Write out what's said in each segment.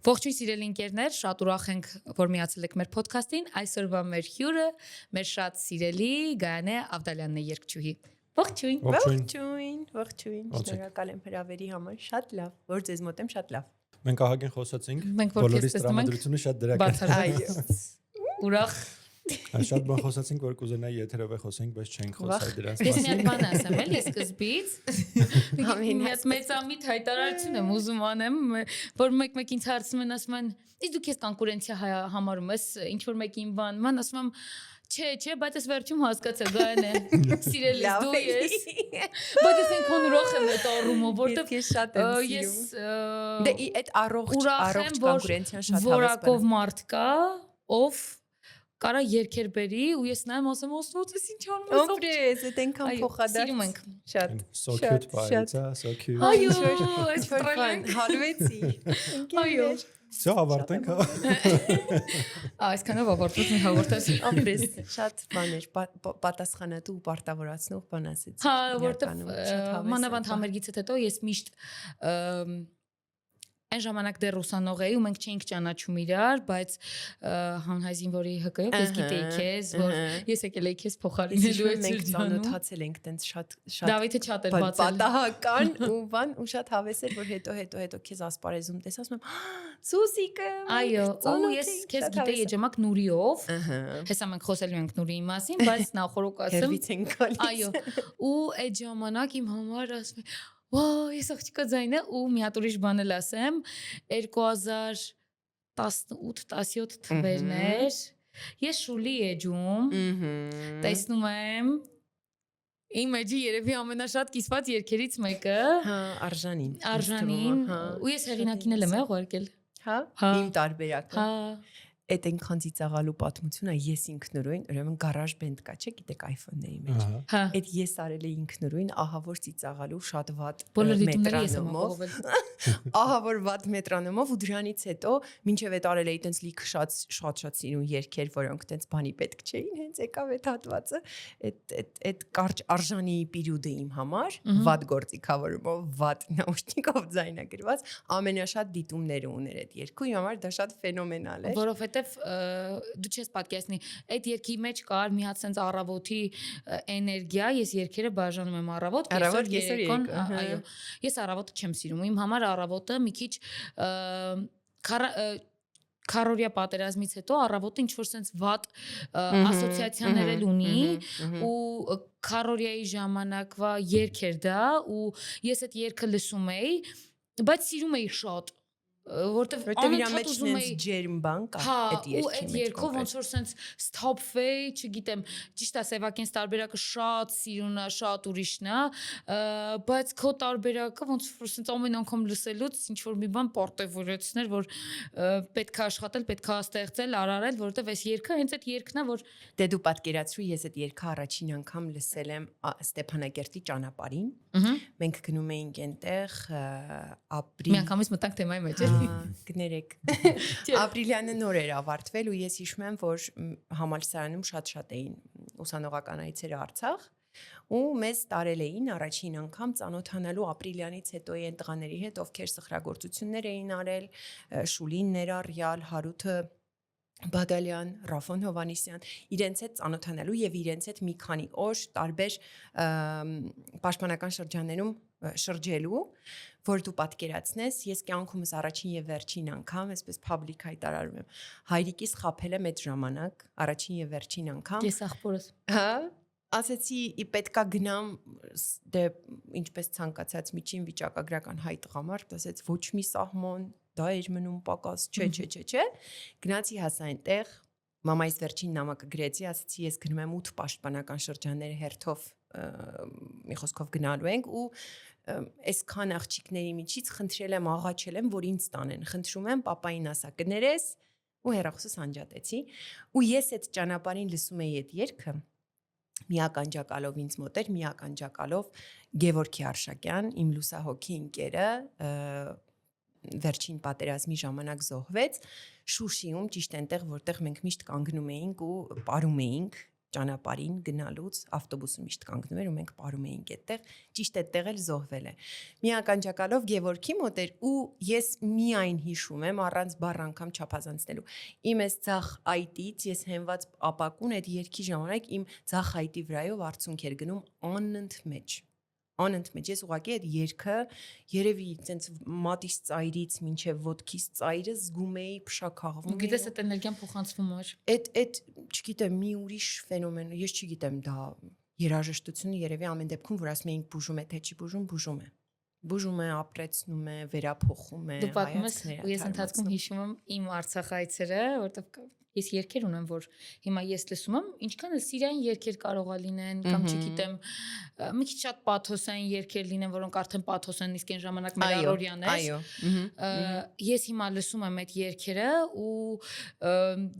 Ողջույն սիրելի ընկերներ, շատ ուրախ ենք, որ միացել եք մեր ոդքասթին։ Այսօրվա մեր հյուրը մեր շատ սիրելի Գայանե Ավդալյանն է, երգչուհի։ Ողջույն։ Ողջույն։ Շնորհակալ եմ հրավերի համար, շատ լավ, որ ձեզ մոտ եմ, շատ լավ։ Մենք ահագին խոսացինք, բոլորիս տրամադրությունը շատ դրական է։ Ուրախ Շատ բան խոսացինք, որ կուզենայի եթերով խոսենք, բայց չենք խոսάει դրանց մասին։ Ես մի հատ բան ասեմ, էլի սկզբից։ Ես մեծամիտ հայտարարություն եմ ուզում անեմ, որ մեկ ինձ հարցնում են, ասում են, իսկ դու քեզ կոնկուրենցիա համարում ես, ինչ որ մեկին բանման, ասում եմ, չէ, բայց ես վերջում հասկացա Գայանե, սիրելիս դու ես։ Բայց ես այնքան ուրախ եմ այդ առումով, որտեղ ես շատ եմ սիրում։ Դե այդ առողջ կոնկուրենցիան շատ հավես բան է։ Որակով մարդ կա, ով կարա երկեր բերի ու ես նայեմ ասեմ ոսնոց ես ինչ անում ես օպրես այդ այնքան փոխադարձ սիրում ենք շատ so cute բայցա so cute այո այս բան հալվեցի այո Всё ավարտենք այսքանով ավարտվեց մի հաղորդաշ օպրես շատ բաներ պատասխանատու ու պարտավորացնող բան ասեցի հա որտեվ մանավանդ համերգից հետո ես միշտ Այն ժամանակ դեռ ուսանող էի ու մենք չէինք ճանաչում իրար, բայց հանհայզին որի հկայով ես գիտեի քեզ, որ ես եկել եի քեզ փոխարինելու այդ մենք ծանոթացել ենք տենց շատ Դավիթը շատ էր բացել պատահական ու բան ու շատ հավես էր, որ հետո քեզ ասպարեզում տեսա, ասում եմ Սուսիկը այո, ու ես քեզ գիտեի այդ ժամանակ Նուրիով, հեսա մենք խոսելու ենք Նուրիի մասին, բայց նախորոք ասեմ հերվից ենք գալիս այո, ու այդ ժամանակ իմ համար ասում եմ Wow, ես աղջիկա ձայնը ու մի հատ ուրիշ բան էլ ասեմ 2018-17 թվերներ ես շուլի էջում տեսնում եմ իմ էջի երևի ամենաշատ կիսված երգերից մեկը հա արժանին ու ես հեղինակին էլ եմ ուղարկել հա իմ տարբերակը հա Այդ այնքան ծիծաղալու պատմությունը ես ինքնուրույն, ուրեմն գարաժ բենդ կա, չէ՞, գիտեք iPhone-ների մեջ։ Այդ ես արել եմ ինքնուրույն, ահա որ ծիծաղալու շատ վատ մետրոնոմով։ Ահա որ վատ մետրոնոմով ու դրանից հետո մինչև այդ արել էի տենց լիքը շատ սիրուն երգեր, որոնք տենց բանի պետք չէին, հենց եկավ այդ հատվածը, այդ կարճ արժանի պիրյուդը իմ համար, վատ գործիքավորումով, վատ նաուշնիկով ձայնագրված, ամենաշատ դիտումները ուներ այդ երգը, իմ համար դա շատ ֆենոմենալ էր։ Որովհետև դու չես պատկերացնի այդ երգի մեջ կար մի հատ sense առավոտի էներգիա ես երգերը բաժանում եմ առավոտ երեկոն այո ես առավոտը չեմ սիրում իմ համար առավոտը մի քիչ քարորիա պատերազմից հետո առավոտը ինչ որ sense վատ ասոցիացիաներ էլ ունի ու քարորիայի ժամանակվա երգ էր դա ու ես այդ երգը լսում էի բայց սիրում էի շատ որտեվ իրա մեջ նենց ջերմ բան կա այդ երգով ոնց որ sense ստոփվեի, չգիտեմ, ճիշտ է Սևակենս տարբերակը շատ սիրուն է, շատ ուրիշն է, բայց քո տարբերակը ոնց որ sense ամեն անգամ լսելուց ինչ որ մի բան պարտեվորեցներ, որ պետք է աշխատել, պետք է ստեղծել, արարել, որտեվ այս երգը հենց այդ երգն է, որ դե դու պատկերացրու, ես այդ երգը առաջին անգամ լսել եմ Ստեփանակերտի ճանապարհին։ Մենք գնում էինք այնտեղ ապրիլ։ Մի անգամից մտանք թեմայի մեջ Գներեք ապրիլյանը նոր էր ավարտվել ու ես հիշում եմ, որ համալսարանում շատ էին ուսանողական այցերը Արցախ ու մեզ տարել էին առաջին անգամ ծանոթանալու ապրիլյանից հետո այն տղաների հետ, ովքեր սխրագործություններ էին արել, Շուլին ներառյալ, Հարութը Բադալյան, Ռաֆոն Հովանիսյան, իրենց հետ ծանոթանալու եւ իրենց հետ մի քանի օր տարբեր պաշտպանական շրջաններում շրջելու, որ դու պատկերացնես, ես կյանքումս առաջին եւ վերջին անգամ, այսպես public հայտարարում եմ, հայրիկիս խաբել եմ այդ ժամանակ, առաջին եւ վերջին անգամ։ Ես ախորս։ Հա, ասեցի, պետքա գնամ, դե ինչպես ցանկացած միջին վիճակագրական հայ տղամարդ, ասեց ոչ մի սահման դա էր մնում պակաս, չէ, գնացի հասա այնտեղ, մամայիս վերջին նամակը գրեցի, ասեցի ես գնում եմ 8 պաշտպանական շրջաններ հերթով մի խոսքով գնալու ենք ու այսքան աղջիկների միջից խնդրել եմ, աղաչել եմ, որ ինձ տանեն, խնդրում եմ պապային ասա կներես ու հեռախոսս անջատեցի ու ես այդ ճանապարհին լսում էի այդ երգը մի ականջակալով ինձ մոտ էր, մի ականջակալով Գևորգի Արշակյան, իմ լուսահոգի ընկերը վերջին պատերազմի ժամանակ զոհվեց Շուշիում, ճիշտ այնտեղ, որտեղ մենք միշտ կանգնում էինք ու պարում էինք ճանապարհին գնալուց ավտոբուսը միշտ կանգնում էր ու մենք ապարում էինք այդտեղ, ճիշտ այդտեղ էլ զոհվել է։ Մի ականջակալով Գևորգի մոտ էր ու ես միայն հիշում եմ առանց բառ անգամ չափազանցնելու։ Իմ այս ցախ այտից ես հենված ապակուն այդ երգի ժամանակ իմ ցախ այտի վրայով արցունք էր գնում անընդմեջ ես ուղղակի այդ երգը երևի ցենց մատից ծայրից մինչև ոտքից ծայրը զգում էի փշաքաղվում։ Գիտես այդ էներգիան փոխանցվում էր։ Այդ չգիտեմ մի ուրիշ ֆենոմեն, ես չգիտեմ դա երաժշտությունը երևի ամեն դեպքում որ ասում էինք բուժում է թե չի բուժում է, ապրեցնում է, վերափոխում է։ Դու պատմում ես ու ես ընթացքում հիշում եմ իմ Արցախ այցերը, որտեղ ես երգեր ունեմ, որ հիմա ես լսում եմ, ինչքան էլ սիրային երգեր կարող է լինեն, կամ չգիտեմ, մի քիչ շատ պաթոսային երգեր լինեն, որոնք արդեն պաթոս են, իսկ այն ժամանակ մեր առօրյան է։ Այո։ Ես հիմա լսում եմ այդ երգերը ու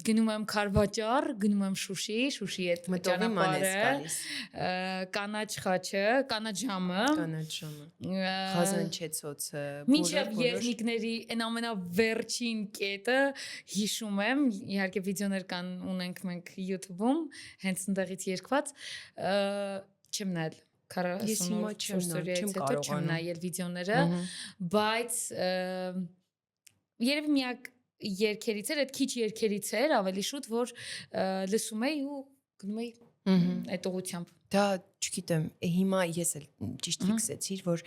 գնում եմ Քարվաճար, գնում եմ Շուշի այդ ճանապարհը, կանաչ խաչը, կանաչ ժամը, Խազանչեցոցը, մինչև Եղնիկների այն ամենավերջին կետը հիշում եմ, իհարկե վիդեոներ կան ունենք մենք YouTube-ում, հենց այնտեղից երգված, չեմ նայել 40 չեմ նայել վիդեոները, բայց երևի միակ երգերից էր, այդ քիչ երգերից էր, ավելի շուտ որ լսում էի ու գնում էի այդ ուղությամբ։ Դա չգիտեմ, հիմա ես էլ ճիշտ ֆիքսեցիր, որ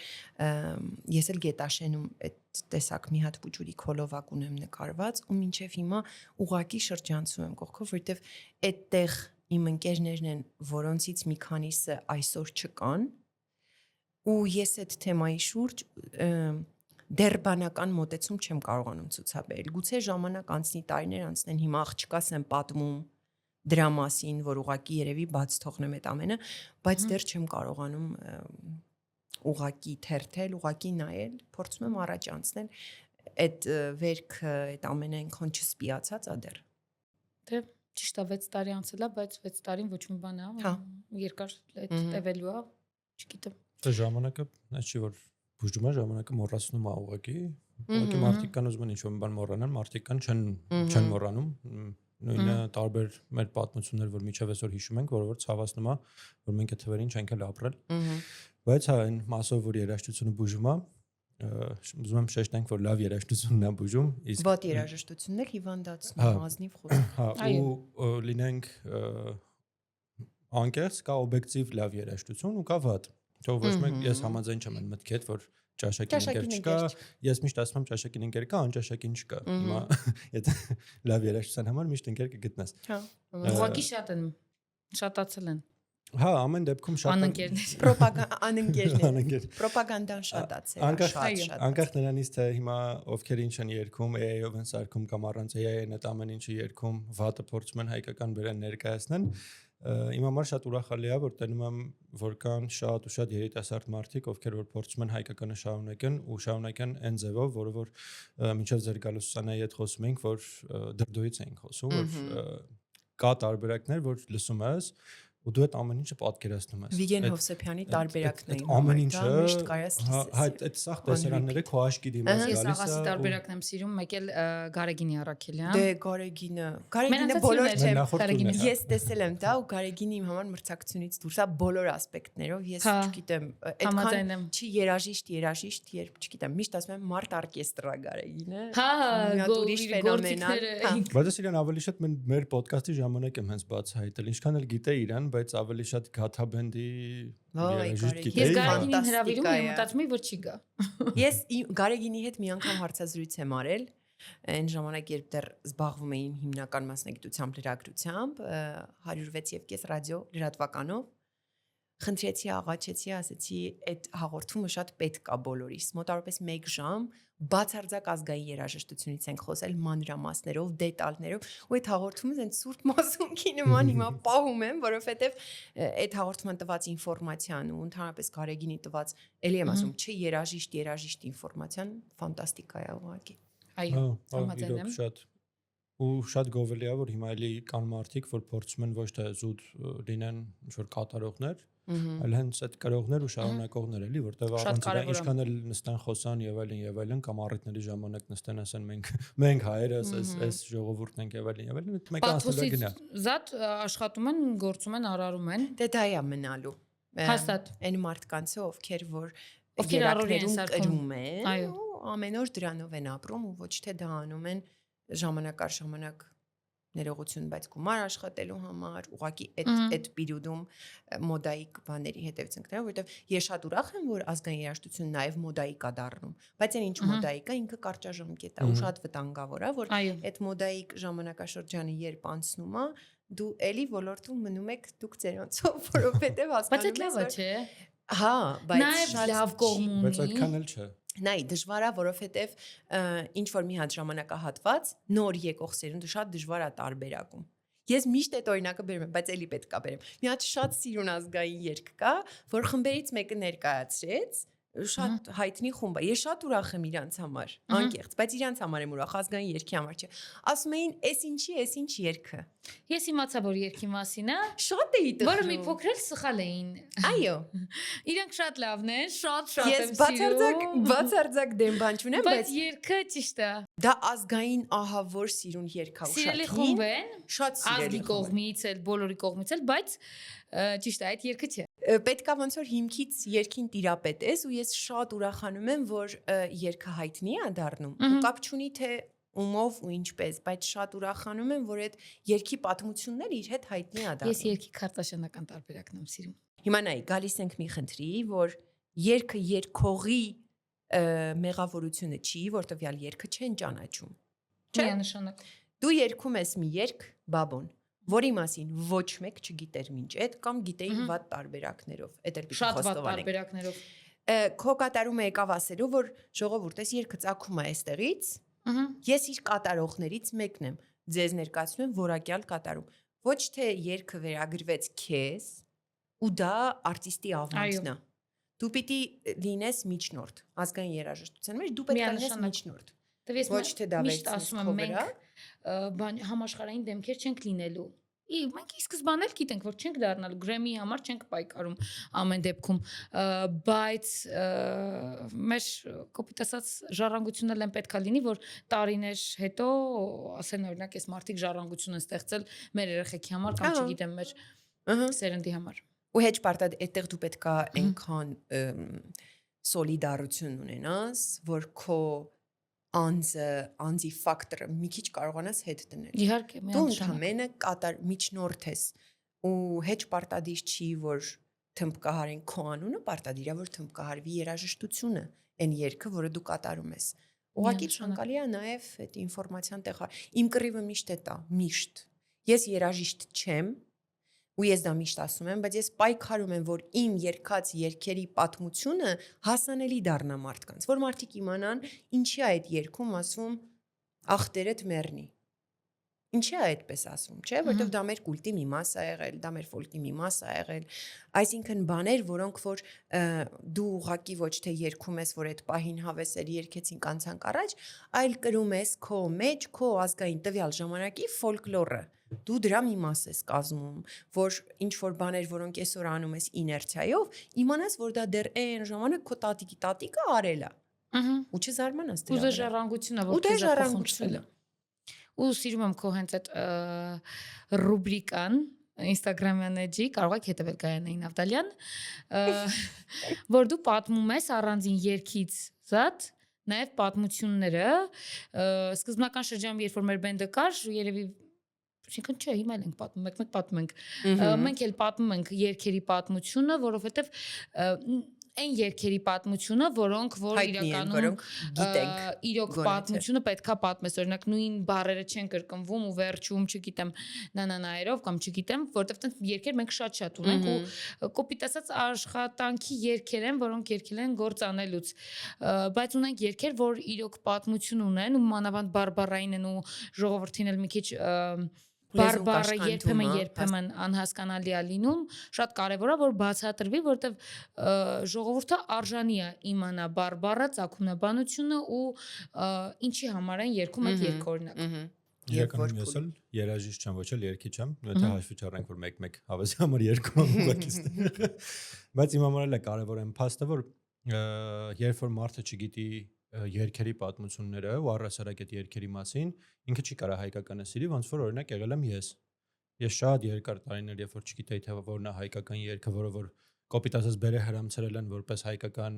ես էլ գետաշենում այդ տեսակ մի հատ փուջուրի քոլովակ ունեմ նկարված ու մինչև հիմա ուղակի շրջանցում եմ կողքով, որովհետև այդտեղ իմ ընկերներն են, որոնցից մի քանիսը այսօր չկան ու ես այդ թեմայի շուրջ դեռ բանական մոտեցում չեմ կարողանում ցուցաբերել։ Գուցե ժամանակ անցնի, տարիներ անցնեն, հիմա աղջկաս եմ պատմում դրա մասին, որ ուղակի երևի բաց թողնեմ այդ ամենը, բայց դեռ չեմ կարողանում ուղակի թերթել, ուղակի նայել, փորձում եմ առաջ անցնել, այդ վերքը, այդ ամենը այնքան չսպիացած է դեռ։ Դե ճիշտ է 6 տարի անցել է, բայց 6 տարին ոչ մի բան է, երկար այդ տևելու է, չգիտեմ։ Դա ժամանակը, չի որ բուժում է, ժամանակը մոռացնում է ուղակի մարդիկ կան ուզում են ինչ-որ բան մոռանան, մարդիկ կան չեն մոռանում։ Նույնը տարբեր մեր պատմություններ, որ միջև այսօր հիշում ենք, որովհետև ցավացնում է, որ մենք այդ թվերին չենք էլ ապրել։ Բայց այն մասով, որ երաժշտությունը բուժում է, ուզում եմ շեշտենք, որ լավ երաժշտությունն է բուժում, իսկ վատ երաժշտությունն էլ հիվանդացնում է, ազնիվ խոսում։ Հա, ու լինենք անկեղծ, կա օբյեկտիվ լավ երաժշտություն ու կա վատ։ Թող ոչ մեկ ես համաձայն չեմ այն մտքի հետ, որ ճաշակին ընկեր չկա, ես միշտ ասում եմ ճաշակին ընկեր կա, անճաշակին չկա։ Հիմա եթե լավ երաժշտության համար միշտ ընկեր կգտնես։ Հա։ Ուղղակի շատ են, շատացել են։ Հա, ամեն դեպքում շատ անընկերներ։ Պրոպագանդան շատացել է, շատ։ Անկախ նրանից թե հիմա ովքեր ինչ են երգում, AI-ով են սարքում կամ առանց AI-ն այդ ամեն ինչը երգում, վատը փորձում են հայկական բերան ներկայացնեն։ Իմ համար շատ ուրախալի է, որ տենում եմ, որ կան շատ ու շատ երիտասարդ մարդիկ, ովքեր որ փորձում են հայկականը շարունակեն ու շարունակեն այն ձևով, որը որ մինչև ձեր գալուց Սանայի հետ խոսում ենք, որ դրդոյից ենք խոսում, որ կա տարբերակներ, որ լսում ես ու դու այդ ամեն ինչը պատկերացնում ես։ Վիգեն Հովսեփյանի տարբերակն է։ Ամեն ինչը միշտ կարաս լսես։ Հա, այդ սաղ տեսարանները քո աշկի դիմաց գալիս է։ Ես աղասի է։ տարբերակն եմ սիրում, մեկ էլ Գարեգինի Առաքելյան։ Դե Գարեգինը բոլոր Գարեգինը։ Ես տեսել եմ դա ու Գարեգինը իմ համար մրցակցությունից դուրս է բոլոր ասպեկտներով։ Ես չգիտեմ, այդքան չի երաժիշտ, երբ չգիտեմ, միշտ ասում եմ մարդ օրկեստրա Գարեգինը։ Հա, ուրիշ ֆենոմենալ։ Բայց իրան ավելի շատ մեր ոդկասթի ժամանակ եմ հենց բացահայտել, ինչքան էլ գիտե իրան, բայց ավելի շատ գաթաբենդի երաժիշտ գիտեի։ Ես Գարեգինին հրավիրում եմ, մտածում եմ, որ չի գա։ Ես Գարեգինի հետ մի անգամ հարցազրույց եմ արել, այն ժամանակ երբ դեռ զբաղվում էին հիմնական մասնագիտությամբ լրագրությամբ 106.5 ռադիո լրատվականով, խնդրեցի, աղաչեցի, ասեցի, այդ հաղորդումը շատ պետք է բոլորիս, մոտավորապես 1 ժամ բացարձակ ազգային երաժշտությունից ենք խոսել մանրամասներով, դետալներով, ու այդ հաղորդումը այնց սուրբ մասունքի նման հիմա պահում եմ, որովհետև այդ հաղորդման տված ինֆորմացիան ու ընդհանրապես Գարեգինի տված, էլի եմ ասում, չի երաժիշտ ինֆորմացիան ֆանտաստիկա է ուղղակի։ Այո, համաձայն եմ։ Շատ ու շատ գովելի է, որ հիմա էլի կան մարդիկ, որ փորձում են ոչ թե զուտ լինեն ինչ որ կատարողներ, այլ հենց այդ կրողներ ու շարունակողներ էլի, որտեղ առանց դա ինչքան էլ նստեն խոսան եւ այլն կամ առիթների ժամանակ նստեն ասեն մենք հայերս այս ժողովուրդն ենք եւ այլն մեկ անցնելա գնա։ Զատ աշխատում են, գործում են, արարում են։ Դե դա է մնալու։ Հաստատ։ Այն մարդկանց ովքեր որ ովքեր առօրյա կրում են, ամեն օր դրանով են ապրում ու ոչ թե դա անում են ժամանակ առ ժամանակ ներողություն, բայց գումար աշխատելու համար, ուղղակի այդ պիրուդում մոդայիկ բաների հետևից ընկնելով, որովհետև ես շատ ուրախ եմ, որ ազգային երաժշտությունը նաև մոդայիկ է դառնում, բայց այն ինչ մոդայիկ է, ինքը կարճաժամկետ է ու շատ վտանգավոր է, որ այդ մոդայիկ ժամանակաշրջանը երբ անցնում է, դու էլի ոլորտում մնում եք դուք ձերանցով, որովհետև հասկանում ես, բայց այդ լավը չէ։ Հա, բայց շատ լավ կողմ ունի։ Բայց այդքան էլ չէ։ Նայ դժվար է, որովհետև ինչ որ մի հատ ժամանակահատված նոր եկող սերունդը շատ դժվար է տարբերակում։ Ես միշտ այդ օրինակը բերում եմ, բայց էլի պետք է բերեմ։ Մի հատ շատ սիրուն ազգային երգ կա, որ խմբերից մեկը ներկայացրեց, շատ հայտնի խումբ է։ Ես շատ ուրախ եմ իրանց համար, անկեղծ, բայց իրանց համար եմ ուրախ, ազգային երգի համար չէ։ Ասում էին, էս ինչ երգը։ Ես իմացա, որ երգի մասին է։ Շատ էի տխրում։ Որը մի փոքր էլ սխալ էին։ Այո։ Իրանք շատ լավն են, շատ եմ սիրում։ Ես բացարձակ դեմ բան չունեմ, բայց երգը ճիշտ է։ Դա ազգային ահավոր սիրուն երգ է ու շատ։ Սիրելի խումբ են։ Շատ սիրելի ազգի կողմից էլ, բոլորի կողմից էլ, բայց ճիշտ է, այդ երգը չէ։ Պետքա ոնց որ հիմքից երգին տիրապետես ու ես շատ ուրախանում եմ, որ երգը հայտնի է դառնում։ Ու կապ չունի թե ումով ու ինչպես, բայց շատ ուրախանում եմ, որ այդ երգի պատմությունները իր հետ հայտնի է դառնում։ Ես երգի քարտաշենական տարբերակն եմ սիրում։ Հիմա նայ, գալիս ենք մի խնդրի, որ երգը երգողի մեղավորությունը չի, որտեւյալ երգը չեն ճանաչում։ Միանշանակ։ Դու երգում ես մի երգ, բաբոն, որի մասին ոչ մեկ չգիտեր մինչ այդ կամ գիտեի վատ տարբերակներով։ Այդ էլ շատ վատ տարբերակներով։ Քո կատարումը եկավ ասելու, որ ժողովուրդ, այս երգը ծագում է այստեղից։ Ես իր կատարողներից մեկն եմ։ Ձեզ ներկայացնում եմ որակյալ կատարում։ Ոչ թե երգը վերագրվեց քեզ ու դա արտիստի ավանդն է։ Դու պիտի լինես միջնորդ ազգային երաժշտության մեջ, դու պետք է լինես միջնորդ։ Ոչ թե դա վերցնես քո վրա, բան համաշխարհային դեմքեր չենք լինելու։ Մենք ի սկզբանե էլ գիտենք, որ չենք դառնալու Grammy համար չենք պայքարում ամեն դեպքում, բայց մեր կոպիտ ասած ժառանգությունն էլ պետքա լինի, որ տարիներ հետո ասեն օրինակ այս մարդիկ ժառանգություն են ստեղծել մեր երեխեքի համար կամ չգիտեմ մեր սերնդի համար։ Ու հեչ պարտադիր այդտեղ դու պետքա այնքան սոլիդարություն ունենաս, որ քո անձի ֆակտորը մի քիչ կարողանաս հետ դնել։ Իհարկե, դու ընդամենը միջնորդ ես ու հեչ պարտադիր չի, որ թմբկահարեն քո անունը, պարտադիր է, որ թմբկահարվի երաժշտությունը, այն երգը, որը դու կատարում ես։ Ուղղակի ցանկալի է նաև այդ ինֆորմացիան տեղ։ Իմ կռիվը միշտ է դա, միշտ։ Ես երաժիշտ չեմ, ու ես դա միշտ ասում եմ, բայց ես պայքարում եմ, որ իմ երգած երգերի պատմությունը հասանելի դառնա մարդկանց, որ մարդիկ իմանան ինչի է այդ երգում ասում ախտերդ մեռնի։ Ինչի է այդպես ասում, չէ՞, որովհետև դա մեր կուլտի մի մաս է եղել, դա մեր ֆոլկի մի մաս է եղել, այսինքն բաներ, որոնք որ դու ուղղակի ոչ թե երգում ես, որ այդ պահին հավեսեր երգեցինք անցանք առաջ, այլ կրում ես քո մեջ, քո ազգային տվյալ ժամանակի ֆոլկլորը։ Դու դրա մի մաս ես կազմում, որ ինչ որ բաներ, որոնք այսօր անում ես իներցիայով, իմանաս, որ դա դեռ այն ժամանակ քո տատիկի տատիկը արել է։ Ու չզարմանաս դրա։ Ու դե ժառանգությունը, որ դե ժառանգությունը։ Ու սիրում եմ քո հենց այդ ռուբրիկան Instagram-յան էջի, կարող եք հետևել Գայանային Ավդալյան, որ դու պատմում ես առանձին երգից զատ, նաև պատմությունները, սկզբնական շրջանում, երբ որ մեր բենդը կար, երևի Շինքն չէ, հիմա ենք պատմում, մեկ պատմում ենք։ Մենք էլ պատմում ենք երգերի պատմությունը, որովհետև այն երգերի պատմությունը, որոնք որ իրականում իրոք պատմությունը պետքա պատմես, օրինակ նույն բառերը չեն կրկնվում ու վերջում, չգիտեմ, նանանայերով կամ չգիտեմ, որովհետև այդպես երգեր մենք շատ ունենք ու կոպիտ ասած աշխատանքի երգեր են, որոնք երգել են գործ անելուց, բայց ունենք երգեր, որ իրոք պատմություն ունեն ու մանավանդ բարբառային են ու ժողովրդին էլ մի քիչ բարբառը երբեմն անհասկանալի է լինում, շատ կարևոր է որ բացատրվի, որովհետև ժողովուրդը արժանի է իմանա բարբառը, ծագումնաբանությունը ու ինչի համար են երգում այդ երգը օրինակ։ Իրականում ես էլ երաժիշտ չեմ, ոչ էլ երգիչ եմ, եթե հաշվի չառնենք, որ մեկ-մեկ հավասի համար երկում եմ ուղղակի։ Բայց իմ համար էլ է կարևոր այն փաստը, որ երբ որ մարդը չգիտի երգերի պատմությունները ու առասարակ այդ երգերի մասին, ինքը չի կարող հայկականը սիրի, ոնց որ օրինակ եղել եմ ես։ Ես շատ երկար տարիներ, երբ որ չգիտեի թե որն է հայկական երգը, որը որ կոպիտ ասած բերե հրամցրել են որպես հայկական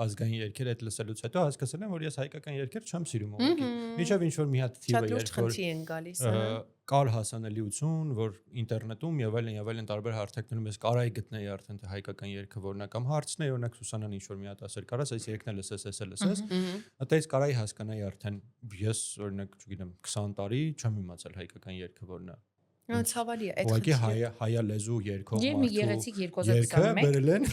ազգային երգեր, այդ լսելուց հետո հասկացել եմ, որ ես հայկական երգեր չեմ սիրում ուղղակի։ Միջև ինչ որ մի հատ թիվը երգ որ կար հասանելիություն, որ ինտերնետում եւ այլն տարբեր հարթակներում ես կարայի գտնեի արդեն թե հայկական երգը որն է կամ հարցն է, օրինակ Սուսանան ինչ որ մի հատ ասել կարաս այս երգն է լսես, այդտեղից կարայի հասկանայի արդեն ես օրինակ, չգիտեմ, 20 տարի չեմ իմացել հայկական երգը որն է։ Ցավալի է, այդ ուղղակի հայա լեզու երգող մարդու։ Եվ մի գեղեցիկ 2021 բերել են։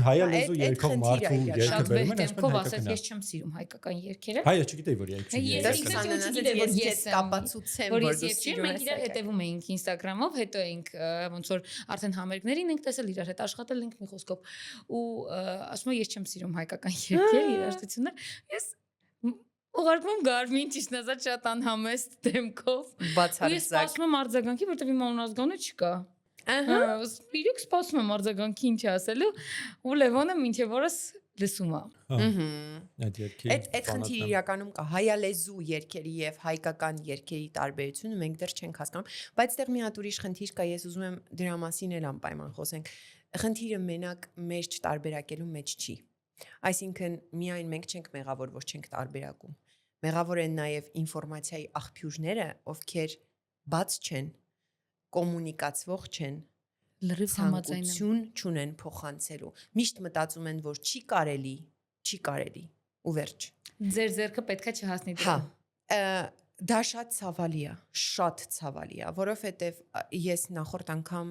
Հայա լեզու երգող մարդու երգը բերում են, ասում ասած ես չեմ սիրում հայկական երգերը։ Հայ ես չգիտեի որ երգ չի։ Ես չգիտեի որ ես կապացուցեմ որ դու սիրում ես։ Մենք իրար հետևում էինք Instagram-ով, հետո էինք ոնց որ արդեն համերգներին ենք տեսել իրար հետ աշխատել ենք մի խոսքով ու ասում եմ ես չեմ սիրում հայկական երգեր, երաժշտություններ։ Ես ուղարկում Garmin ճիշտ ասած շատ անհամեստ դեմքով։ Բացարձակ։ Ես սպասում եմ արձագանքի, որտեղ իմ անունազգանը չկա։ Ահա։ Իրոք սպասում եմ արձագանքի ինչ ասելու, ու Լևոնը մինչև օրս լսում է։ Այդ երգի։ Այդ խնդիրը իրականում կա հայալեզու երգերի եւ հայկական երգերի տարբերությունը մենք դեռ չենք հասկանում, բայց այդտեղ մի հատ ուրիշ խնդիր կա, ես ուզում եմ դրա մասին էլ անպայման խոսենք։ Խնդիրը մենակ մեր չտարբերակելու մեջ չի։ Այսինքն միայն մենք չենք մեղավոր, որ չենք տարբերակում։ Մեղավոր են նաև ինֆորմացիայի աղբյուրները, ովքեր բաց չեն, կոմունիկացվող չեն, լրիվ համաձայն չունեն փոխանցելու։ Միշտ մտածում են, որ չի կարելի, ու վերջ։ Ձեր ձեռքը պետքա չհասնի դրան։ Հա, դա շատ ցավալի է, որովհետև ես նախորդ անգամ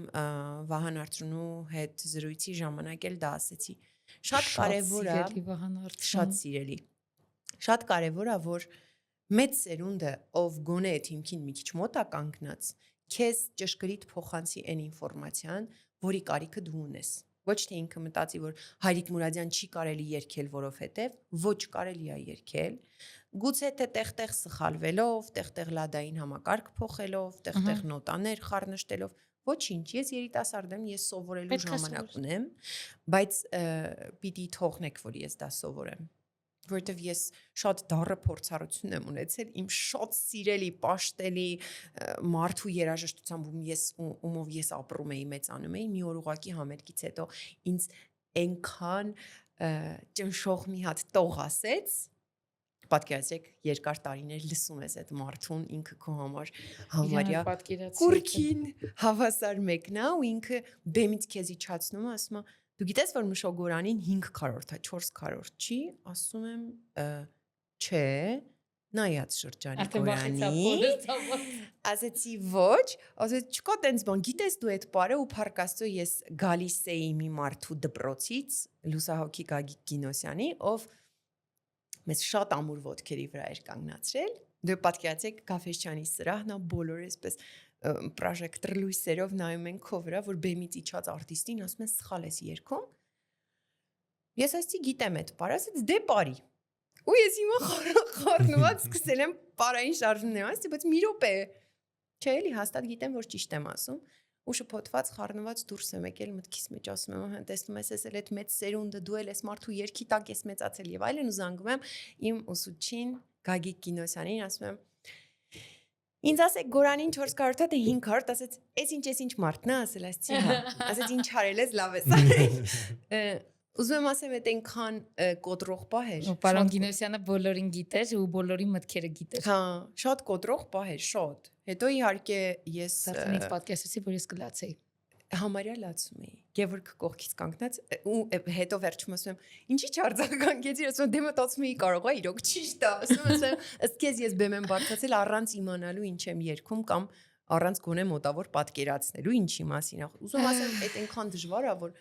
Վահան Արծրունու հետ զրույցի ժամանակ էլ դա ասեցի։ Շատ կարևոր է, շատ սիրելի։ Շատ կարևոր է, որ մեծ սերունդը, ով գոնե այդ հիմքին մի քիչ մոտ է կանգնած, քեզ ճշգրիտ փոխանցի այն ինֆորմացիան, որի կարիքը դու ունես։ Ոչ թե ինքը մտածի, որ Հայրիկ Մուրադյան չի կարելի երգել, որովհետև ոչ կարելի է երգել։ Գուցե թե տեղ-տեղ սխալվելով, տեղ-տեղ լադային համակարգ փոխելով, տեղ-տեղ նոտաներ խառնշտելով, ոչինչ, ես երիտասարդ եմ, ես սովորելու ժամանակ ունեմ, բայց պիտի թողնեք, որ ես դա սովորեմ, որովհետև ես շատ դառը փորձառություն եմ ունեցել իմ շատ սիրելի, պաշտելի մարդու երաժշտությամբ, ումով ես ապրում էի, մեծանում էի, մի օր ուղղակի համերգից հետո ինձ այնքան ճնշող մի հատ տող ասեց, պատկերացրեք երկար տարիներ լսում ես այդ մարդուն, ինքը քո համար համարյա կուրքին հավասար մեկն է ու ինքը բեմից քեզ իջացնում է, ասում է դու գիտես որ Մշոգորանին 5 քառորդ է, 4 քառորդ չի, ասում եմ չէ, նայած շրջանի Գորանի, ասեցի ոչ, ասեց չկա տենց բան, գիտես դու այդ պարը ու փառք Աստծո ես գալիս էի մի մարդու դպրոցից, լուսահոգի Գագիկ Գինոսյանի, ով մեզ շատ ամուր ոտքերի վրա էր կանգնացրել, դու պատկերացեք Գաֆեսչյանի սրահն է, բոլորը այսպես պրոժեկտոր լույսերով նայում են քո վրա, որ բեմից իջած արտիստին ասում են սխալ ես երգում։ Ես ասեցի գիտեմ այդ պարը, ասեց դե բարի։ Ու ես հիմա խառնված սկսել եմ պարային շարժումներ, ասեցի, բայց մի րոպե։ Չէ, էլի հաստատ գիտեմ, որ ճիշտ եմ ասում։ Ու շփոթված խառնված դուրս եմ եկել մտքիս մեջ ասում եմ, հա տեսնում ես էս այդ մեծ սերունդը դու էլ ես մարդու երկի տակ ես մեծացել եւ այլն ու զանգում եմ իմ ուսուցչին Գագիկ Գինոսյանին ասում եմ ինձ ասեք Գորանին 4 քառորդը թե 5 քառորդ ասեց էս ինչ մարդն է ասել ասեցի հա ասեց ինչ արել ես լավ ես արել ուզում եմ ասեմ այդ այնքան կոտրող պահ էր Պարոն Գինոսյանը բոլորին գիտեր ու բոլորի մտքերը գիտեր հա շատ կոտրող պահ էր շատ հետո իհարկե ես ինձ պատկերացրեցի որ ես կլացեի համարյա լացում էի Գևորգ կողքից կանգնած ու հետո վերջում ասում եմ ինչի՞ չարձագանքեցի ասում դե մտածում էի կարող է իրոք ճիշտ է ասում եմ ըստ քեզ ես բեմ եմ բարձրացել առանց իմանալու ինչ եմ երգում կամ առանց գոնե մոտավոր պատկերացնելու ինչի մասին է ուզում ասեմ այդ այնքան դժվար է որ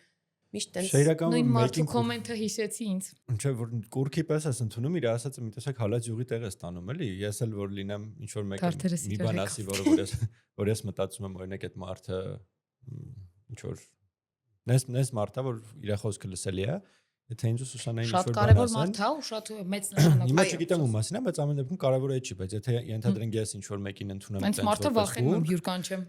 միշտ տենց նույն մարդու կոմենտը հիշեցի ինձ Չէ որ կուրքի պես ես ընդունում իր ասածը մի տեսակ հալած յուղի տեղ ես տանում էլի ես էլ որ լինեմ ինչ որ մեկը մի բան ասի որ ես մտածում եմ օրինակ այդ մարդը ինչ որ նես մարդը որ իր խոսքը լսելի է Եթե ինձ ու Սուսանային Շատ ինչ-որ բան կարևոր ասեն, մարդ է ու շատ մեծ նշանակություն։ հիմա չգիտեմ ում մասին է, բայց ամեն դեպքում կարևորը է չի, բայց եթե ենթադրենք ես ինչ-որ մեկին ընդունում Հենց մարդը վախենում եմ հյուր կանչեմ։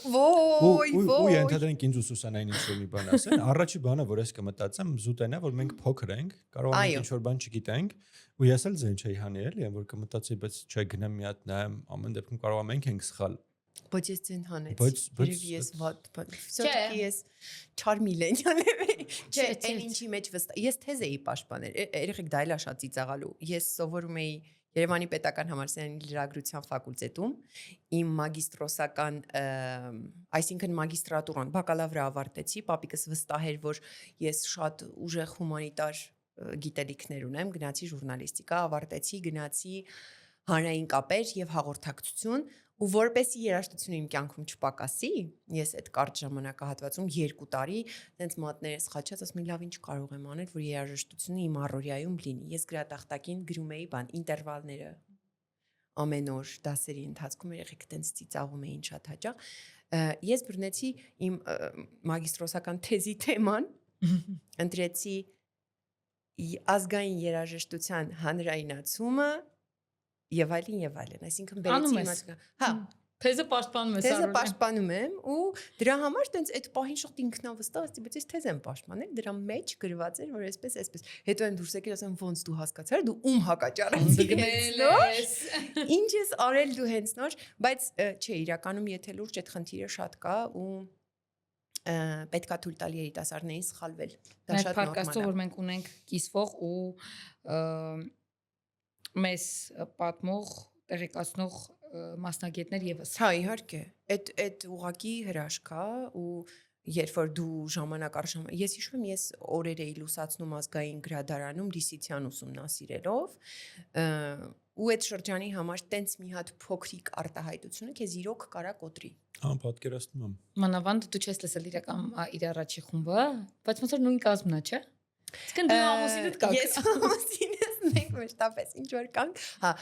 ու ենթադրենք ինձ ու Սուսանային ինչ-որ մի բան ասեն, առաջի բանը, որ ես կմտածեմ, զուտենա, որ մենք փոքր ենք, կարող է մենք ինչ-որ բան չգիտենք, ու ես էլ ձեն չէի հանի էլի, որ կմտածեի, բայց չէ գնամ մի հատ նայեմ, ամեն դեպքում կարող է մենք ենք սխալ։ Բայց ես ձեն հանեցի։ Երևի ես վատ, всё-таки ես չար միլենիալ եմ։ Չէ, այն ինչի մեջ վստահ։ Ես թեզ էի պաշտպանել։ Երեք դա էլա շատ ծիծաղալու։ Ես սովորում էի Երևանի պետական համալսարանի լրագրության ֆակուլտետում իմ մագիստրոսական, այսինքն մագիստրատուրան, բակալավրը ավարտեցի, պապիկս վստահ էր, որ ես շատ ուժեղ հումանիտար գիտելիքներ ունեմ, գնացի ժուրնալիստիկա, ավարտեցի, գնացի հանրային կապեր եւ հաղորդակցություն, ու որպեսի երաժշտությունը իմ կյանքում չպակասի, ես այդ կարճ ժամանակահատվածում 2 տարի տենց մատներս խաչած, ասում եմ լավ ինչ կարող եմ անել, որ երաժշտությունը իմ առօրյայում լինի։ Ես գրատախտակին գրում էի բան, ինտերվալները ամեն օր դասերի ընթացքում երեխեք տենց ծիծաղում էին շատ հաճախ։ Ես բռնեցի իմ մագիստրոսական թեզի թեման, ընտրեցի ազգային երաժշտության հանրայնացումը եւ այլն, այսինքն բերեցի իմացա։ Հա, թեզը պաշտպանում ես Թեզը պաշտպանում եմ ու դրա համար տենց այդ պահին շատ ինքնավստահ ասեցի, բայց ես թեզ եմ պաշտպանել, դրա մեջ գրված էր, որ այսպես։ Հետո են դուրս եկել, ասեմ ոնց դու հասկացար, դու ում հակաճառեցի ես։ Ինչ ես արել դու հենց նոր, բայց չէ, իրականում եթե լուրջ այդ խնդիրը շատ կա ու պետքա թույլ տալ երիտասարդներին սխալվել։ Դա շատ նորմալ է։ Որ մենք ունենք կիսվող ու մեզ պատմող, տեղեկացնող մասնագետներ եւս։ Հա, իհարկե։ Այդ ուղակի հրաշք է ու երբ որ դու ժամանակ առ ժամանակ, ես հիշում եմ, ես օրեր էի լուսացնում ազգային գրադարանում Լիսիցյան ուսումնասիրելով, ու այդ շրջանի համար տենց մի հատ փոքրիկ արտահայտությունը քեզ իրոք կարա կոտրի։ Հա, պատկերացնում եմ։ Մանավանդ դու չես լսել իր առաջի խումբը, բայց ոնց որ նույն կազմն է, չէ՞։ Իսկ դու ամուսինդ կաք։ Ես ամուսինս մենք մշտապես ինչ որ կանք, հա,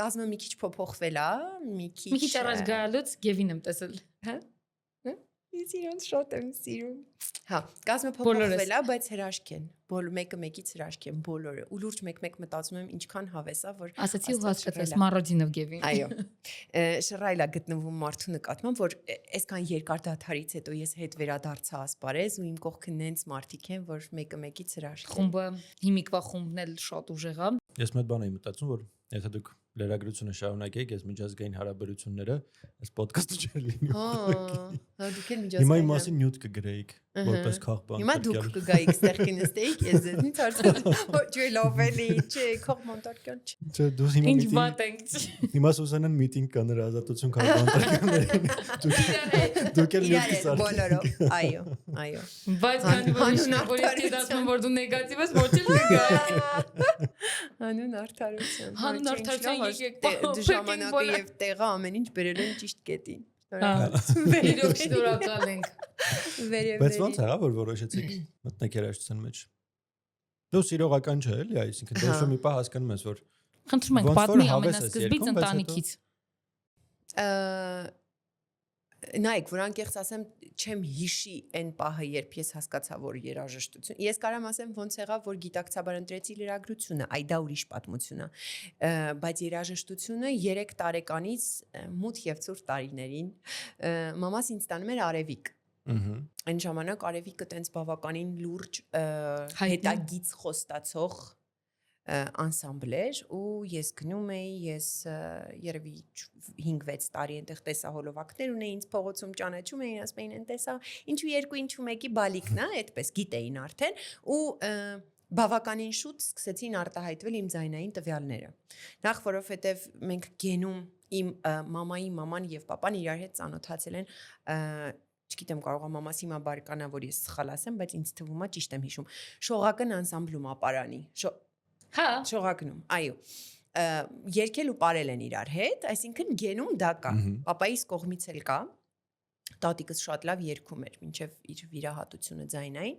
կազմը մի քիչ փոփոխվել է, մի քիչ առաջ գալուց Գևին եմ տեսել։ Հա։ Ես իրոք շատ եմ սիրում։ Հա, կազմը փոփոխվել է, բայց հրաշք են։ Մեկը մեկից հրաշք են բոլորը։ Ու լուրջ մեկ մտածում եմ ինչքան հավես է, որ ասացի ու հասկացած Մարոդինով Գևին։ Այո։ Շռայլ է գտնվում մարդու նկատմամբ, որ այսքան երկար դադարից հետո ես հետ վերադարձա ասպարեզ ու իմ կողքը նենց մարդիկ են, որ մեկը մեկից հրաշք են։ Խումբը հիմիկվա խումբն էլ շատ ուժեղ է։ Ես մեծ բան եմ մտածում, որ եթե դուք լրագրությունը շարունակեք, ես միջազգային հարաբերությունները, այս ոդկասթը չէր լինի։ Հա, դուք էլ միջազգային։ Հիմա իմ մասին նյութ կգրեիք, որպես քաղբան։ Հիմա դուք կգայիք ստեղ կնստեիք, ես ձեզ ինձ հարցնում, ոչ լավ էլի, չէ, քաղբանտարկյան չէ։ Չէ, դու հիմա Ինչ վատ ենք։ Հիմա Սուսանան միտինգ կա նրա ազատություն քաղբանտարկյաններին։ Դուք էլ նյութ կսարքեք։ Բոլորով, այո, այո։ Բայց քանի որ ես դասում որ դու նեգատիվ ես, ոչ էլ կգա։ Հանուն արդարություն։ Հանուն արդարության Դու ժամանակը եւ տեղը ամեն ինչ բերել են ճիշտ կետին։ Իրոք շնորհակալ ենք։ Բայց ո՞նց եղավ որ որոշեցիք մտնեք երաժշտության մեջ։ Դու սիրողական չէ էլի, այսինքն դու շո մի պահ հասկանում ես որ խնդրում ենք պատմի ամենասկզբից ընտանիքից։ Նայեք, որ անկեղծ ասեմ, չեմ հիշի այն պահը, երբ ես հասկացա, որ երաժշտություն։ Ես կարամ ասեմ, ոնց եղավ, որ գիտակցաբար ընտրեցի լրագրությունը, այ դա ուրիշ պատմություն է։ Բայց երաժշտությունը 3 տարեկանից մութ եւ ցուրտ տարիներին մամաս ինձ տանում էր Արևիկ։ Այն ժամանակ Արևիկը տենց բավականին լուրջ հետագից խոստացող անսամբլ էր ու ես գնում էի, ես երևի 5-6 տարի այնտեղ տեսահոլովակներ ունեի, ինձ փողոցում ճանաչում էին, ասում էին, «Տեսա, ինչու 2, ինչու 1-ի բալիկն է», այդպես գիտեին արդեն ու բավականին շուտ սկսեցին արտահայտվել իմ ձայնային տվյալները։ Նախ որովհետև մենք գենում իմ մաման եւ պապան իրար հետ ծանոթացել են չգիտեմ կարող է մամաս հիմա բարկանա որ ես սխալ ասեմ, բայց ինձ թվում է ճիշտ եմ հիշում։ Շողակն անսամբլում ապարանի։ Հա, շողակնում, այո։ Երկել ու ապարել են իրար հետ, այսինքն գենում դա կա։ Պապայիս կողմից էլ կա։ Տատիկս շատ լավ երգում էր, մինչև իր վիրահատությունը ձայնային,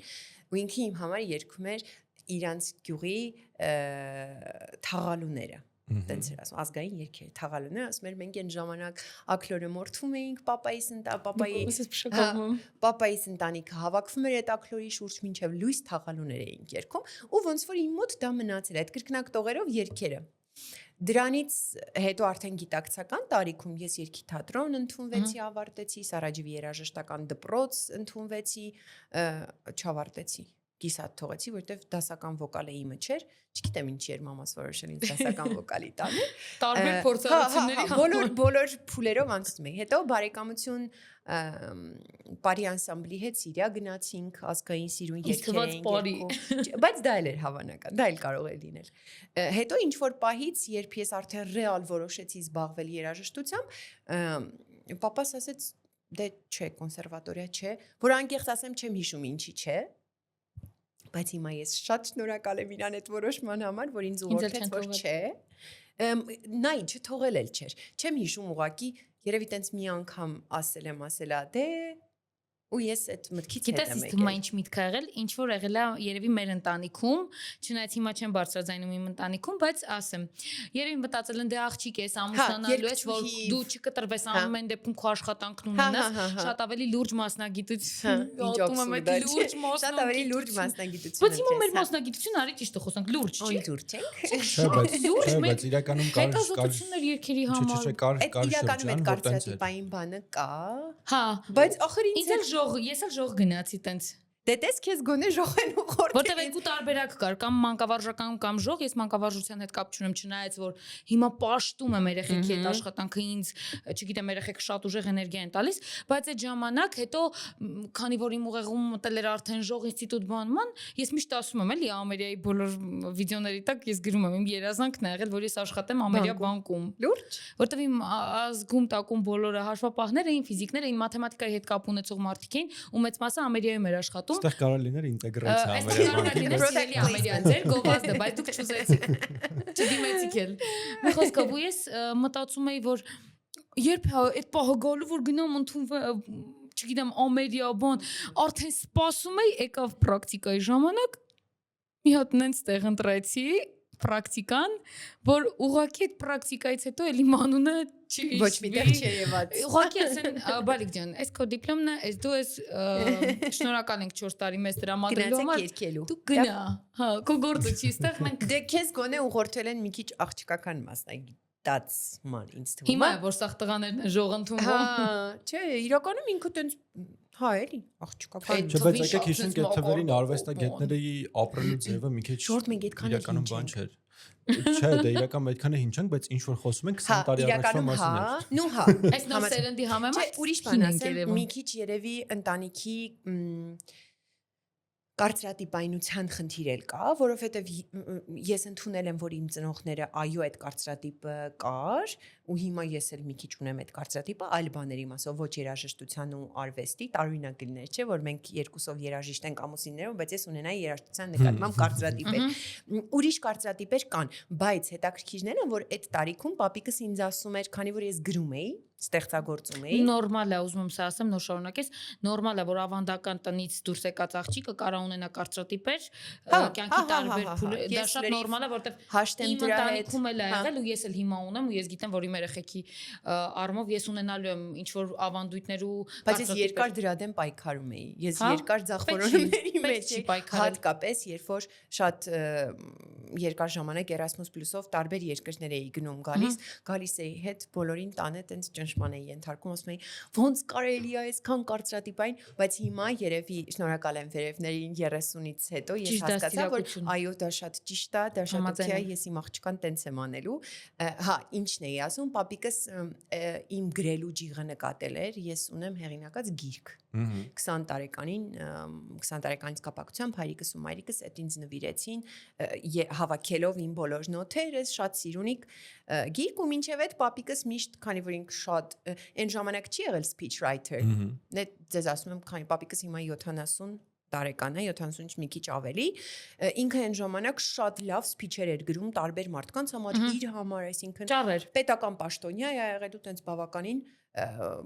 ու ինքը իմ համար երգում էր իրանց գյուղի թաղալուները։ Տենց էր ասում, ազգային երգեր, թաղալունը, ասում էր մենք այն ժամանակ ակլորը մորթում էինք, պապայիս ընտանիքը հավաքվում էր այդ ակլորի շուրջ մինչև լույս թաղալուներ էինք երգում, ու ոնց որ իմ մոտ դա մնացել է, այդ կրկնակ տողերով երգերը։ Դրանից հետո արդեն գիտակցական տարիքում ես երգի թատրոն ընդունվեցի, ավարտեցի, Սարաջևի երաժշտական դպրոց ընդունվեցի, չավարտեցի, կիսատ թողեցի, որտեվ դասական վոկալը իմը չէր, չգիտեմ ինչի էր մամաս որոշել ինձ դասական վոկալի տանել։ Տարբեր փորձառությունների բոլոր փուլերով անցնում էի։ Հետո բարեկամություն Պարի անսամբլի հետ Սիրիա գնացինք, ազգային սիրուն երգեր էինք երգում, բայց դա էլ էր հավանական, դա էլ կարող է լինել։ Հետո ինչ որ պահից, երբ ես արդեն ռեալ որոշեցի զբաղվել երաժշտությամբ, պապաս ասեց, դե չէ, կոնսերվատորիա չէ, որ անկեղծ ասեմ, չեմ հիշում ինչի չէ, բայց հիմա ես շատ շնորհակալ եմ իրան այդ որոշման համար, որ ինձ ուղղորդեց, որ չէ, նա չթողել էլ չէր, չեմ հիշում ուղղակի, երևի տենց մի անգամ ասելա, դե ու ես այդ մտքից հետ եմ եկել։ Գիտես, հիմա ինչ միտք ա եղել, ինչ որ եղել է երևի մեր ընտանիքում, չնայած հիմա չեմ բարձրաձայնում իմ ընտանիքում, բայց ասեմ, երևի մտածել են դե աղջիկ ես ամուսնանալու ես, որ դու չկտրվես ամեն դեպքում քո աշխատանքն ունենաս, շատ ավելի լուրջ մասնագիտություն, ոտում եմ այդ լուրջ մասնագիտություն, շատ ավելի լուրջ մասնագիտություն։ Բայց հիմա մեր մասնագիտությունը արի ճիշտ է խոսանք, լուրջ չի։ Լուրջ Չէ, բայց իրականում կար հետազոտություններ երկերի համար։ կար իրականում այդ շրջան, որ տենց էր։ կարծրատիպային բանը կա։ Հա, Բայց ախր ես էլ ժող գնացի տենց։ Դե տես քեզ գոնե ժողեն ուղղորդել։ Որտեվ երկու տարբերակ կար, կամ մանկավարժական կամ ժող, ես մանկավարժության հետ կապ չունեմ, չնայած որ հիմա պաշտում եմ երեխեքի այդ աշխատանքը ինձ, չգիտեմ, երեխեքը շատ ուժեղ էներգիա են տալիս, բայց այդ ժամանակ հետո, քանի որ իմ ուղեղում մտել էր արդեն ժող ինստիտուտ բանման, ես միշտ ասում եմ, էլի Ամերիկայի բոլոր վիդեոների տակ ես գրում եմ, իմ երազանքն է եղել, որ ես աշխատեմ Ամերիկա բանկում։ Լուրջ։ Որտեվ իմ ազգում տակում բոլորը հաշվապահներ էին, ֆիզիկներ էին, մաթեմատիկայի հետ կապ ունեցող մարդիկ էին, ու մեծ մասը Ամերիկայում էր աշխատում։ Այստեղ կարող լիներ ինտեգրացիա ամերիկյան ձեր գովազդը, բայց դուք չուզեցիք։ Չդիմեցիք էլ։ Մի խոսքով ու ես մտածում էի, որ երբ այդ պահը գալու որ գնամ ընդունվեմ, չգիտեմ, Ամերիկա բան, արդեն սպասում էի, եկավ պրակտիկայի ժամանակ, մի հատ նենց տեղ ընտրեցի պրակտիկան, որ ուղղակի այդ պրակտիկայից հետո էլի մանունը չի ոչ մի տեղ չի եղած։ Ուղղակի ասեն, բալիկ ջան, այս քո դիպլոմն է, այս դու ես շնորհակալ ենք 4 տարի մեզ տրամադրելու համար։ Դու գնա։ Հա, քո գործը չի, ստեղ մենք Դե քեզ գոնե ուղղորդել են մի քիչ աղջկական մասնագիտացման ինձ թվում է։ Հիմա որ սաղ տղաներն են ժող ընդունվում։ Հա, չէ, իրականում ինքը տենց հա էլի աղջկական։ Չէ, բայց եկեք հիշենք այդ թվերին արվեստագետների ապրելու ձևը մի քիչ Շորտ մենք այդքան իրականում բան չէր։ Չէ, դե իրական այդքան է հինչանք, բայց ինչ որ խոսում ենք 20 տարի առաջվա մասին է։ Նու հա։ Այս նոր սերնդի համեմատ ուրիշ բան ասեմ, մի քիչ երևի ընտանիքի կարծրատիպայնության խնդիր էլ կա, որովհետև ես ընդունել եմ, որ իմ ծնողները այո այդ կարծրատիպը կար, ու հիմա ես էլ մի քիչ ունեմ այդ կարծրատիպը, այլ բաների մասով, ոչ երաժշտության ու արվեստի, տարօրինակ լիներ, չէ, որ մենք երկուսով երաժիշտ ենք ամուսիններով, բայց ես ունենայի երաժշտության նկատմամբ կարծրատիպեր։ Ուրիշ կարծրատիպեր կան, բայց հետաքրքիրն է, որ այդ տարիքում պապիկս ինձ ասում էր, քանի որ ես գրում էի, ստեղծագործում էի։ Նորմալ է, ուզում եմ սա ասեմ, նոր շարունակես, նորմալ է, որ ավանդական տնից դուրս եկած աղջիկը կարող ունենա կարծրատիպեր, կյանքի տարբեր փուլեր, դա շատ նորմալ է, որովհետև իմ ընտանիքում էլ է եղել ու ես էլ հիմա ունեմ ու ես գիտեմ, որ իմ երեխեքի առումով ես ունենալու եմ ինչ որ ավանդույթներ ու բայց ես երկար դրա դեմ պայքարում էի։ Ես երկար ձախորոնումների մեջ էի, հատկապես երբ որ շատ երկար ժամանակ Erasmus+-ով տարբեր երկրներ էի գնում գալիս էի հետ բոլորին տանը տենց ճնշման էի ենթարկում, ասում էի ոնց կարելի է այսքան կարծրատիպային, բայց հիմա երևի շնորհակալ եմ վերևներին 30-ից հետո ես հասկացա, որ այո, դա շատ ճիշտ է, դա շատ օքեյ է, ես իմ աղջկան տենց եմ անելու։ Հա, ինչն էի ասում, պապիկս իմ գրելու ջիղը նկատել էր, ես ունեմ հեղինակած գիրք 20 տարեկանից կապակցությամբ հայրիկս ու մայրիկս այդ ինձ նվիրեցին հավաքելով իմ բոլոր նոթերս, շատ սիրունիկ գիրք ու մինչև այդ պապիկս միշտ, քանի որ ինքը շատ այն ժամանակ չի եղել speech writer, ձեզ ասում եմ, քանի պապիկս հիմա 70 տարեկան է, 70-ից մի քիչ ավելի, ինքը այն ժամանակ շատ լավ սփիչեր էր գրում տարբեր մարդկանց համար, իր համար, այսինքն պետական պաշտոնյա է եղել ու տենց բավականին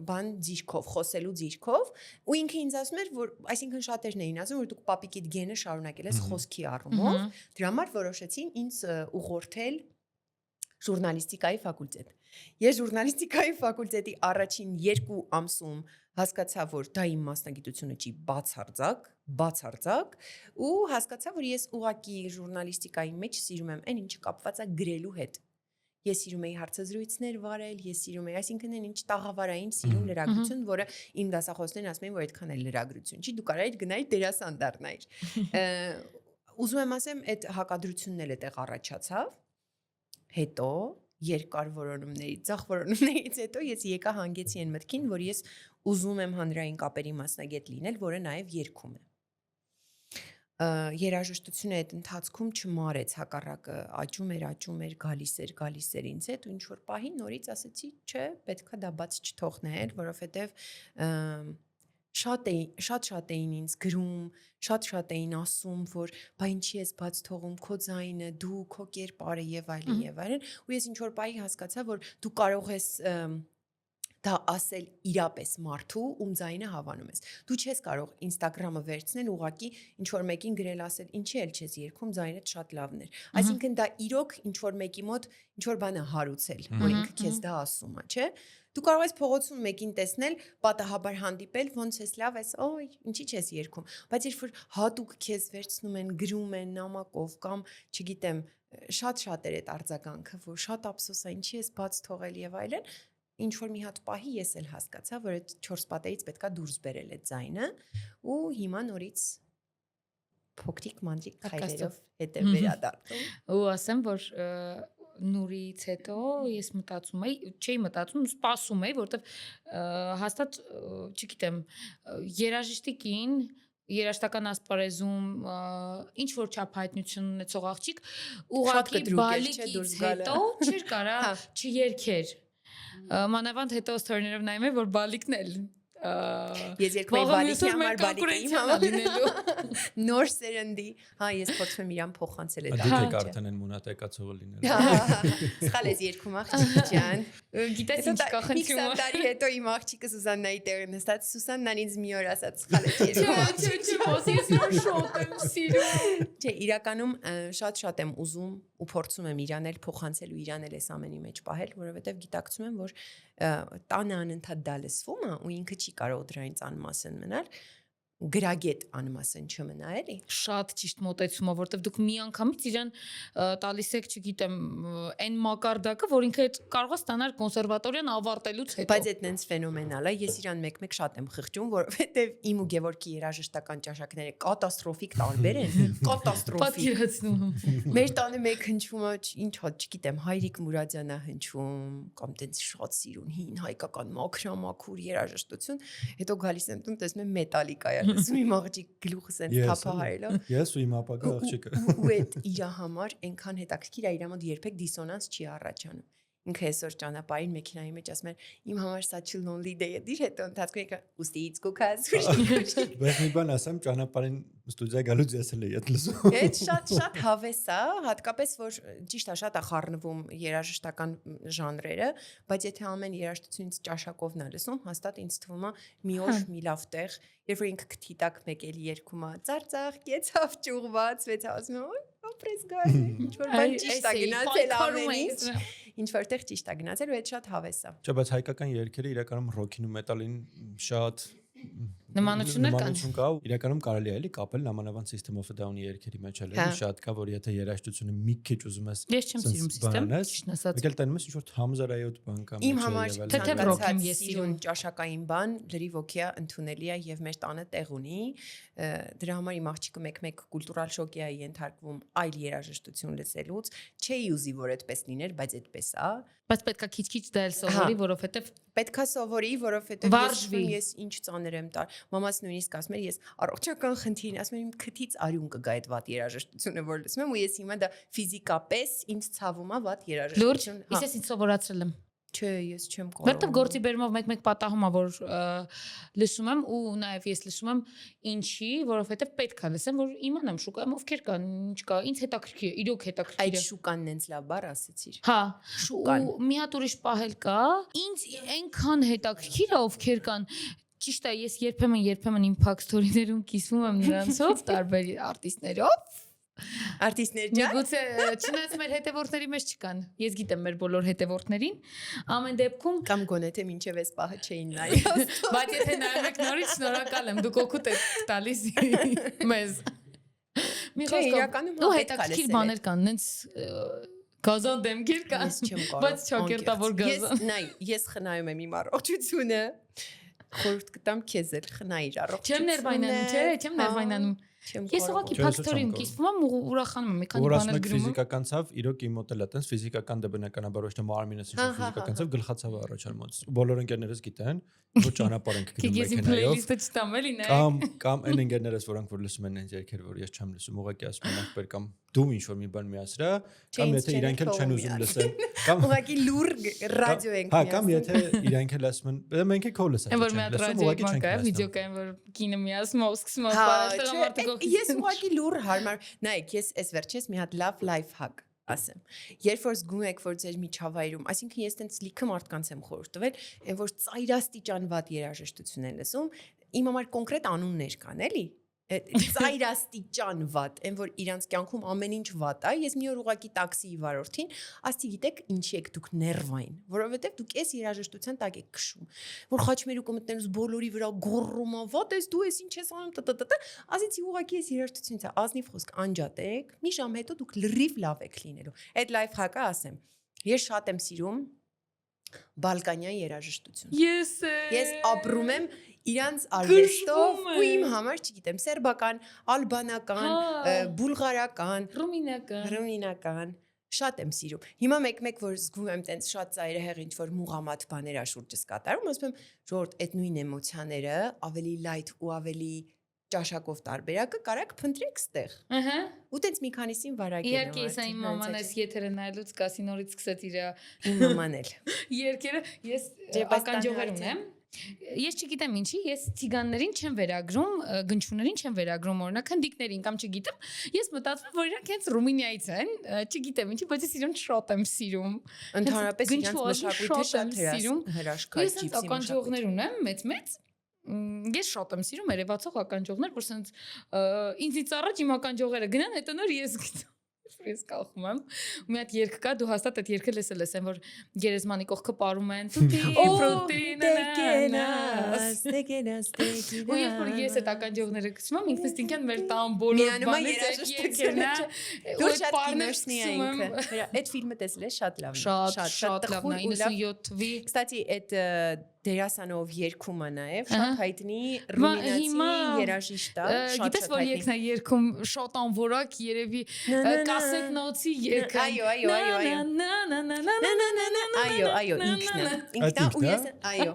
բան ձիրքով, խոսելու ձիրքով, ու ինքը ինձ ասում էր, որ այսինքն շատերն էին ասում, որ դուք պապիկիդ գենը շարունակել ես խոսքի առումով, դրա համար որոշեցին ինձ ուղղորդել ժուրնալիստիկայի ֆակուլտետ։ Ես ժուրնալիստիկայի ֆակուլտետի առաջին 2 ամսում հասկացա, որ դա իմ մասնագիտությունը չի բացարձակ ու հասկացա, որ ես ուղղակի ժուրնալիստիկայի մեջ սիրում եմ այն ինչը կապված է գրելու հետ։ Ես սիրում էի հարցազրույցներ վարել, ես սիրում էի, այսինքն այն ինչ տաղավարային սիրուն լրագրություն, որը իմ դասախոսներն ասում էին, որ այդքան էլ լրագրություն չի, դու կարայիր գնայիր դերասան դառնայիր։ Ուզում եմ ասեմ, այդ հակադրությունն էլ այդտեղ առաջացավ։ Հետո երկար որոնումներից, ցախ որոնումներից հետո ես եկա հանգեցի այն մտքին, որ ես ուզում եմ հանրային կապերի մասնագետ լինել, որը նաև երգում է։ Երաժշտությունը այդ ընթացքում չմարեց, հակառակը աճում էր, գալիս էր ինձ հետ ու ինչ որ պահի նորից ասեցի, չէ, պետքա դա բաց չթողնել, որովհետև շատ էին ինձ գրում, շատ էին ասում, որ բա ինչի ես բաց թողում քո ձայնը, դու քո կերպարը եւ այլն, ու ես ինչ որ պահի հասկացա, որ դու կարող ես դա ասել իրապես մարդու, ում ձայնը հավանում ես։ Դու չես կարող Instagram-ը վերցնել ուղակի ինչ որ մեկին գրել ասել, ինչի էլ չես երգում, ձայնդ շատ լավն էր։ Այսինքն դա իրոք ինչ որ մեկի մոտ ինչ որ բան է հարուցել, որ ինքը քեզ դա ասում է, չէ՞։ Դու կարող ես փողոցում մեկին տեսնել, պատահաբար հանդիպել, ոնց ես լավ ես, օй, ինչի չես երգում։ Բայց երբ որ հատուկ քեզ վերցնում են, գրում են նամակով կամ, չգիտեմ, շատ էր այդ արձագանքը, որ շատ ափսոս է, ինչի ես բաց թողել եւ այլն, ինչ որ մի հատ պահի ես էլ հասկացա, որ այդ 4 պատերից պետքա դուրս բերել այդ ձայնը ու հիմա նորից փոքրիկ մանրիկ քայլերով հետ է վերադառնում։ Ու ասեմ, որ Նուրից հետո ես մտածում էի, սպասում էի, որովհետև հաստատ, չգիտեմ, երաժշտիկին երաշտական ասպարեզում ինչ որ չափ հայտնություն ունեցող աղջիկ ուղղակի բալիկից հետո չէր կարա չերգեր։ Մանավանդ հետո ստորներով նայում եմ, որ բալիկն էլ ես երկու բալիկի համար բալիկ եմ համարելու նոր սերնդի, հա ես փորձում եմ իրան փոխանցել այդ ադիք եք արդեն են մունատեկացողը լինել։ Սխալ ես երկու աղջիկ ջան։ Գիտես ինչ կա խնդրում։ 20 տարի հետո իմ աղջիկը Սուսաննայի տեղը նստած, Սուսաննան ինձ մի օր ասաց սխալ ես երկու աղջիկ։ Չէ, շոտ եմ սիրում։ Չէ, իրականում շատ եմ ուզում ու փորձում եմ իրան էլ փոխանցել ու իրան էլ այս ամենի մեջ պահել, որովհետև գիտակցում եմ, որ տանը անընդհատ դա լսվում է ու ինքը չի կարող դրանից անմասն մնալ, գրագետ անմասն չմնա էլի։ Շատ ճիշտ մոտեցում է, որովհետև դուք մի անգամից իրան տալիս եք, չգիտեմ, այն մակարդակը, որ ինքը կարող է ստանալ կոնսերվատորիան ավարտելուց հետո։ Բայց այդ նենց ֆենոմենալ է, ես իրան մեկ-մեկ շատ եմ խղճում, որովհետև իմ ու Գևորգի երաժշտական ճաշակները կատաստրոֆիկ տարբեր են, կատաստրոֆիկ։ Պատկերացնում։ Մեր տանը մեկ հնչվում է, ինչ հատ, չգիտեմ, Հայրիկ Մուրադյանը հնչում, կամ տենց շատ սիրուն հին հայկական մաքրամաքուր երաժշտություն, հետո գալիս եմ տուն, տեսնում եմ Մետալիկա է, լսում իմ աղջիկ գլուխս են թափահարելով։ Ես ու իմ ապագա աղջիկը։ Ու այդ իր համար այնքան հետաքրքիր է, իր մոտ երբեք դիսոնանս չի առաջանում։ Ինքը այսօր ճանապարհին մեքենայի մեջ ասում էր իմ համար սա չի lonely day է, դիր հետո ընթացքում եկա ուստից գոքաս։ Բայց մի բան ասեմ, ճանապարհին ստուդիա գալուց ես էլ ետ լսում։ Այդ շատ հավես է, հատկապես որ ճիշտ է շատ է խառնվում երաժշտական ժանրերը, բայց եթե ամեն երաժշտությունից ճաշակովն է լսում, հաստատ ինձ թվում է մի օր մի լավ տեղ, երբ որ ինքը քթի տակ մեկ էլի երգում է, ծարծաղ, կեցավ ճուղված, վեցածում է, ապրես գալ, ինչ որ բան ճիշտ է գնացել ամեն ինչ, ինչ որտեղ ճիշտ է գնացել ու այդ շատ հավես է։ Չէ, բայց հայկական երգերը իրականում ռոքին ու մետալին շատ նմանություններ կան։ Կա, իրականում կարելի է էլի կապել նամանավանդ System of a Down-ի երգերի մեջ էլ շատ կա, որ եթե երաժշտությունը մի քիչ ուզում ես Ես չեմ սիրում System, ճիշտ ասած։ Եկել տանում ես ինչ որ Համզարայոտ բան կամ իմ համար թեթև ռոք եմ ես սիրուն ճաշակային բան լրիվ օքեա ընդունելի է եւ մեր տանը տեղ ունի, դրա համար իմ աղջիկը մեկ-մեկ կուլտուրալ շոկի է ենթարկվում այլ երաժշտություն լսելուց, չէի ուզի որ այդպես լիներ, բայց այդպես է։ Բայց պետքա քիչ-քիչ դա էլ սովորի, որովհետեւ պետքա սովորի, որովհետեւ ես ինչ ծանր եմ տար։ Մամաս նույնիսկ ասում էր ես առողջական խնդիր, ասում եմ իմ քթից արյուն կգա այդ վատ երաժշտությունը, որ լսում եմ ու ես հիմա դա ֆիզիկապես ինձ ցավում է վատ երաժշտություն։ Լուրջ, ես ինձ սովորացրել եմ։ Չէ, ես չեմ կարող։ Որտեվ գործի բերումով մեկ-մեկ պատահում է, որ լսում եմ ու նաև ես լսում եմ ինչի, որովհետև պետք է լսեմ, որ իմանամ շուկայում ովքեր կան, ինչ կա, ինձ հետաքրքիր է, իրոք հետաքրքիր է։ Այդ շուկանն էնց լավ բառ ասեցիր։ Հա, շուկան։ Ու մի հատ ուրիշ պահել կա, ինձ այնքան հետաքրքիր է ովքեր կան։ Ճիշտ է, ես երբեմն իմ փակ սթորիներում կիսվում եմ նրանցով, տարբեր արտիստներով, Արտիստներ ջան։ Միգուցե չնայած մեր հետևորդների մեջ չկան։ Ես գիտեմ մեր բոլոր հետևորդներին։ Ամեն դեպքում Կամ գոնե թե մինչև այս պահը չէին նայ։ բայց եթե նայում եք նորից շնորհակալ եմ, դուք օգուտ եք տալիս մեզ։ Մի Չէ, խոսքով իրականում ու պետք է հետաքրքիր լսել բաներ կան, նենց գազան դեմքեր կան, Ես չեմ կարող։ բայց չակերտավոր գազան։ Ես խնայում եմ իմ առողջությունը։ Խորհուրդ կտամ քեզ էլ խնայիր Չեմ առողջությունը։ ներվայնանում, չէ, չեմ ներվայնանում։ Ես ուղղակի փակտորին կիսվում եմ ու ուրախանում եմ, մի քանի բաներ գրում եմ։ Ֆիզիկական ցավ, իրոք իմ մոտ էլ է տենց ֆիզիկական դե բնականաբար ոչ թե մարմինս ինչ ֆիզիկական ցավ, գլխացավը առաջարմոց։ Բոլոր ընկերներս գիտեն, որ ճանապարհ ենք գնում մեքենայով։ Պլեյլիստը չտամ էլի նայ։ Կամ այն ընկերներս, որոնք որ լսում են այն երգեր, որ ես չեմ լսում, ուղղակի ասում են ախպեր կամ դու ինչ որ մի բան միացրա, կամ եթե իրանք էլ չեն ուզում լսել, կամ ուղղակի լուր ռադիո ենք միացնում։ Հա, կամ եթե իրանք էլ ասում են, մենք էլ քո լսած չենք լսում, ուղղակի չենք լսում։ Վիդեոկային որ կինը միացնում, սկսում է բարել։ Ես ուղղակի լուր հարմար։ Նայեք, ես այս վերջերս մի հատ լավ լայֆ հակ ասեմ։ Երբ որ զգում եք, որ ձեր միջավայրում, այսինքն ես տենց լիքը մարդկանց եմ խորհուրդ տվել, այն որ ծայրաստիճան վատ երաժշտություն են լսում, իմ համար կոնկրետ անուններ կան, էլի։ Ծայրաստիճան վատ, այն որ իրանց կյանքում ամեն ինչ վատ է, ես մի օր ուղակի տաքսիի վարորդին, ասի գիտեք ինչի եք դուք ներվային, որովհետև դուք էս երաժշտության տակ եք քշում, որ խաչմերուկը մտնելուց բոլորի վրա գոռում է, վատ ես դու ես ինչ ես անում, ասեցի ուղակի էս երաժշտությունից է, ազնիվ խոսք անջատեք, մի ժամ հետո դուք լրիվ լավ եք լինելու։ Այդ լայֆ հակը ասեմ, ես շատ եմ սիրում բալկանյան երաժշտություն։ Ես ապրում եմ իրանց արվեստով ու իմ համար, չգիտեմ, սերբական, ալբանական, բուլղարական, ռումինական, շատ եմ սիրում։ Հիմա մեկ-մեկ որ զգում եմ տենց շատ ծայրահեղ ինչ որ մուղամատ բաներ ա շուրջս կատարում, ասում եմ, ժողովուրդ, այդ նույն էմոցիաները ավելի լայթ ու ավելի ճաշակով տարբերակը կարաք փնտրեք ստեղ։ Ահա։ Ու տենց մի քանիսին վարակել եմ։ Իհարկե, սա իմ մաման էս եթերը նայելուց կասի նորից սկսեց իր իմ մաման էլ։ Երկերը ես ականջողեր ունեմ։ Ես չգիտեմ ինչի, ես ցիգաններին չեմ վերագրում, գնչուներին չեմ վերագրում, օրինակ հնդիկներին կամ չգիտեմ։ Ես մտածում եմ, որ իրանք հենց Ռումինիայից են, չգիտեմ ինչի, բայց ես իրեն շատ եմ սիրում։ Ընդհանրապես իրանց մշակույթը շատ հրաշքար ջիպսի մշակույթ։ Ես ականջողներ ունեմ, մեծ։ Ես շատ եմ սիրում երևացող ականջողներ, որ սենց ինձից առաջ իմ ականջողերը գնան, հետո նոր ես գիտեմ։ Ես կախում եմ։ Մի հատ երգ կա, դու հաստատ այդ երգը լսել ես, այն որ գերեզմանի կողքը պարում են թուտի ֆրուտինաս։ Ու երբ որ ես այդ ականջողները գցում եմ, ինքնս ինքն մեր տան բոլոր բաները երգերն է։ Դու շատ կինոշնի է ինքը։ Այդ ֆիլմը տեսել ես, շատ լավն է։ Շատ լավն է, 97 թվի։ Կստացի այդ դերասանով երգում է նաև շատ հայտնի ռումինացի երաժիշտ է, շատ գիտես որ երգն է երգում շատ անորակ երևի կասետ նոցի երգ։ Այո, ինքնա ու ես այո։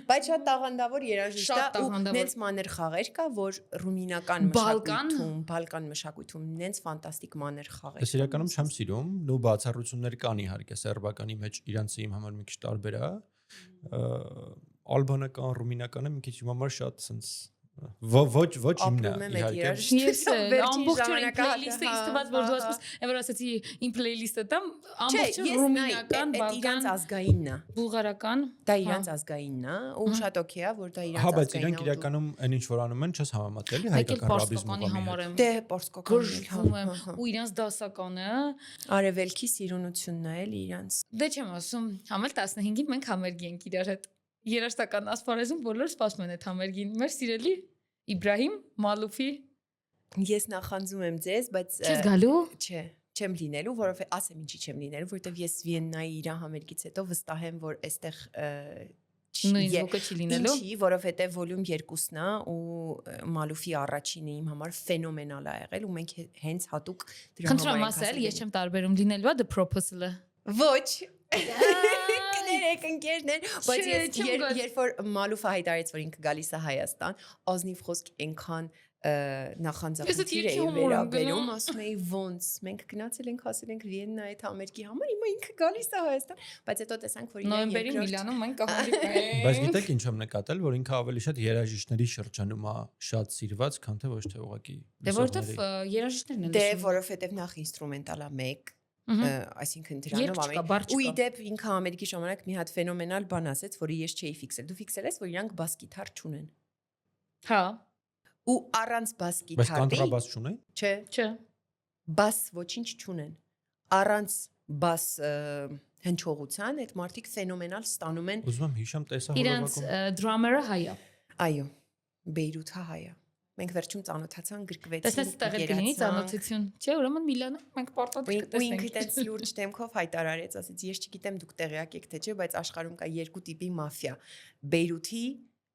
Բայց շատ տաղանդավոր երաժիշտ է ու նենց մաներ խաղեր կա, որ ռումինական մշակույթում, բալկան մշակույթում նենց ֆանտաստիկ մաներ խաղեր։ Ես իրականում չեմ սիրում, նո բացառություններ կան իհարկե սերբականի մեջ, իրանցի իմ համար մի քիչ տարբեր է։ Ալբանական, ռումինականը մի քիչ իմ համար շատ sense ոչ իմն է իհարկե։ Ես ամբողջ պլեյլիստը ինձ թվաց որ դու ասում ես, այն որ ասացի իմ պլեյլիստը տամ ամբողջ ռումինական, բալկան, իրանց ազգայինն է, բուլղարական, դա իրանց ազգայինն է, ու շատ օքեյ է, որ դա իրանց ազգայինն է։ Հա, բայց իրանք իրականում այն ինչ որ անում են, չես համեմատելի հայկական ռաբիզմի համար։ Դե պորսկոկանի համար ու իրանց դասականը արևելքի սիրունությունն է էլի իրանց։ Դե չեմ ասում, համել 15-ին մենք համերգի ենք իրար հետ։ Երաշտական ասպարեզում բոլորը սպասում են այդ համերգին։ Մեր սիրելի Իբրահիմ Մալուֆի։ Ես նախանձում եմ ձեզ, բայց չես գալու։ Չէ, չեմ լինելու, որովհետև ասեմ ինչի չեմ լինելու, որովհետև ես Վիեննայի իր համերգից հետո վստահ եմ, որ այստեղ նույն ոկը չի լինելու։ Ինչի, որովհետև վոլյում 2-ն է ու Մալուֆի առաջինը իմ համար ֆենոմենալ է եղել ու մենք հենց հատուկ դրա համար ենք։ Խնդրում ասել, ես չեմ տարբերում լինելու The Proposal-ը։ Ոչ։ Կներեք ընկերներ, բայց երբ որ Մալուֆը հայտարարեց, որ ինքը գալիս է Հայաստան, ազնիվ խոսք այնքան նախանձախնդիր էի վերաբերում, ասում էի ոնց, մենք գնացել ենք, հասել ենք Վիեննա այդ համերգի համար, հիմա ինքը գալիս է Հայաստան, բայց հետո տեսանք, որ նոյեմբերի Միլանում մենք կհանդիպենք։ Բայց գիտեք ինչ եմ նկատել, որ ինքը ավելի շատ երաժիշտների շրջանում է շատ սիրված, քան թե ոչ թե ուղղակի։ Դե որովհետև երաժիշտներն են։ Դե որովհետև նախ ինստրումենտալ է մեկ, այսինքն դրանով ամեն։ Ու իդեպ ինքը ամերիկի ժամանակ մի հատ ֆենոմենալ բան ասեց, որը ես չէի ֆիքսել։ Դու ֆիքսել ես, որ իրանք բաս գիտար չունեն։ Հա։ Ու առանց բաս գիտարի։ Բայց կոնտրաբաս չունեն։ Չէ։ բաս ոչինչ չունեն։ Առանց բաս հնչողության այդ մարդիկ ֆենոմենալ ստանում են։ Ուզում եմ հիշեմ Իրանց տեսահոլովակում։ դրամերը հայա։ Այո, Բեյրութը հայա։ Մենք վերջում ծանոթացան, գրկվեցինք։ Տեսնես տեղը կլինի ծանոթություն։ Չէ, ուրեմն Միլանը մենք պարտադիր Ու ինքը կտեսնենք։ այդպես լուրջ դեմքով հայտարարեց, ասեց, ես չգիտեմ դուք տեղյակ եք թե չէ, բայց աշխարհում կա երկու տիպի մաֆիա՝ Բեյրութի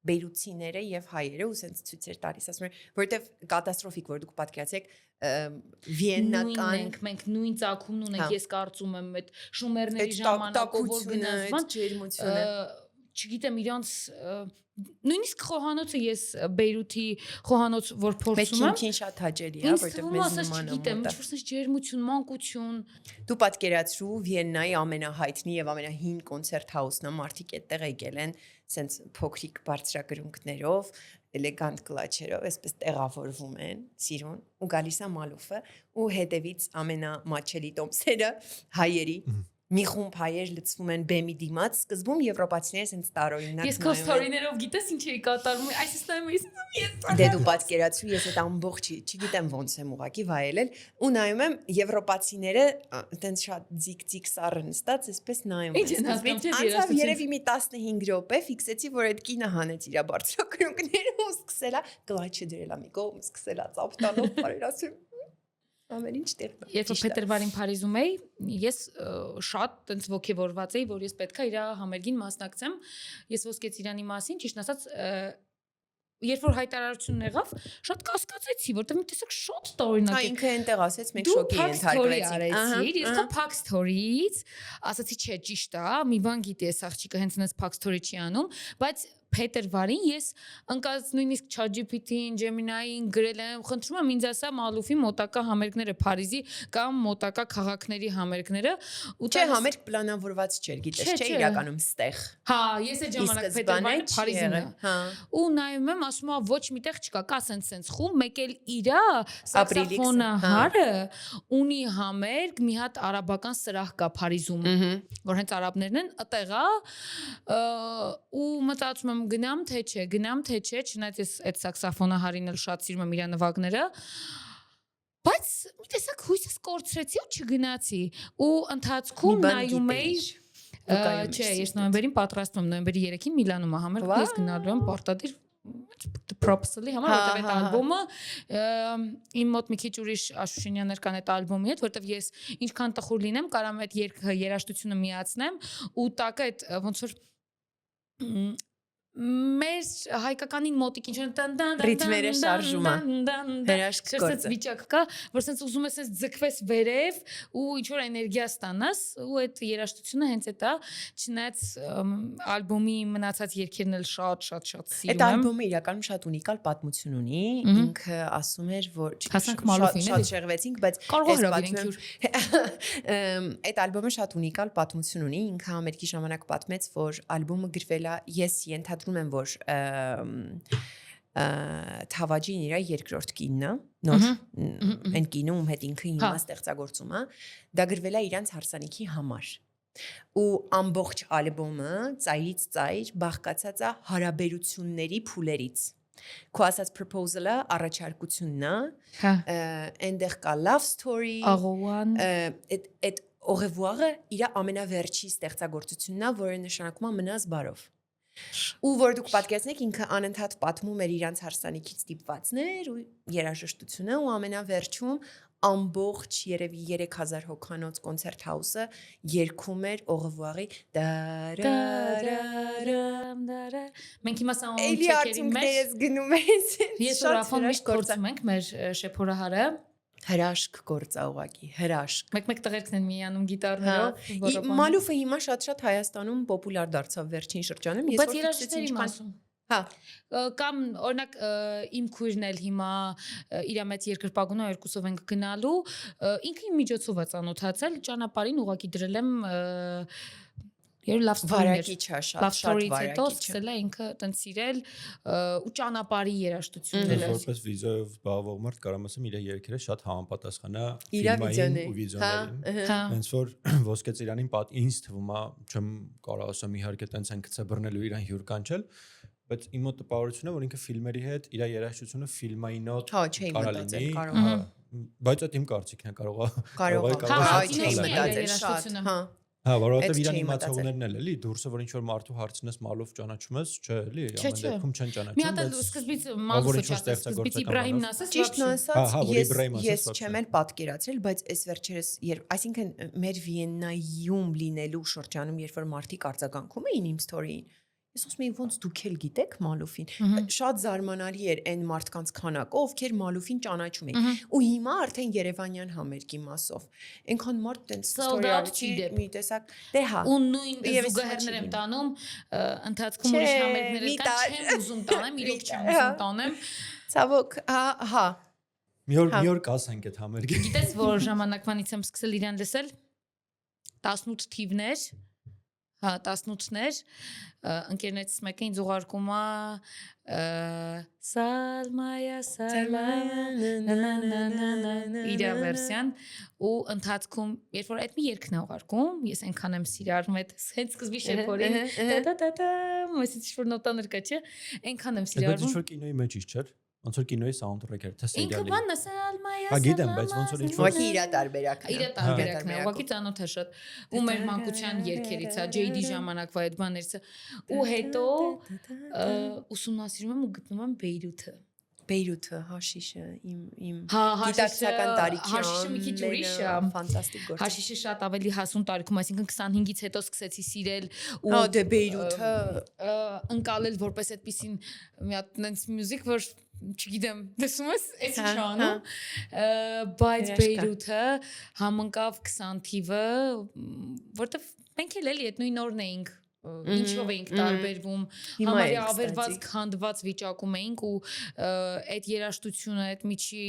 բեյրութցիները եւ հայերը, ու սենց ցույցեր տալիս, ասում են, որովհետեւ կատաստրոֆիկ որ դուք պատկերացեք վիեննական մենք նույն ծագումն ունենք, ես կարծում եմ այդ շումերների այդ ժամանակով որ գնացման ջերմությունը չգիտեմ իրանց նույնիսկ խոհանոցը ես Բեյրութի խոհանոց որ փորձում եմ Մեքին շատ հաճելի է, որովհետեւ մեզ նման է։ չգիտեմ, ինչ-որ ջերմություն, մանկություն։ Դու պատկերացրու Վիեննայի ամենահայտնի եւ ամենահին կոնցերտ հաուսն է, մարդիկ այդտեղ եկել են, սենց փոքրիկ բարձրակրունկներով, էլեգանտ կլաչերով, այսպես տեղավորվում են, սիրուն, ու գալիս է մալուֆը, ու հետևից ամենամաչելի տոմսերը հայերի մի խումբ հայեր լցվում են բեմի դիմաց, սկզբում եվրոպացիները սենց տարօրինակ Ես քո ստորիներով գիտես ինչ էի կատարում, այս նայում ես դե դու պատկերացրու, ես այդ ամբողջ չգիտեմ ոնց եմ ուղակի վայելել, ու նայում եմ եվրոպացիները այտենց շատ ձիգ-ձիգ սառը նստած, այսպես նայում Ինչ են հասկանում, չէ՞, անցավ երևի մի 15 րոպե, ֆիքսեցի, որ այդ կինը հանեց իր բարձրակրունկները ու սկսել է կլաչը դրել մի կողմ, սկսել է ծափ տալով բարերացում ամեն ինչ տեղ։ Երբ փետրվարին Փարիզում էի, ես շատ տենց ողջավորված էի, որ ես պետքա իր համերգին մասնակցեմ։ Ես ոսկե ծիրանի մասին, ճիշտ ասած, երբ որ հայտարարությունն եղավ, շատ կասկածեցի, որտեղ մի տեսակ շատ տարօրինակ է։ Ինքը այնտեղ ասեց, մենք շոկի ենթարկվեցինք։ Ես քո Փակ Սթորիից ասացի, չէ, ճիշտ է, մի բան գիտի, այս աղջիկը հենց այնպես Փակ Սթորի չի անում, բայց փետրվարին ես ընկած նույնիսկ ChatGPT-ին, Gemini-ին գրել եմ, խնդրում եմ ինձ ասա Մալուֆի մոտակա համերգները Փարիզի կամ մոտակա քաղաքների համերգները, ու չէ, համերգ պլանավորված չէր, գիտես, չէ, իրականում ստեղ։ Հա, ես այդ ժամանակ փետրվարին Փարիզում եմ։ Հա։ Ու նայում եմ, ասում եմ, ոչ միտեղ չկա, կա սենց խումբ, մեկ էլ իրա սաքսոֆոնահարը ունի համերգ, մի հատ արաբական սրահ կա Փարիզում, որ հենց արաբներն են, այդտեղա ու մտածում եմ գնամ թե չէ, չնայած ես այդ սաքսոֆոնահարին էլ շատ սիրում եմ իր նվագները, բայց մի տեսակ հույսս կորցրեցի ու չգնացի, ու ընթացքում նայում էի, չէ, ես նոյեմբերին պատրաստվում եմ, նոյեմբերի 3-ին Միլանում է համերգ, ես գնալու եմ պարտադիր proposal-ի համար, որտեղ այդ ալբոմը իմ մոտ մի քիչ ուրիշ Աշուշինյաններ կան այդ ալբոմի հետ, որտեղ ես ինչքան տխուր լինեմ, կարամ այդ երաժշտությունը միացնեմ ու տակը այդ ոնց որ մեր հայկականին մոտիկ ինչ ռիթմերը շարժում է հրաշք գործը վիճակ կա որ sense ուզում ես ձգվես վերև ու ինչ որ էներգիա ստանաս ու այդ երաժշտությունը հենց այդ է չնայած ալբոմի մնացած երգերն էլ շատ սիրում եմ այդ ալբոմը իրականում շատ ունիկալ պատմություն ունի ինքը ասում էր որ շատ շեղվեցինք բայց կարող հրավիրենք այդ ալբոմը շատ ունիկալ պատմություն ունի ինքը ամերիկի ժամանակ պատմեց որ ալբոմը գրվել է ես ենթադրում եմ որ Թավաջին իր երկրորդ կինն է նոր այն կինը ում հետ ինքը հիմա ստեղծագործում է դա գրվել է իրանց հարսանիքի համար ու ամբողջ ալբոմը ծայրից ծայր բաղկացած է հարաբերությունների փուլերից քո ասած proposal-ը առաջարկությունն է այնտեղ կա love story աղոան այդ au revoir-ը իր ամենավերջի ստեղծագործությունն է որը նշանակում է մնաս բարով ու որ դուք պատկերացնեք ինքը անընդհատ պատմում էր իրանց հարսանիքից ստիպվածներ ու երաժշտությունը ու ամենավերջում ամբողջ երևի 3000 հոգանոց կոնցերտ հաուսը երգում էր au revoir-ի մենք հիմա սաունդչեկերի մեջ գնում ես ես ռաֆոն միշտ գործում ենք մեր շեփորահարը հրաշք գործ է ուղակի հրաշք մեկ տղերքն են միանում գիտարներով Մալուֆը հիմա շատ Հայաստանում պոպուլար դարձավ վերջին շրջանում ես որ ֆիքսեցի ինչքան հա կամ օրինակ իմ քույրն էլ հիմա իր մեծ երկրպագունը երկուսով ենք գնալու ինքը իմ միջոցով է ծանոթացել ճանապարհին ուղակի դրել եմ Լավ վարակիչ է շատ վարակիչ սկսել է ինքը տենց սիրել ու ճանապարհի երաժշտությունները որպես վիզայով զբաղվող մարդ կարամ ասեմ իր երգերը շատ համապատասխան է ֆիլմային ու վիդեոներին հենց որ ոսկե ծիրանին ինձ թվում է չեմ կարող ասեմ իհարկե տենց են գցե բռնելու իրան հյուր կանչել բայց իմ մոտ տպավորությունն է որ ինքը ֆիլմերի հետ իր երաժշտությունը ֆիլմայինոտ կարա լինի բայց այդ իմ կարծիքն է կարող Հա, Հա, որովհետև Այդ իրան չի իմացողներն էլ էլի, դուրսը որ ինչ որ մարդու հարցնես մալով ճանաչում ես, չէ, էլի, ամեն դեպքում չեն Մի ճանաչում, հատ էլ սկզբից Մալուֆը չասես, սկզբից Իբրահիմն ասես, ճիշտն ասած, ես ասաց, չեմ էլ պատկերացրել, բայց այս վերջերս, այսինքն մեր Վիեննայում լինելու շրջանում, երբ որ մարդիկ արձագանքում էին իմ story-ին, ես ասում էի ոնց դուք էլ գիտեք Մալուֆին, շատ զարմանալի էր այն մարդկանց քանակը, ովքեր Մալուֆին ճանաչում էին, ու հիմա արդեն Երևանյան համերգի մասով, այնքան մարդ տենց story-ի մի տեսակ, դե հա, ու նույն զուգահեռներ եմ տանում, ընթացքում ուրիշ համերգներ կան, չեմ ուզում տանեմ, իրոք չեմ ուզում տանեմ, ցավոք, հա, մի օր կասենք այդ համերգի։ Գիտես, որ ժամանակվանից եմ սկսել իրան լսել 18 թիվներ, հա 18-ներ, ընկերներից մեկը ինձ ուղարկում է Սալմայա իր վերսիան ու ընթացքում երբ որ այդ մի երգն է ուղարկում, ես այնքան եմ սիրառ մեծ հենց սկզբի շեփորին մեսից ինչ-որ նոտաներ կա, չէ, այնքան եմ սիրառում։ Բայց ինչ-որ կինոյի մեջ չէ՞։ Ոնց որ կինոյի soundtrack էր, թե սերիալի։ Ինքը բանն է Սալմայա։ Հա գիտեմ, բայց ոնց որ ինչ-որ ուղղակի իր տարբերակն է։ Իր տարբերակն է, ուղղակի ծանոթ է շատ։ Ու մեր մանկության երգերից է, JD ժամանակվա այդ բաներից է։ Ու հետո ուսումնասիրում եմ ու գտնում եմ Բեյրութը, հաշիշը, իմ գիտակցական տարիքի հաշիշը մի քիչ ուրիշ է, ֆանտաստիկ գործ։ Հաշիշը շատ ավելի հասուն տարիքում, այսինքն 25-ից հետո սկսեցի սիրել ու դե Բեյրութը ընկալել որպես այդպեսին մի հատ նենց մյուզիկ, որ չգիտեմ, տեսնում ես, այս ինչ անում, բայց Բեյրութը համընկավ 20 թիվը, որտեվ մենք էլ էլի այդ նույն օրն էինք ինչով էինք տարբերվում, համարյա ավերված քանդված վիճակում էինք ու այդ երաժշտությունը, այդ միջի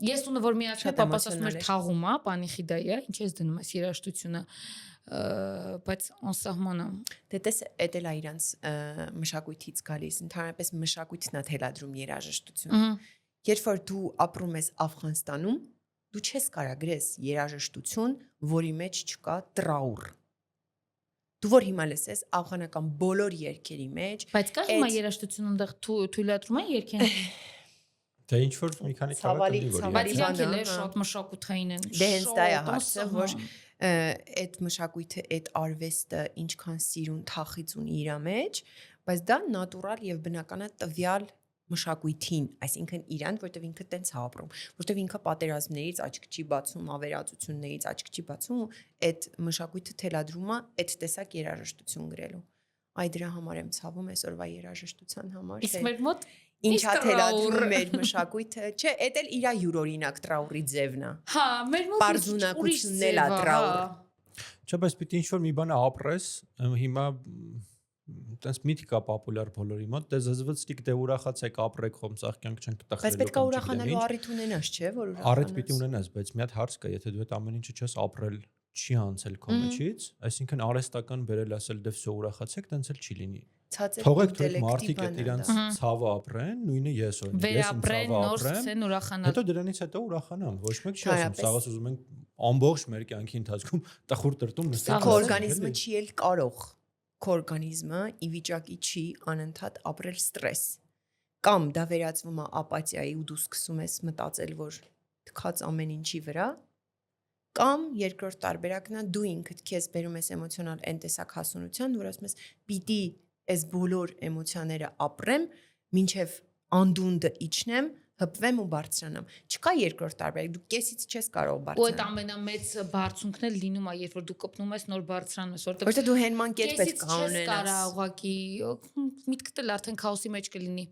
ես ունը որ միացնե պապաս ասում էր թաղում է, պանիխիդայա, ինչ ես դնում ես երաժշտությունը, բայց անսահման է։ Դե տես էդ էլ է իրանց մշակույթից գալիս, ընդհանրապես մշակույթն է թելադրում երաժշտությունը։ Երբ որ դու ապրում ես Աֆղանստանում, դու չես կարող գրես երաժշտություն, որի մեջ չկա տրաուր։ Դու որ հիմա լսես աֆղանական բոլոր երգերի մեջ, բայց կա հիմա երաժշտություն այնտեղ թույլատրում են երգեն։ Դե ինչ որ մի քանի ցավալի բայց իրանք էլ շատ մշակութային են։ Դե հենց դա է հարցը, որ այդ մշակույթը, այդ արվեստը ինչքան սիրուն թախից ունի իր մեջ, բայց դա նատուրալ եւ բնական է տվյալ մշակույթին, այսինքն իրան, որտեվ ինքը տենց է ապրում, որտեվ ինքը պատերազմներից աչք չի բացում, ավերածություններից աչք չի բացում, այդ մշակույթը թելադրում է այդ տեսակ երաժշտություն գրելու։ Այ դրա համար եմ ցավում այսօրվա երաժշտության համար։ Իսկ մեր մոտ ինչա թելադրում մեր մշակույթը, չէ, այդ էլ իր յուրօրինակ տրաուրի ձևն է։ Հա, մեր մոտ պարզունակությունն էլ է տրաուր։ Չէ, բայց պիտի ինչ որ մի բան ապրես, հիմա տես միտիկա պոպուլյար բոլորի մոտ, դե զզվցիկ դե ուրախացեք ապրեք խոմ ծաղ կյանք չենք տխրելու։ Բայց պետք է ուրախանալու առիթ ունենաս, չէ, որ ուրախանաս։ Առիթ պիտի ունենաս, բայց մի հատ հարց կա, եթե դու այդ ամեն ինչը չես ապրել, չի անցել քո մեջից, այսինքն արհեստական բերել ասել դե վсё ուրախացեք, տենց էլ չի լինի։ Թողեք դուք մարդիկ այդ իրանց ցավը ապրեն, նույնը ես օրինակ, ես իմ ցավը ապրեմ, հետո դրանից հետո ուրախանամ, ոչ մեկ չի ասում, սաղս ուզում ենք ամբողջ մեր կյանքի ընթացքում տխուր տրտում նստել։ Քո օրգանիզմը չի էլ կարող, քո օրգանիզմը ի վիճակի չի անընդհատ ապրել ստրես, կամ դա վերածվում է ապաթիայի ու դու սկսում ես մտածել, որ թքած ամեն ինչի վրա, կամ երկրորդ տարբերակն է դու ինքդ քեզ բերում ես էմոցիոնալ այն տեսակ հասունության, որ ասում ես պիտի այս բոլոր էմոցիաները ապրեմ, մինչև անդունդը իջնեմ, հպվեմ ու բարձրանամ։ Չկա երկրորդ տարբերակ, դու կեսից չես կարող բարձրանալ։ Ու այդ ամենամեծ բարձունքն էլ լինում է, երբ որ դու կպնում ես նոր բարձրանում ես, որտեղ դու հենման կերպ պետք է ունենաս։ Կարա ուղակի միտքդ էլ արդեն քաոսի մեջ կլինի։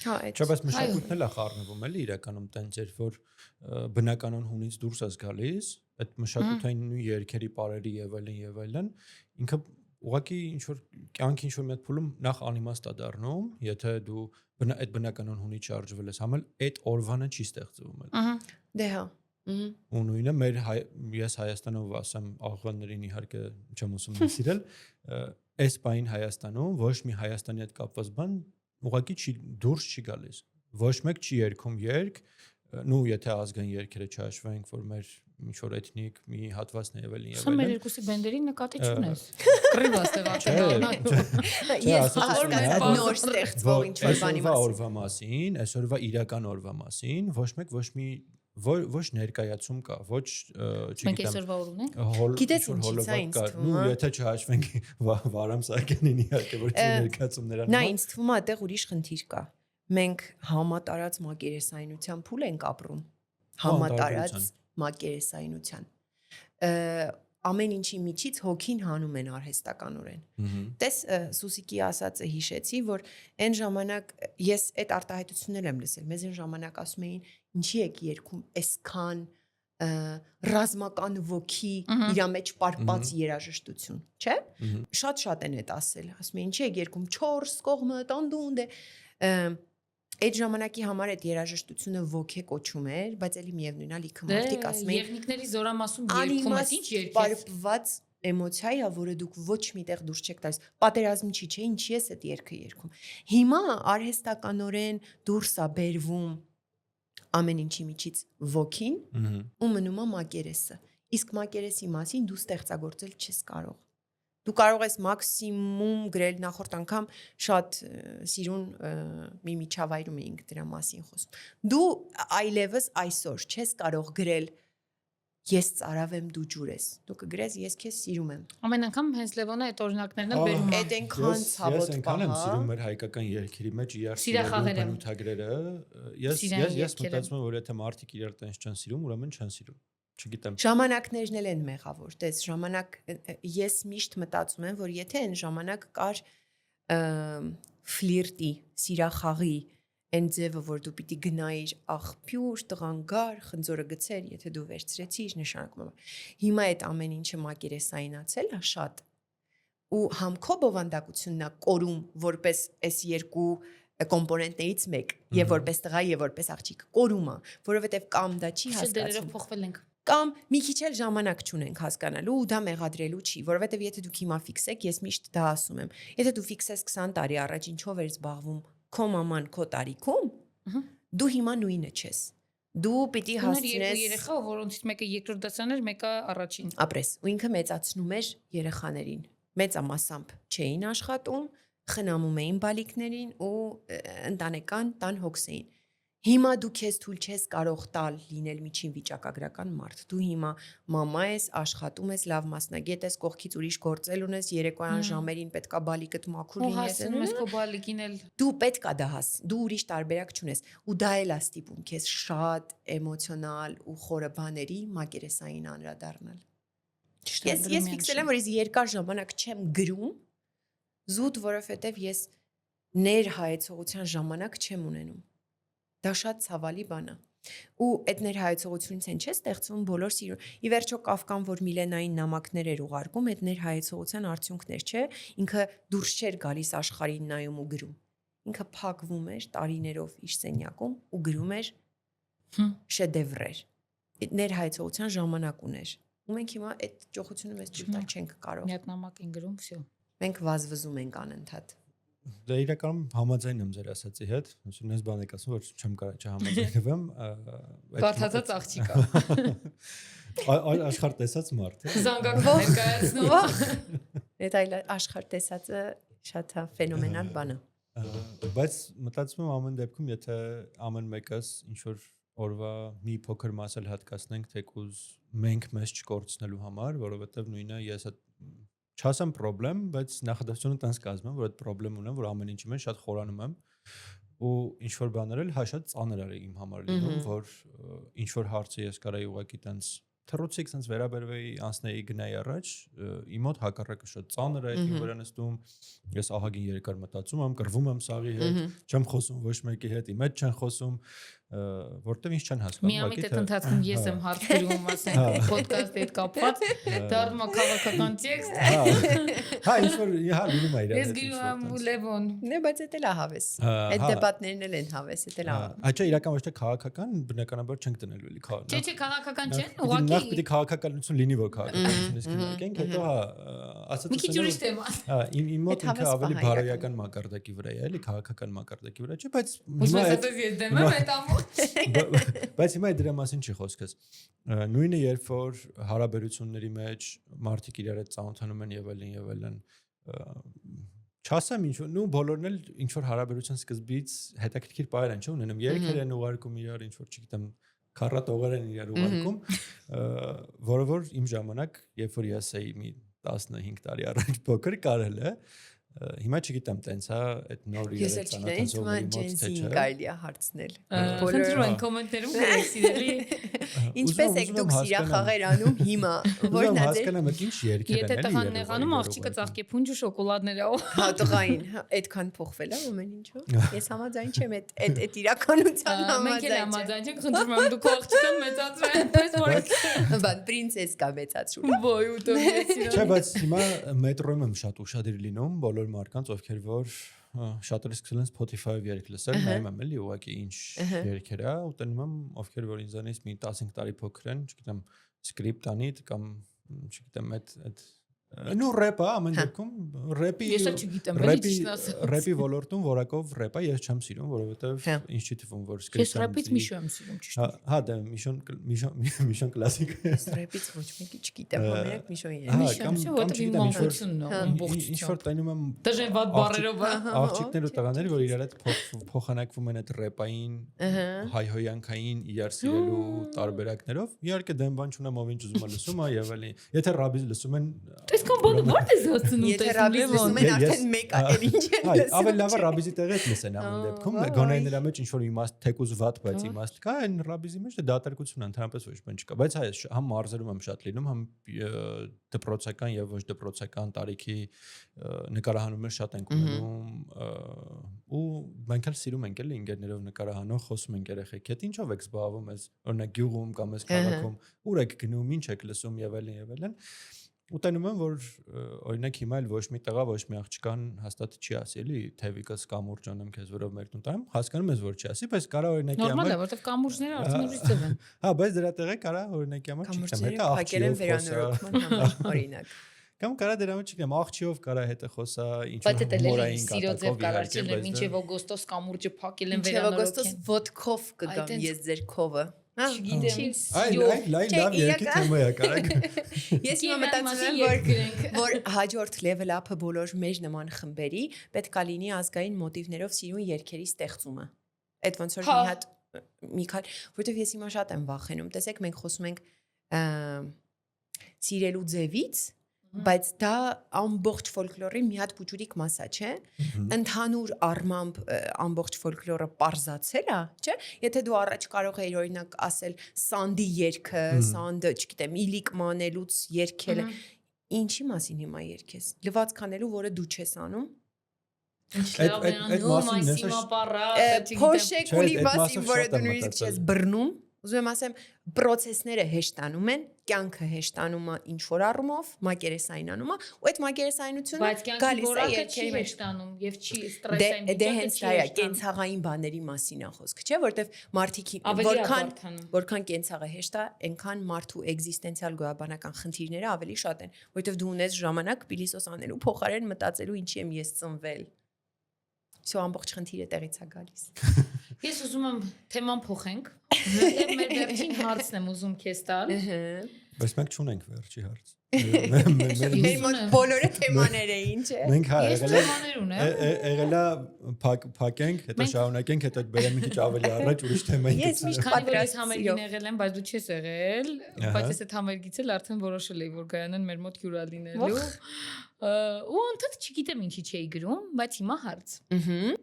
Հա, այդ։ Չէ, բայց մշակույթն էլ է խառնվում էլի իրականում տենց երբ որ բնականon հունից դուրս ես գալիս, այդ մշակութային նույն երգերի բարերի եւ այլն, ինքը ուղղակի ինչ որ կյանքի ինչ որ մի հատ փուլում նախ անիմաստ է դառնում, եթե դու այդ բնականon հունից շարժվել ես, համել այդ օրվանը չի ստեղծվում էլ։ Ահա։ Դե հա։ Ու նույնը մեր ես Հայաստանով ասեմ, աղվաններին իհարկե չեմ ուզում սիրել, այս բային Հայաստանում ոչ մի Հայաստանի հետ կապված բան ուղղակի չի դուրս չի գալիս։ Ոչ մեկ չի երգում երգ, նու եթե ազգային երգերը չհաշվենք, որ մեր ինչ որ էթնիկ մի հատվածն է եւ այլն։ Սա մեր երկուսի բենդերի նկատի չունես։ Կռիվաս տեղացել։ Ես նոր ստեղծվող ինչ որ բանի մասին, այսօրվա իրական օրվա մասին, ոչ մեկ ոչ մի ոչ ներկայացում կա, ոչ Մենք այսօրվա օր ունենք։ Գիտես ինչից է ինձ թվում, ու եթե չհաշվենք Վարամ Սահակյանին իհարկե որ ներկայացումներ նա ինձ թվում է այդտեղ ուրիշ խնդիր կա։ Մենք համատարած մակերեսայնության փուլ ենք ապրում։ Համատարած մակերեսայնության։ Ամեն ինչի միջից հոգին հանում են արհեստականորեն։ Տես Սուսիկի ասածը հիշեցի, որ այն ժամանակ ես այդ արտահայտություններ եմ լսել։ Մեզ այն ժամանակ ասում էին, ինչի եք երգում այսքան ռազմական ոգի իր մեջ պարպած երաժշտություն, չէ՞։ Շատ են այդ ասել։ Ասում են, ինչի եք երգում 4 կողմը տանդունդե։ Այդ ժամանակի համար այդ երաժշտությունը ոգե կոչում էր, բայց էլի միևնույն է լիքը մարդիկ ասում են Եվնիկների զորամասում երգում ես, ինչ երգես։ Պարպված էմոցիա է, որը դուք ոչ միտեղ դուրս չեք տալիս։ Պատերազմի չի, չէ, ինչի ես այդ երգը երգում։ Հիմա արհեստականորեն դուրս է բերվում ամեն ինչի միջից ոգին ու մնում է մակերեսը։ Իսկ մակերեսի մասին դու ստեղծագործել չես կարող։ Դու կարող ես մաքսիմում գրել նախորդ անգամ շատ սիրուն մի միջավայրում էինք դրա մասին խոսում։ Դու այլևս այսօր չես կարող գրել ես ծարավ եմ դու ջուր ես։ Դու կգրես ես քեզ սիրում եմ։ Ամեն անգամ հենց Լևոնը այդ օրինակներն էլ բերում է։ Այդ այնքան ցավոտ Ես այնքան եմ սիրում մեր հայկական երգերի մեջ իրար Սիրախաղերը։ բնութագրերը։ Ես մտածում եմ որ եթե մարդիկ իրար տենց չեն սիրում, ուրեմն չեն սիրում։ Չգիտեմ։ Ժամանակներն էլ են մեղավոր։ Տես ժամանակ ես միշտ մտածում եմ, որ եթե այն ժամանակ կար ֆլիրտի, սիրախաղի այն ձևը, որ դու պիտի գնայիր աղբյուր, տղանգար, խնձորը գցեր, եթե դու վերցրեցիր, նշանակում է։ Հիմա այդ ամեն ինչը մակերեսայնացել է շատ։ Ու համ քո բովանդակությունն է կորում որպես այս երկու կոմպոնենտներից մեկ, եւ որպես տղա եւ որպես աղջիկ կորում է, որովհետեւ կամ դա չի հասկացում։ Փոխվել ենք։ Կամ մի քիչ էլ ժամանակ չունենք հասկանալու ու դա մեղադրելու չի, որովհետև եթե դուք հիմա ֆիքսեք, ես միշտ դա ասում եմ, եթե դու ֆիքսես 20 տարի առաջ ինչով էր զբաղվում քո մաման քո տարիքում, դու հիմա նույնը չես։ Դու պիտի հասցնես երեխա, որոնցից մեկը երկրորդ դասարան էր, մեկը առաջին։ Ապրես, ու ինքը մեծացնում էր երեխաներին։ Մեծամասամբ չէին աշխատում, խնամում էին բալիկներին ու ընտանեկան տան հոգս էին։ Հիմա դու քեզ թույլ չես կարող տալ լինել միջին վիճակագրական մարդ։ Դու հիմա մամա ես, աշխատում ես, լավ մասնագետ ես, կողքից ուրիշ գործել ունես, երեկոյան ժամերին պետքա բալիկդ մաքուր լինես։ Հասնում ես քո բալիկին էլ։ Դու պետքա դա դու ուրիշ տարբերակ չունես։ Ու դա էլ է ստիպում քեզ շատ էմոցիոնալ ու խորը բաների մակերեսային անդրադառնալ։ Ես ֆիքսել եմ, որ ես երկար ժամանակ չեմ գրում, զուտ որովհետև ես ներհայեցողության ժամանակ չեմ ունենում։ Դա շատ ցավալի բան է։ Ու այդ ներհայեցողությունից են չէ ստեղծվում բոլոր սիրուն։ Ի վերջո Կավկան, որ միլենային նամակներ էր ուղարկում, այդ ներհայեցողության արդյունքներ չէ, ինքը դուրս չէր գալիս աշխարհին նայում ու գրում։ Ինքը փակվում էր տարիներով իր սենյակում ու գրում էր շեդևրեր։ Այդ ներհայեցողության ժամանակ ուներ։ Ու մենք հիմա այդ ճոխությունը մեզ ճիշտ չենք կարող։ Մի հատ նամակ են գրում, всё։ Մենք վազվզում ենք անընդհատ։ Դա իրականում համաձայն եմ ձեր ասացի հետ, ուսումն ես բան եք ասում, որ չեմ կարող չհամաձայնվեմ։ Կարդացած աղջիկա։ Աշխարհ տեսած մարդ է։ Զանգակով ներկայացնում։ Այդ այլ աշխարհ տեսածը շատ ֆենոմենալ բան է։ Բայց մտածում եմ ամեն դեպքում, եթե ամեն մեկս ինչ որ օրվա մի փոքր մասել հատկացնենք, թեկուզ մենք մեզ չկորցնելու համար, որովհետև նույնը ես չասեմ խնդրեմ, բայց նախադասությունը տենց կազմեմ, որ այդ խնդրեմ ունեմ, որ ամեն ինչի մեջ շատ խորանում եմ ու ինչ որ բաներ էլ շատ ծանր էր իմ համար լինում, որ ինչ որ հարցը ես կարայի ուղղակի տենց թռուցիկ sense վերաբերվեի, անցնեի գնայի առաջ, իմ մոտ հակառակը շատ ծանր է, իմ վրա նստում, ես ահագին երկար մտածում եմ, կռվում եմ սաղի հետ, չեմ խոսում ոչ մեկի հետ, իմ հետ չեն խոսում, որտեվ ինչ չեն հասկանում։ Մի ամիտ այդ ընթացքում ես եմ հարց գրում, ասենք, ոդկասթի հետ կապված, դառնում է քաղաքական տեքստ։ Հա, ինչ որ լինում է իրար։ Ես գրում եմ Լևոն։ Né, բայց դա էլ է հավես։ Այդ դեպատներն էլ են հավես, դա էլ է։ Այո, իրական ոչ թե քաղաքական, բնականաբար չենք տնելու էլի քաղաք։ Չէ, քաղաքական չեն, ուղղակի նախ պիտի քաղաքականություն լինի, որ քաղաքականությունից քննարկենք, հետո ասած մի քիչ ուրիշ թեմա։ Հա, իմ մոտ ինքը ավելի բարոյական մակարդակի վրա է, էլի քաղաքական մակարդակի վրա չէ, բայց հիմա ես դեմ եմ այդ ամոթ։ Բայց հիմա դրա մասին չի խոսքս։ Նույնը երբ որ հարաբերությունների մեջ մարդիկ իրար հետ ծանոթանում են եւ այլն չասեմ ինչ որ նու բոլորն էլ ինչ որ հարաբերության սկզբից հետաքրքիր բայր են չէ ունենում երկեր են ուղարկում իրար ինչ որ չգիտեմ քառատ օղեր են իրար ուղարկում, որը որ իմ ժամանակ, երբ որ ես էի մի 15 տարի առաջ փոքր կարել է, հիմա չգիտեմ տենց հա այդ նոր իրար ծանոթացողների մոտ թե չէ։ Կարելի է հարցնել։ Խնդրում եմ կոմենտներում գրեք սիրելի։ Ինչպես եք դուք սիրախաղեր անում հիմա, որն է հասկանամ եք ինչ երկեր են Եթե տղան նեղանում աղջիկը ծաղկի փունջ ու շոկոլադներ ա։ Հա տղային, այդքան փոխվել է ամեն ինչը։ Ես համաձայն չեմ այդ իրականության համաձայն չեմ, խնդրում եմ դուք աղջիկան մեծացրեք, այնպես որ բան պրինցես կա մեծացրու։ Ոյ ուտոմի։ Չէ, բայց հիմա մետրոյում եմ շատ ուշադիր լինում, բոլոր մարդկանց, ովքեր որ շատերը սկսել են Spotify-ով երգ լսել, նայում եմ էլի ուղղակի ինչ երգեր է, ու տենում եմ ովքեր որ ինձանից մի 15 տարի փոքր են, չգիտեմ, Scriptanit կամ չգիտեմ այդ նո ռեպա ամեն դեպքում ռեպի Ես էլ չգիտեմ, ռեպի ոլորտում որակով ռեպա ես չեմ սիրում, որովհետև ինչ չի թվում որ Ես ռեպից Միշո եմ սիրում, ճիշտ է։ Հա, դա Միշոն կլասիկ է։ Ռեպից ոչ մեկի չգիտեմ, ամենակ Միշոն է։ Ինչ որ տենում եմ դժվար բառերով աղջիկներ ու տղաներ, որ իրար հետ փոխանակվում են այդ ռեպային հայհոյանքային իրար սիրելու տարբերակներով։ Իհարկե դեմ բան չունեմ, ով ինչ ուզում է լսում է եւ էլի։ Եթե ռաբիզ լսում են Այսքան բանը որտե՞ս հասցնում Եթե ռաբիզ լսում են արդեն մեկ էլ ինչ են լսում։ Ավելի լավ է ռաբիզի տեղից լսեն ամեն դեպքում։ Գոնե նրա մեջ ինչ որ իմաստ թեկուզ վատ, բայց իմաստ կա, այն ռաբիզի մեջ դատարկություն ընդհանրապես ոչ բան չկա։ Բայց հայ համ մարզերում եմ շատ լինում, համ դպրոցական եւ ոչ դպրոցական տարիքի նկարահանումներ շատ ենք ունենում ու մենք էլ սիրում ենք էլի ինգերներով նկարահանող, խոսում ենք երեխեք հետ ինչով եք զբաղվում ես օրինակ գյուղում կամ ես քաղաքում ուր եք գնում, ինչ եք լսում եւ այլն Ու տենում եմ, որ օրինակ հիմա էլ ոչ մի տղա, ոչ մի աղջկան հաստատ չի ասի, էլի, թևիկս կամուրջ անեմ քեզ որով մեր տուն տամ, հասկանում ես, որ չի ասի, բայց կարա օրինակի համար Նորմալ է, որովհետև կամուրջները արդեն ուրիշ ձև են։ Հա, բայց դրա տեղը կարա օրինակի համար չգիտեմ, հետո աղջիկով վերանորոգման համար օրինակ։ Կամ կարա դրա մեջ չգիտեմ, աղջիով կարա հետը խոսա, ինչ որ մորային սիրո ձև կարաչել եմ, ինչև օգոստոս կամուրջը փակել են վերանորոգել։ Օգոստոս ոդքով կգամ ես ձեր քովը։ Չգիտեմ։ Այ լավ երկի թեմա է կարակ։ Ես հիմա մտածում եմ, որ հաջորդ level up-ը բոլոր մեր նման խմբերի պետք է լինի ազգային մոտիվներով սիրուն երգերի ստեղծումը։ Այդ ոնց որ մի հատ մի քան, որովհետև ես հիմա շատ եմ վախենում։ Տեսեք, մենք խոսում ենք սիրելու ձևից, բայց դա ամբողջ ֆոլկլորի մի հատ փուճուրիկ մասա չէ, ընդհանուր առմամբ ամբողջ ֆոլկլորը պարզացել է, չէ, եթե դու առաջ կարող էիր օրինակ ասել Սանդի երգը, Սանդը, չգիտեմ, Իլիկ մանելուց երգելը, ինչի մասին հիմա երգես, լվացք անելու, որը դու չես անում, այդ մասին փոշեկուլի մասին, որը դու նույնիսկ չես բռնում, ուզում եմ ասեմ, պրոցեսները հեշտանում են, կյանքը հեշտանում է ինչ որ առումով, մակերեսայնանում է, ու այդ մակերեսայնությունը գալիս է երկերի մեջ հեշտանում եւ չի ստրեսային դե հենց դա է, կենցաղային բաների մասին է խոսքը, չէ, որտեվ մարդիկ որքան կենցաղը հեշտ է, այնքան մարդու էգզիստենցիալ գոյաբանական խնդիրները ավելի շատ են, որտեվ դու ունես ժամանակ պիլիսոս անելու փոխարեն մտածելու ինչի եմ ես ծնվել։ Всё ամբողջ խնդիրը տեղից է գալիս։ Ես ուզում եմ թեման փոխենք։ Եվ մեր վերջին հարցն եմ ուզում քեզ տալ։ Բայց մենք չունենք վերջի հարց։ Մեր մոտ բոլորը թեմաներ էին, չէ։ Մենք հա թեմաներ ունեմ։ եղելա փակենք, հետո շարունակենք, հետո բերեմ մի քիչ ավելի առաջ ուրիշ թեմայի։ Ես միշտ պատրաստ համերգին եղել եմ, բայց դու չես եղել, բայց ես այդ համերգից էլ արդեն որոշել էի, որ գայանեն մեր մոտ հյուրա լինելու։ Ու ընդհանուր չգիտեմ ինչի չէի գրում, բայց հիմա հարց։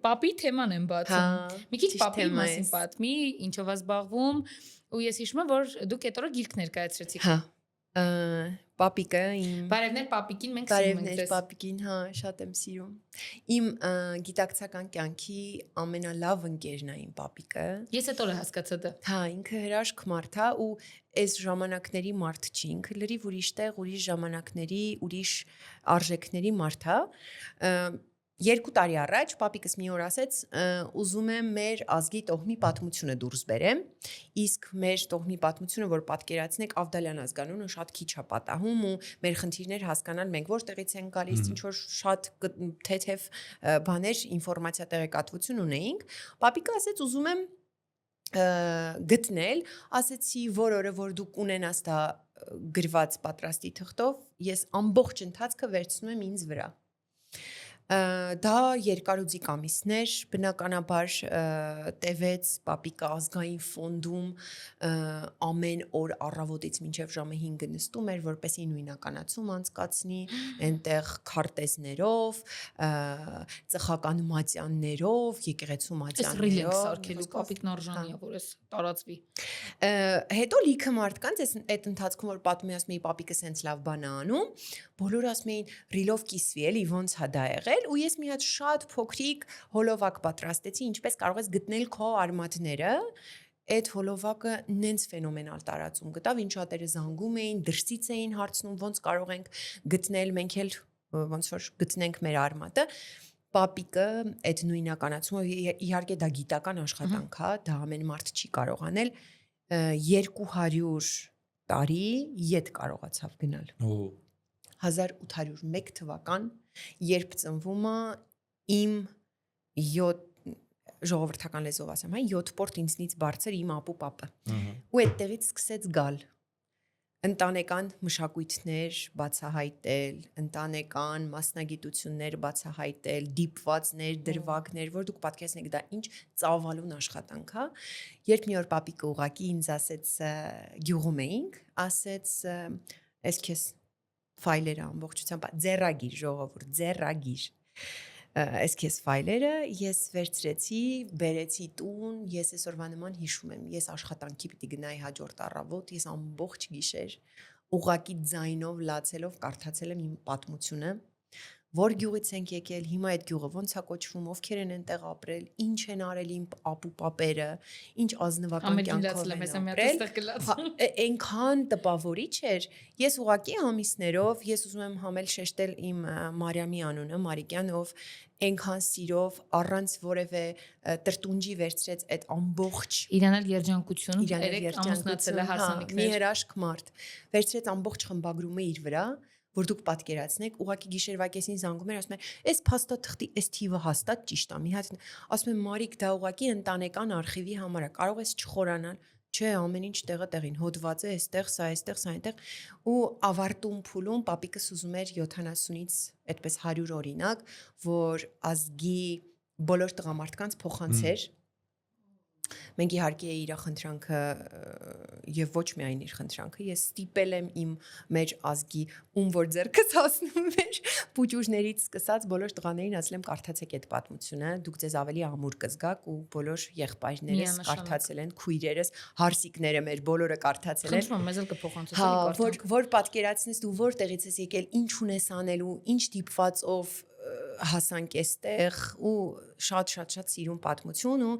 Պապի թեման եմ բացում։ Մի քիչ պապի մասին պատմի, ինչով է զբաղվում, ու ես հիշում եմ, որ դուք այդ օրը գիրք ներկայացրեցիք։ Հա։ Պապիկը իմ Բարևներ պապիկին մենք սիրում ենք ձեզ։ Պապիկին, հա, շատ եմ սիրում։ Իմ գիտակցական կյանքի ամենալավ ընկերն է իմ պապիկը։ Ես այդ օրը հասկացա դա։ Հա, ինքը հրաշք մարդ է ու այս ժամանակների մարդ չի, ինքը լրիվ ուրիշ տեղ, ուրիշ ժամանակների, ուրիշ արժեքների մարդ է։ 2 տարի առաջ պապիկս մի օր ասեց, ուզում եմ մեր ազգի տոհմի պատմությունը դուրս բերեմ, իսկ մեր տոհմի պատմությունը, որ պատկերացնեք, Ավդալյան ազգանունը շատ քիչ է պատահում ու մեր խնդիրներ հասկանալ մենք որտեղից են գալիս, ինչ որ շատ թեթև բաներ, ինֆորմացիա տեղեկատվություն ունեինք, պապիկը ասեց, ուզում եմ գտնել, ասեցի, որ օրը որ դուք ունենաս դա գրված պատրաստի թղթով, ես ամբողջ ընթացքը վերցնում եմ ինձ վրա։ Դա երկարուձիգ ամիսներ, բնականաբար տևեց պապիկը ազգային ֆոնդում ամեն օր առավոտից մինչև ժամը 5-ը նստում էր, որպեսզի նույնականացում անցկացնի, այնտեղ քարտեզներով, ծխական մատյաններով, եկեղեցու ռիլենքս մատյաններով, արկելու պապիկն արժանի է, որ էս տարածվի։ Հետո լիքը մարդկանց այդ ընթացքում որ պատմի ասում էի պապիկը սենց լավ բան է անում, բոլորը ասում էին ռիլով կիսվի էլի ոնց հա դա եղել ու ես մի հատ շատ փոքրիկ հոլովակ պատրաստեցի ինչպես կարող ես գտնել քո արմատները այդ հոլովակը նենց ֆենոմենալ տարածում գտավ ինչ շատերը զանգում էին դրսից էին հարցնում ոնց կարող ենք գտնել մենք էլ ոնց որ գտնենք մեր արմատը պապիկը այդ նույնականացումը իհարկե դա գիտական աշխատանք է դա ամեն մարդ չի կարող անել 200 տարի ետ կարողացավ գնալ 1801 թվական երբ ծնվում է իմ 7 ժողովրդական լեզվով ասեմ, 7 պորտ ինձնից բարձր իմ ապու պապը։ Ու այդտեղից սկսեց գալ ընտանեկան մշակույթներ բացահայտել, ընտանեկան մասնագիտություններ բացահայտել, դիպվածներ, դրվագներ, որ դուք պատկերացնեք դա ինչ ծավալուն աշխատանք է։ Երբ մի օր պապիկը ուղակի ինձ ասեց գյուղում էինք, ասեց «Էս քեզ ֆայլերը ամբողջությամբ ձեռագիր ժողովուրդ ձեռագիր այս քեզ ֆայլերը ես վերցրեցի բերեցի տուն ես այսօրվա նման հիշում եմ ես աշխատանքի պիտի գնայի հաջորդ առավոտ ես ամբողջ գիշեր ուղակի ձայնով լացելով կարդացել եմ իմ պատմությունը որ գյուղից ենք եկել հիմա այդ գյուղը ոնց է կոչվում ովքեր են այնտեղ ապրել ինչ են արել իմ ապու պապերը ինչ ազնվական կյանքով են ապրել այնքան տպավորիչ էր ես ուղակի ամիսներով ես ուզում եմ համել շեշտել իմ Մարիամի անունը Մարիկյան ով այնքան սիրով առանց որևէ տրտունջի վերցրեց այդ ամբողջ իրան էլ երջանկություն երեք ամուսնացել է հարսանիքներ մի հրաշք մարդ վերցրեց ամբողջ խմբագրումը իր վրա որ դուք պատկերացնեք, ուղղակի գիշերվա կեսին զանգում էր, ասում էր, «Էս փաստաթղթի էս թիվը հաստատ ճիշտ է»։ Մի հատ ասում եմ, «Մարիկ, դա ուղղակի ընտանեկան արխիվի համար է, կարող ես չխորանալ»։ Չէ, ամեն ինչ տեղը տեղին, հոդվածը էստեղ, սա էստեղ, սա այնտեղ ու ավարտում փուլում պապիկս ուզում էր 70-ից այդպես 100 օրինակ, որ ազգի բոլոր տղամարդկանց փոխանցեր Մենք իհարկե իր խնդրանքը եւ ոչ միայն իր խնդրանքը ես ստիպել եմ իմ մեր ազգի ում որ ձեռքս հասնում էր փուճուժներից սկսած բոլոր տղաներին ասել եմ կարդացեք այդ պատմությունը դուք ձեզ ավելի ամուր կզգաք ու բոլոր եղբայրներս կարդացել են քույրերս հարսիկները մեր բոլորը կարդացել են խնդրում մեզ էլ կփոխանցեք որ պատկերացնես դու որտեղից ես եկել ինչ ունես անելու ինչ դիպվածով հասանք էստեղ ու շատ սիրուն պատմություն ու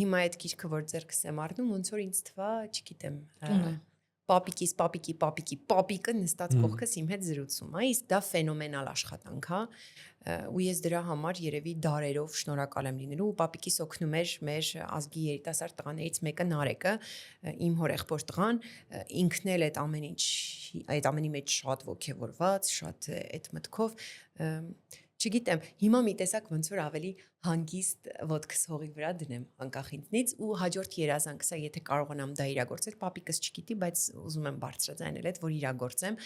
հիմա այդ գիրքը որ ձեռքս եմ առնում ոնց որ ինձ թվա, չգիտեմ, պապիկը նստած կողքս իմ հետ զրուցում, իսկ դա ֆենոմենալ աշխատանք է ու ես դրա համար երևի դարերով շնորհակալ եմ լինելու ու պապիկիս օգնում էր մեր ազգի երիտասարդ տղաներից մեկը Նարեկը, իմ հորեղբոր տղան, ինքն էլ այդ ամենի մեջ շատ ոգևորված, շատ այդ մտքով Չգիտեմ, հիմա մի տեսակ ոնց որ ավելի հանգիստ ոտքս հողի վրա դնեմ անկախ ինձնից ու հաջորդ երազանքս է եթե կարողանամ դա իրագործել, պապիկս չգիտի, բայց ուզում եմ բարձրաձայնել այդ, որ իրագործեմ,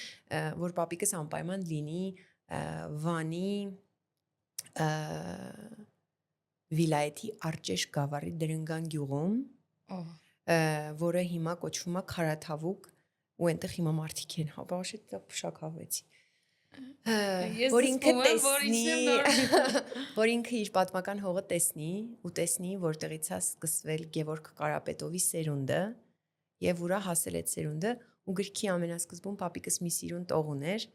որ պապիկս անպայման լինի Վանի վիլայեթի Արջեշ գավառի Դրնգան գյուղում, որը հիմա կոչվում է Քարաթավուկ ու այնտեղ հիմա մարդիկ են, հա, բաշետ դա փշակավեցի որ ինքը տեսնի որ ինքը իր պատմական հողը տեսնի ու տեսնի որտեղից է սկսվել Գևորգ Կարապետովի սերունդը եւ ուրա հասել այդ սերունդը ու գրքի ամենասկզբում պապիկս մի սիրուն տող ուներ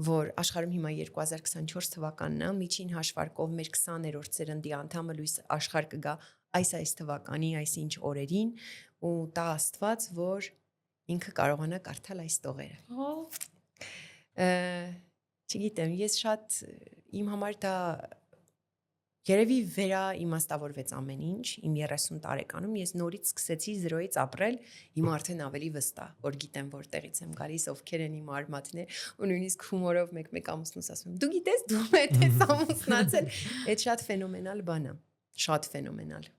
որ աշխարհում հիմա 2024 թվականն է միջին հաշվարկով մեր 20-րդ սերնդի անդամը լույս աշխարհ կգա այս թվականի այսինչ օրերին ու տա Աստված որ ինքը կարողանա կարդալ այս տողերը Չգիտեմ, ես շատ իմ համար դա երևի վերա իմաստավորվեց ամեն ինչ, իմ 30 տարեկանում ես նորից սկսեցի 0-ից ապրել, հիմա արդեն ավելի վստահ, որ գիտեմ որտեղից եմ գալիս, ովքեր են իմ արմատներ, ու նույնիսկ հումորով մեկ ամուսնուս ասում եմ, դու գիտես, դու ես ամուսնացել, այդ շատ ֆենոմենալ բան է, շատ ֆենոմենալ։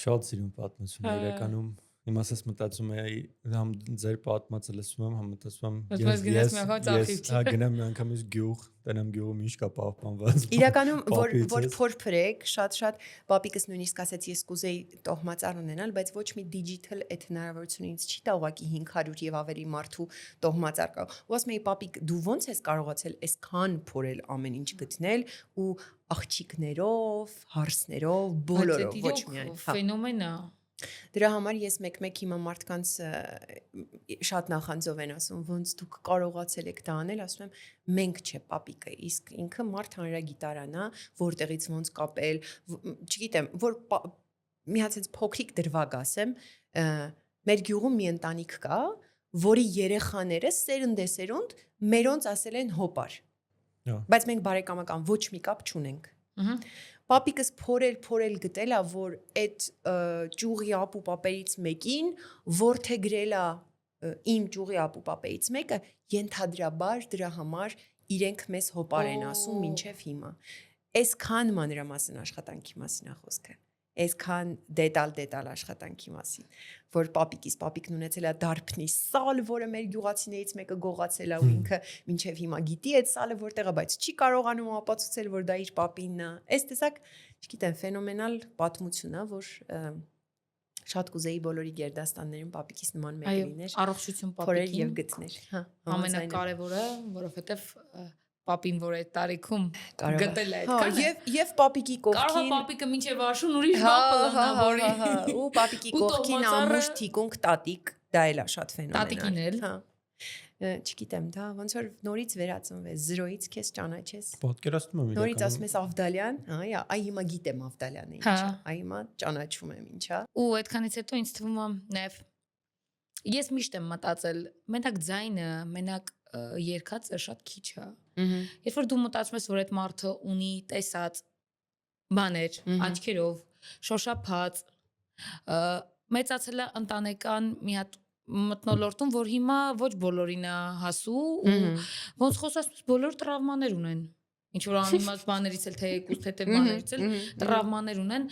Շատ սիրուն պատմություն է իրականում Հիմա ասես մտածում էի համ ձեր պատմածը լսում եմ, համ մտածում Ես գնաց մի անգամ ծախիվ չի։ գնամ մի անգամից գյուղ, տենամ գյուղում ինչ կա պահպանված։ Իրականում որ փորփրեք, շատ պապիկս նույնիսկ ասեց ես կուզեի տոհմածառ ունենալ, բայց ոչ մի digital այդ հնարավորություն ինձ չի տա ուղղակի 500 եւ ավելի մարդու տոհմածառ կա։ Ու ասում էի պապիկ դու ո՞նց ես կարողացել այսքան փորել ամեն ինչ գտնել ու աղջիկներով, հարսներով, բոլորով ոչ միայն։ Ֆենոմեն է։ Դրա համար ես մեկ-մեկ հիմա մարդկանց շատ նախանձով են ասում, ոնց դուք կարողացել եք դա անել, ասում եմ, մենք չէ պապիկը, իսկ ինքը մարդ հանրագիտարան է, որտեղից ոնց կապել, չգիտեմ, որ մի հատ այնց փոքրիկ դրվագ ասեմ, մեր գյուղում մի ընտանիք կա, որի երեխաները սերնդեսերունդ մերոնց ասել են հոպար։ Բայց մենք բարեկամական ոչ մի կապ չունենք։ Պապիկս փորել գտելա, որ այդ ճյուղի ապուպապերից մեկին որդեգրելա իմ ճյուղի ապուպապերից մեկը ենթադրաբար դրա համար իրենք մեզ հոպար են ասում մինչև հիմա։ Այսքան մանրամասն աշխատանքի մասին է խոսքը։ Այսքան դետալ աշխատանքի մասին, որ պապիկն ունեցել է դարբնի սալ, որը մեր գյուղացիներից մեկը գողացել է ու ինքը մինչև հիմա գիտի այդ սալը որտեղ է, բայց չի կարողանում ապացուցել, որ դա իր պապինն է։ Այս տեսակ, չգիտեմ, ֆենոմենալ պատմություն է, որ շատ կուզեի բոլորի գերդաստաններում պապիկիս նման մեկը լիներ։ Առողջություն պապիկին եւ գտներ։ Ամենակարևորը, որովհետեւ պապին, որ այդ տարիքում գտել է այդքան եւ պապիկի կողքին կարող է պապիկը մինչեւ աշուն ուրիշ բան պլանավորի ու պապիկի կողքին ամուշ թիկունք տատիկ դա էլ է շատ ֆենոմենալ տատիկին էլ չգիտեմ դա ոնց որ նորից վերածնվես 0-ից քեզ ճանաչես պատկերացնում եմ նորից ասում ես Ավդալյան այ հիմա գիտեմ Ավդալյանը ինչ է այ հիմա ճանաչում եմ ինչա ու այդքանից հետո ինձ թվում է նաեւ ես միշտ եմ մտածել մենակ ձայնը մենակ երկածը շատ քիչ է երբ որ դու մտածում ես որ այդ մարդը ունի տեսած բաներ աչքերով շոշափած մեծացել է ընտանեկան մի հատ մտնոլորտում որ հիմա ոչ բոլորին է հասու ու ոնց խոսած բոլոր տրավմաներ ունեն ինչ որ անիմաց բաներից էլ թե եկուս թե բաներից էլ տրավմաներ ունեն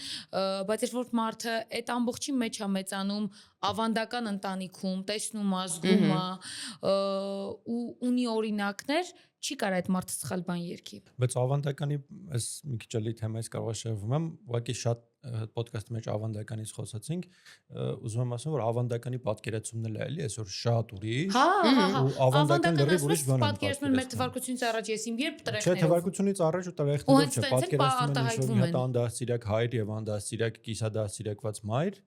բայց երբ որ մարդը այդ ամբողջի մեջ է մեծանում ավանդական ընտանիքում տեսնում ազգում ու ունի օրինակներ չի կարող այդ մարդը սխալ բան երգի բայց ավանդականի այս մի քիչ էլի թեմայից կարող շեղվում եմ ուղղակի շատ ոդկասթի մեջ ավանդականից խոսացինք ուզում եմ ասեմ որ ավանդականի պատկերացումն էլ է էլի այսօր շատ ուրիշ ու ավանդական լրիվ ուրիշ բան է պատկերացնում մեր թվարկությունից առաջ ես իմ երբ տրեխներով չէ թվարկությունից առաջ ու տրեխներով չէ պատկերացնում են ինչ-որ մի հատ անդաստիրակ հայր եւ անդաստիրակ կիսադաստիրակված մայր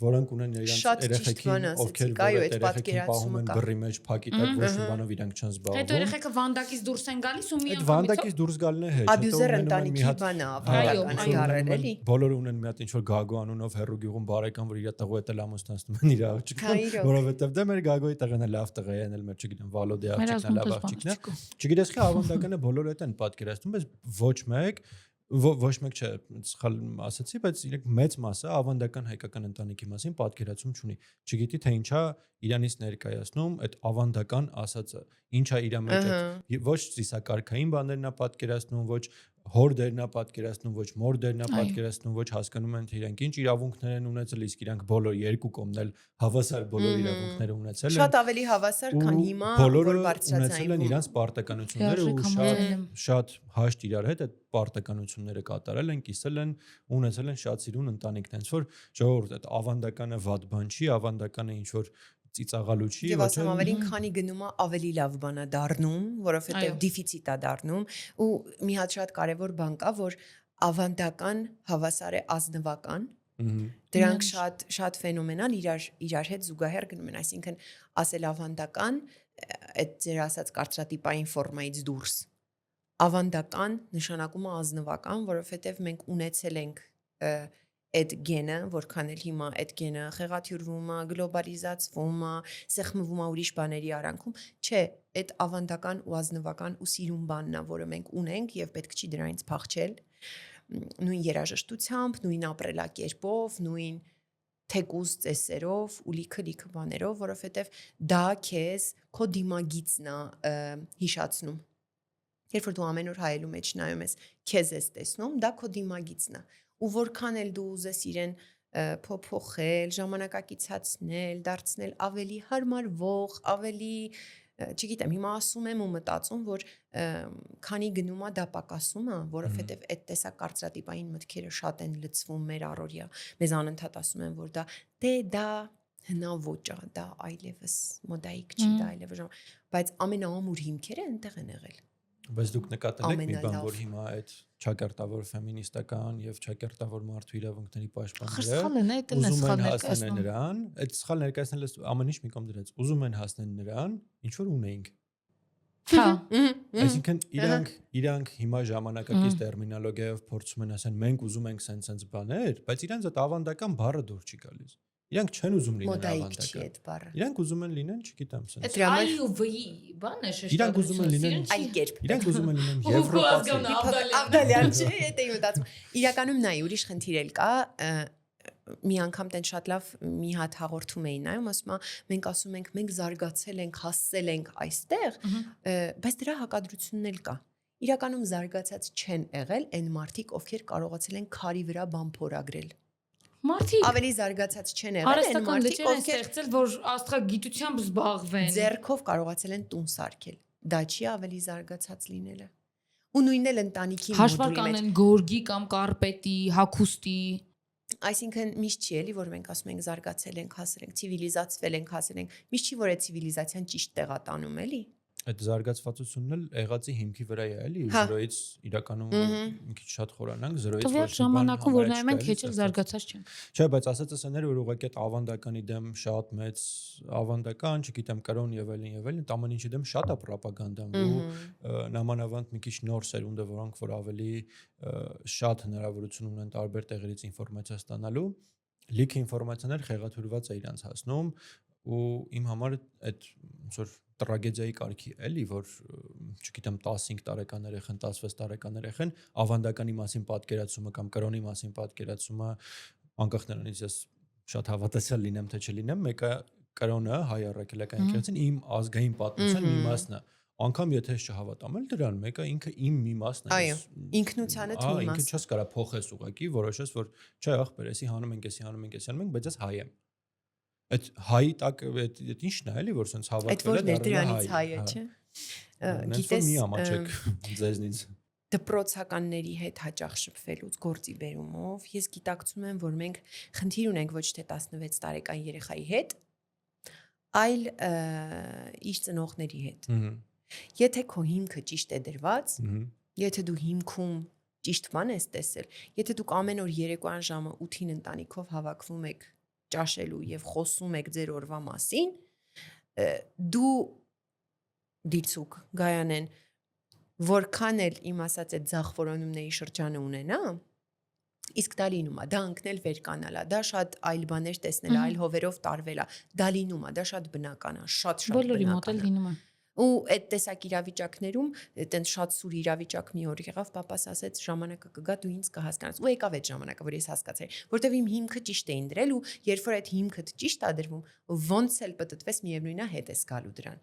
որոնք ունեն իրենց երեխեքին ովքեր այդ պատկերացումը կա բռի մեջ փակի տակ ոչ մի բանով իրանք չեն զբաղվում այդ երեխեքը վանդակից դուրս են գալիս ու մի անգամից վանդակից դուրս գալն է հետ աբյուզեր ընտանիքի բան է ավանդական առել էլի բոլորը ունեն մի հատ ինչ որ Գագո անունով հերրու գյուղում բարեկամ որ իր տղու հետ էլ ամուսնացնում են իր աղջիկը որովհետեւ դե մեր Գագոյի տղեն է լավ տղա է են էլ մեր չգիտեմ Վալոդի աղջիկն է լավ աղջիկն է չգիտես խի ավանդականը բոլորը հետ են պատկերացնում բայց ոչ մեկ ոչ մեկ չէ սխալ ասացի բայց իրենք մեծ մասը ավանդական հայկական ընտանիքի մասին պատկերացում չունի չգիտի թե ինչա իրանից ներկայացնում այդ ավանդական ասածը ինչա իր մեջ ոչ ծիսակարգային բաներն է պատկերացնում ոչ հոր դերնա պատկերացնում ոչ մոր դերնա պատկերացնում ոչ հասկանում են թե իրենք ինչ իրավունքներ են ունեցել իսկ իրանք բոլոր երկու կողմն էլ հավասար բոլոր իրավունքները ունեցել են շատ ավելի հավասար քան հիմա որ բարձրացային են իրանք պարտականությունները ու շատ հաշտ իրար հետ այդ պարտականությունները կատարել են կիսել են ունեցել են շատ սիրուն ընտանիքն հենց որ ժողովուրդ այդ ավանդականը վատ բան չի ավանդականը ինչ որ ծիծաղալու չի եւ ասեմ ավելին քանի գնում է ավելի լավ բան է դառնում որովհետեւ դեֆիցիտ է դառնում ու մի հատ շատ կարեւոր բան կա որ ավանդական հավասար է ազնվական դրանք շատ ֆենոմենալ իրար հետ զուգահեռ գնում են այսինքն ասել ավանդական այդ ձեր ասած կարծրատիպային ֆորմայից դուրս ավանդական նշանակում է ազնվական որովհետեւ մենք ունեցել ենք այդ գենը, որքան էլ հիմա այդ գենը խեղաթյուրվում է, գլոբալիզացվում է, սեղմվում է ուրիշ բաների արանքում, չէ, այդ ավանդական ու ազնվական ու սիրուն բանն է, որը մենք ունենք եւ պետք չի դրանից փախչել, նույն երաժշտությամբ, նույն ապրելակերպով, նույն թեկուզ ծեսերով ու լիքը բաներով, որովհետեւ դա քեզ քո դիմագիծն է հիշացնում։ Երբ որ դու ամեն օր հայելու մեջ նայում ես, քեզ ես տեսնում, դա քո դիմագիծն է։ Ու որքան էլ դու ուզես իրեն փոփոխել, ժամանակակիցացնել, դարձնել ավելի հարմարվող, ավելի չգիտեմ, հիմա ասում եմ ու մտածում, որ քանի գնում է դա պակասում է, որովհետև այդ տեսակ կարծրատիպային մտքերը շատ են լցվում մեր առօրյա։ Մեզ անընդհատ ասում են, որ դա հնաոճ է, դա այլևս մոդայիկ չի, դա այլևս, բայց ամենաամուր հիմքերը այնտեղ են եղել։ Բայց դուք նկատել եք մի բան, որ հիմա այդ չակերտավոր ֆեմինիստական եւ չակերտավոր մարդու իրավունքների պաշտպանները ուզում են հասնել նրան, այդ սխալ ներկայացնելը ամեն ինչ մի կողմ դրած, ուզում են հասնել նրան, ինչ որ ունեինք։ Հա։ Այսինքն իրանք հիմա ժամանակակից տերմինոլոգիայով փորձում են ասեն մենք ուզում ենք sense բաներ, բայց իրանք այդ ավանդական բառը դուր չի գալիս։ Իրանք չեն ուզում լինեն ավանդական։ Իրանք ուզում են լինեն, չգիտեմ, sense։ Այ ու վի բանը շեշտադրություն։ Իրանք ուզում են լինեն այլ կերպ։ Իրանք ուզում են լինեն եվրոպացի։ Ավդալյան չի, դա իմ մտածում։ Իրականում նայ ուրիշ խնդիր էլ կա, մի անգամ տեն շատ լավ մի հատ հաղորդում էին նայում, ասում է մենք ասում ենք մենք զարգացել ենք, հասել ենք այստեղ, բայց դրա հակադրությունն էլ կա։ Իրականում զարգացած չեն եղել այն մարդիկ, ովքեր կարողացել են քարի վրա բան փորագրել։ Մարդիկ ավելի զարգացած չեն եղել այն մարդիկ, ովքեր ստեղծել, որ աստղագիտությամբ զբաղվեն, ձեռքով կարողացել են տուն սարքել։ Դա չի ավելի զարգացած լինելը։ Ու նույնն էլ ընտանիքի հաշվարկան են գորգի կամ կարպետի, հագուստի։ Այսինքն միշտ չի էլի, որ մենք ասում ենք զարգացել ենք, հասել ենք, ցիվիլիզացվել ենք, հասել ենք։ Միշտ չի, որ այդ ցիվիլիզացիան ճիշտ տեղ է տանում, էլի։ Այդ զարգացվածությունն էլ եղածի հիմքի վրա է, էլի, 0-ից իրականում մի քիչ շատ խորանանք, 0-ից ոչ ժամանակում որ նայում ենք, քիչ էլ զարգացած չեն։ Չէ, բայց ասածս էներ, որ ուղղակի այդ ավանդականի դեմ շատ մեծ ավանդական, չգիտեմ, կրոն եւ այլն, ամեն ինչի դեմ շատ է ռոպագանդան ու նամանավանդ մի քիչ նոր սերունդը, որոնք որ ավելի շատ հնարավորություն ունեն տարբեր տեղերից ինֆորմացիա ստանալու, լիք ինֆորմացիաներ խեղաթյուրված է իրանց հասնում ու իմ համար այդ ոնց որ տրագեդիայի կարգի էլի, որ չգիտեմ 15 տարեկան երեխան, 16 տարեկան երեխան ավանդականի մասին պատկերացումը կամ կրոնի մասին պատկերացումը անկախ նրանից ես շատ հավատացյալ լինեմ թե չլինեմ, մեկը կրոնը հայ առաքելական եկեղեցին իմ ազգային պատմության մի մասն է։ Անկամ եթե ես չհավատամ էլ դրան, մեկը ինքը իմ մի մասն է։ Այո, ինքնությանդ մի մաս։ Ինքը չես կարա փոխես ուղակի, որոշես որ չէ, ախպեր, էսի հանում ենք, էսի հանում ենք, էսի հանում ենք, բայց ես հայ եմ։ Այդ հայի տակ այդ ի՞նչն է, էլի, որ sense հավատվել է դրանից հայը, չէ։ Գիտես, մի ամաչեք ձեզնից դպրոցականների հետ հաճախ շփվելուց գործի բերումով ես գիտակցում եմ, որ մենք խնդիր ունենք ոչ թե 16 տարեկան երեխայի հետ, այլ իր ծնողների հետ։ Եթե քո հիմքը ճիշտ է դրված, եթե դու հիմքում ճիշտ բան ես տեսել, եթե դուք ամեն օր երեկոյան ժամը 8-ին ընտանիքով հավաքվում եք ճաշելու եւ խոսում եք ձեր օրվա մասին, դու դիցուկ Գայանեն որքան էլ իմ ասած այդ ձախ-որոնումների շրջանը ունենա, իսկ դա լինում է, դա ընկնել վեր կանալ է, դա շատ այլ բաներ տեսնել, այլ հովերով տարվել է, դա լինում է, դա շատ բնական է, շատ բոլորի մոտ բնական էլ լինում է։ Ու այդ տեսակ իրավիճակներում այտենց շատ սուր իրավիճակ մի օր եղավ, papas ասեց ժամանակը կգա դու ինձ կհասկանաս։ Ու եկավ այդ ժամանակը, որ ես հասկացայի, որտեվ իմ հիմքը ճիշտ էին դրել ու երբ որ այդ հիմքդ ճիշտ է դրվում, ոնց էլ պատտվես միևնույնն է հետ ես գալու դրան։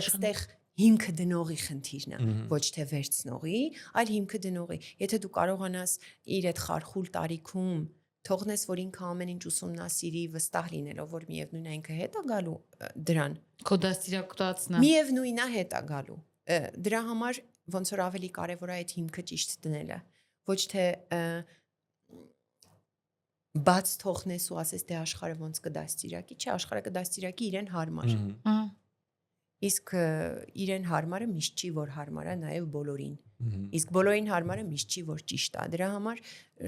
Այստեղ հիմքը դնողի խնդիրն է, ոչ թե վերցնողի, այլ հիմքը դնողի։ Եթե դու կարողանաս իր այդ խարխուլ տարիքում թողնես, որ ինքը ամեն ինչ ուսումնասիրի, վստահ լինելով, որ միևնույնն է ինքը հետ է գալու դրան։ Քո դաստիարակությունն է։ Միևնույնն է հետ է գալու։ Դրա համար ոնց որ ավելի կարևոր է այդ հիմքը ճիշտ դնելը։ Ոչ թե բաց թողնես ու ասես դե աշխարհը ոնց կդաստիարակի, չէ, աշխարհը կդաստիարակի իրեն հարմար։ Իսկ իրեն հարմարը միշտ չի, որ հարմար է նաև բոլորին։ Իսկ բոլորին հարմարը միշտ չի, որ ճիշտ է։ Դրա համար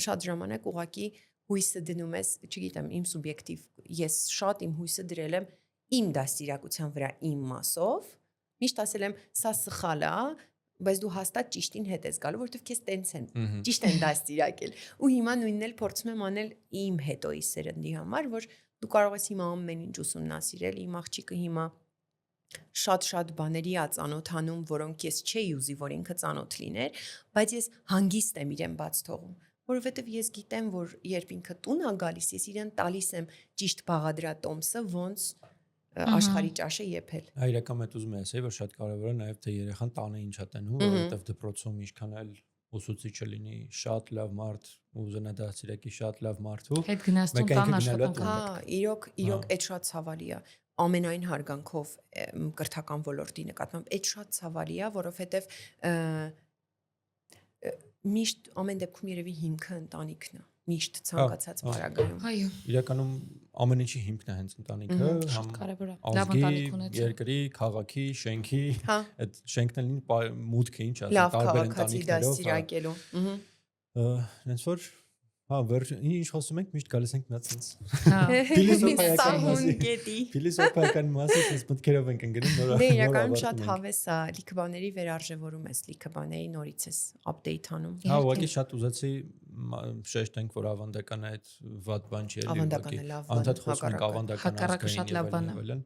շատ ժամանակ ուղղակի հույսը դնում ես, չգիտեմ, իմ սուբյեկտիվ, ես շատ իմ հույսը դրել եմ իմ դաստիարակության վրա իմ մասով, միշտ ասել եմ, սա սխալ է, բայց դու հաստատ ճիշտին հետ ես գալու, որովհետև քեզ տենց են, ճիշտ են դաստիարակել։ Ու հիմա նույնն էլ փորձում եմ անել իմ հետոյի սերնդի համար, որ դու կարող ես հիմա ամեն ինչ ուսումնասիրել, իմ աղջիկը հիմա շատ բաների է ծանոթանում, որոնք ես չէի ուզի, որ ինքը ծանոթ լիներ, բայց ես հանգիստ եմ իրեն բաց թողում, որովհետև ես գիտեմ, որ երբ ինքը տուն է գալիս, ես իրեն տալիս եմ ճիշտ բաղադրատոմսը, ոնց աշխարհի ճաշը եփել։ Իրական այդ ուզում եմ ասել, որ շատ կարևոր է նաև թե երեխան տանը ինչ է տենում, որովհետև դպրոցում ինչքան էլ ուսուցիչը լինի շատ լավ մարդ ու զնադասիրակի շատ լավ մարդու Հետ գնաց տուն տան աշխատանք։ Հա, իրոք այդ շատ ցավալի է։ Ամենայն հարգանքով կրթական ոլորտի նկատմամբ այդ շատ ցավալի է, որովհետև միշտ ամեն դեպքում երևի հիմքը ընտանիքն է։ Միշտ ցանկացած պարագայում։ Այո։ իրականում ամեն ինչի հիմքն է հենց ընտանիքը, Շատ կարևոր է։ Լավ ազգի, ընտանիք ունեցել։ երկրի, քաղաքի, շենքի, Հա, այդ շենքն էլ լինի մուտքը ինչ ասա, լավ տարբեր քաղաքացի դաստիարակելու։ Հենց որ հա ինչ խոսում ենք, միշտ գալիս ենք մյաց sense Հա։ Փիլիսոփայական Սահուն մասի գետի։ Փիլիսոփայական մասի sense մտքերով ենք ընկնում նոր Դե իրականում շատ հավես է, լիքը բաների վերարժևորում ես, լիքը բաների նորից ես update անում։ Հա, ուղղակի շատ ուզեցի շեշտենք, որ ավանդական է այդ վատ բան չի էլի Ավանդականը լավ բան է, անդադ խոսում ենք հակառակը։ ավանդական Հակառակը շատ լավ բան է։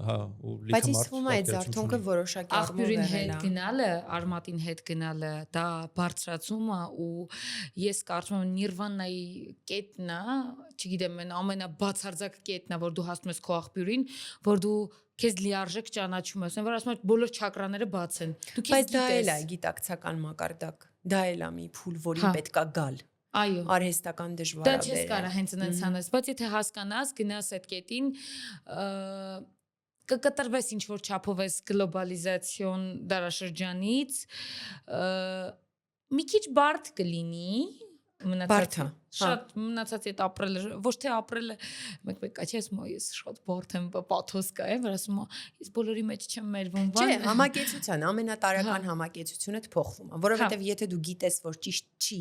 Հա, ու Բայց լիքը ինձ մարդ թվում է այդ զարթոնքը որոշակի Աղբյուրին հետ եղել է։ գնալը, արմատին հետ գնալը, դա բարձրացում է ու ես կարծում եմ նիրվանայի կետն է, չգիտեմ, ամենաբացարձակ կետն է, որ դու հասնում ես քո աղբյուրին, որ դու քեզ լիարժեք ճանաչում ես, որ ասում ես բոլոր չակրաները բաց են։ Դու քեզ Բայց դա էլ է գիտես։ գիտակցական մակարդակ։ Դա էլ է մի փուլ, Հա։ որին պետքա գալ։ Այո։ Արհեստական Դա դժվարաբեր։ չես կարա հենց այնց անես, բայց եթե հասկանաս, գնաս այդ կետին, կկտրվես ինչ որ չափով ես գլոբալիզացիոն դարաշրջանից, մի քիչ բարդ կլինի, Բարդ է, հա։ շատ մնացած այդ ապրելը, ոչ թե ապրելը, մեկ-մեկ աչի ասում ես շատ բարդ եմ, պաթոս կա, որ ասում ես բոլորի մեջ չեմ մերվում, Չէ, համակեցության ամենատարական Հա։ համակեցությունը փոխվում է, որովհետև եթե դու գիտես, որ ճիշտ չի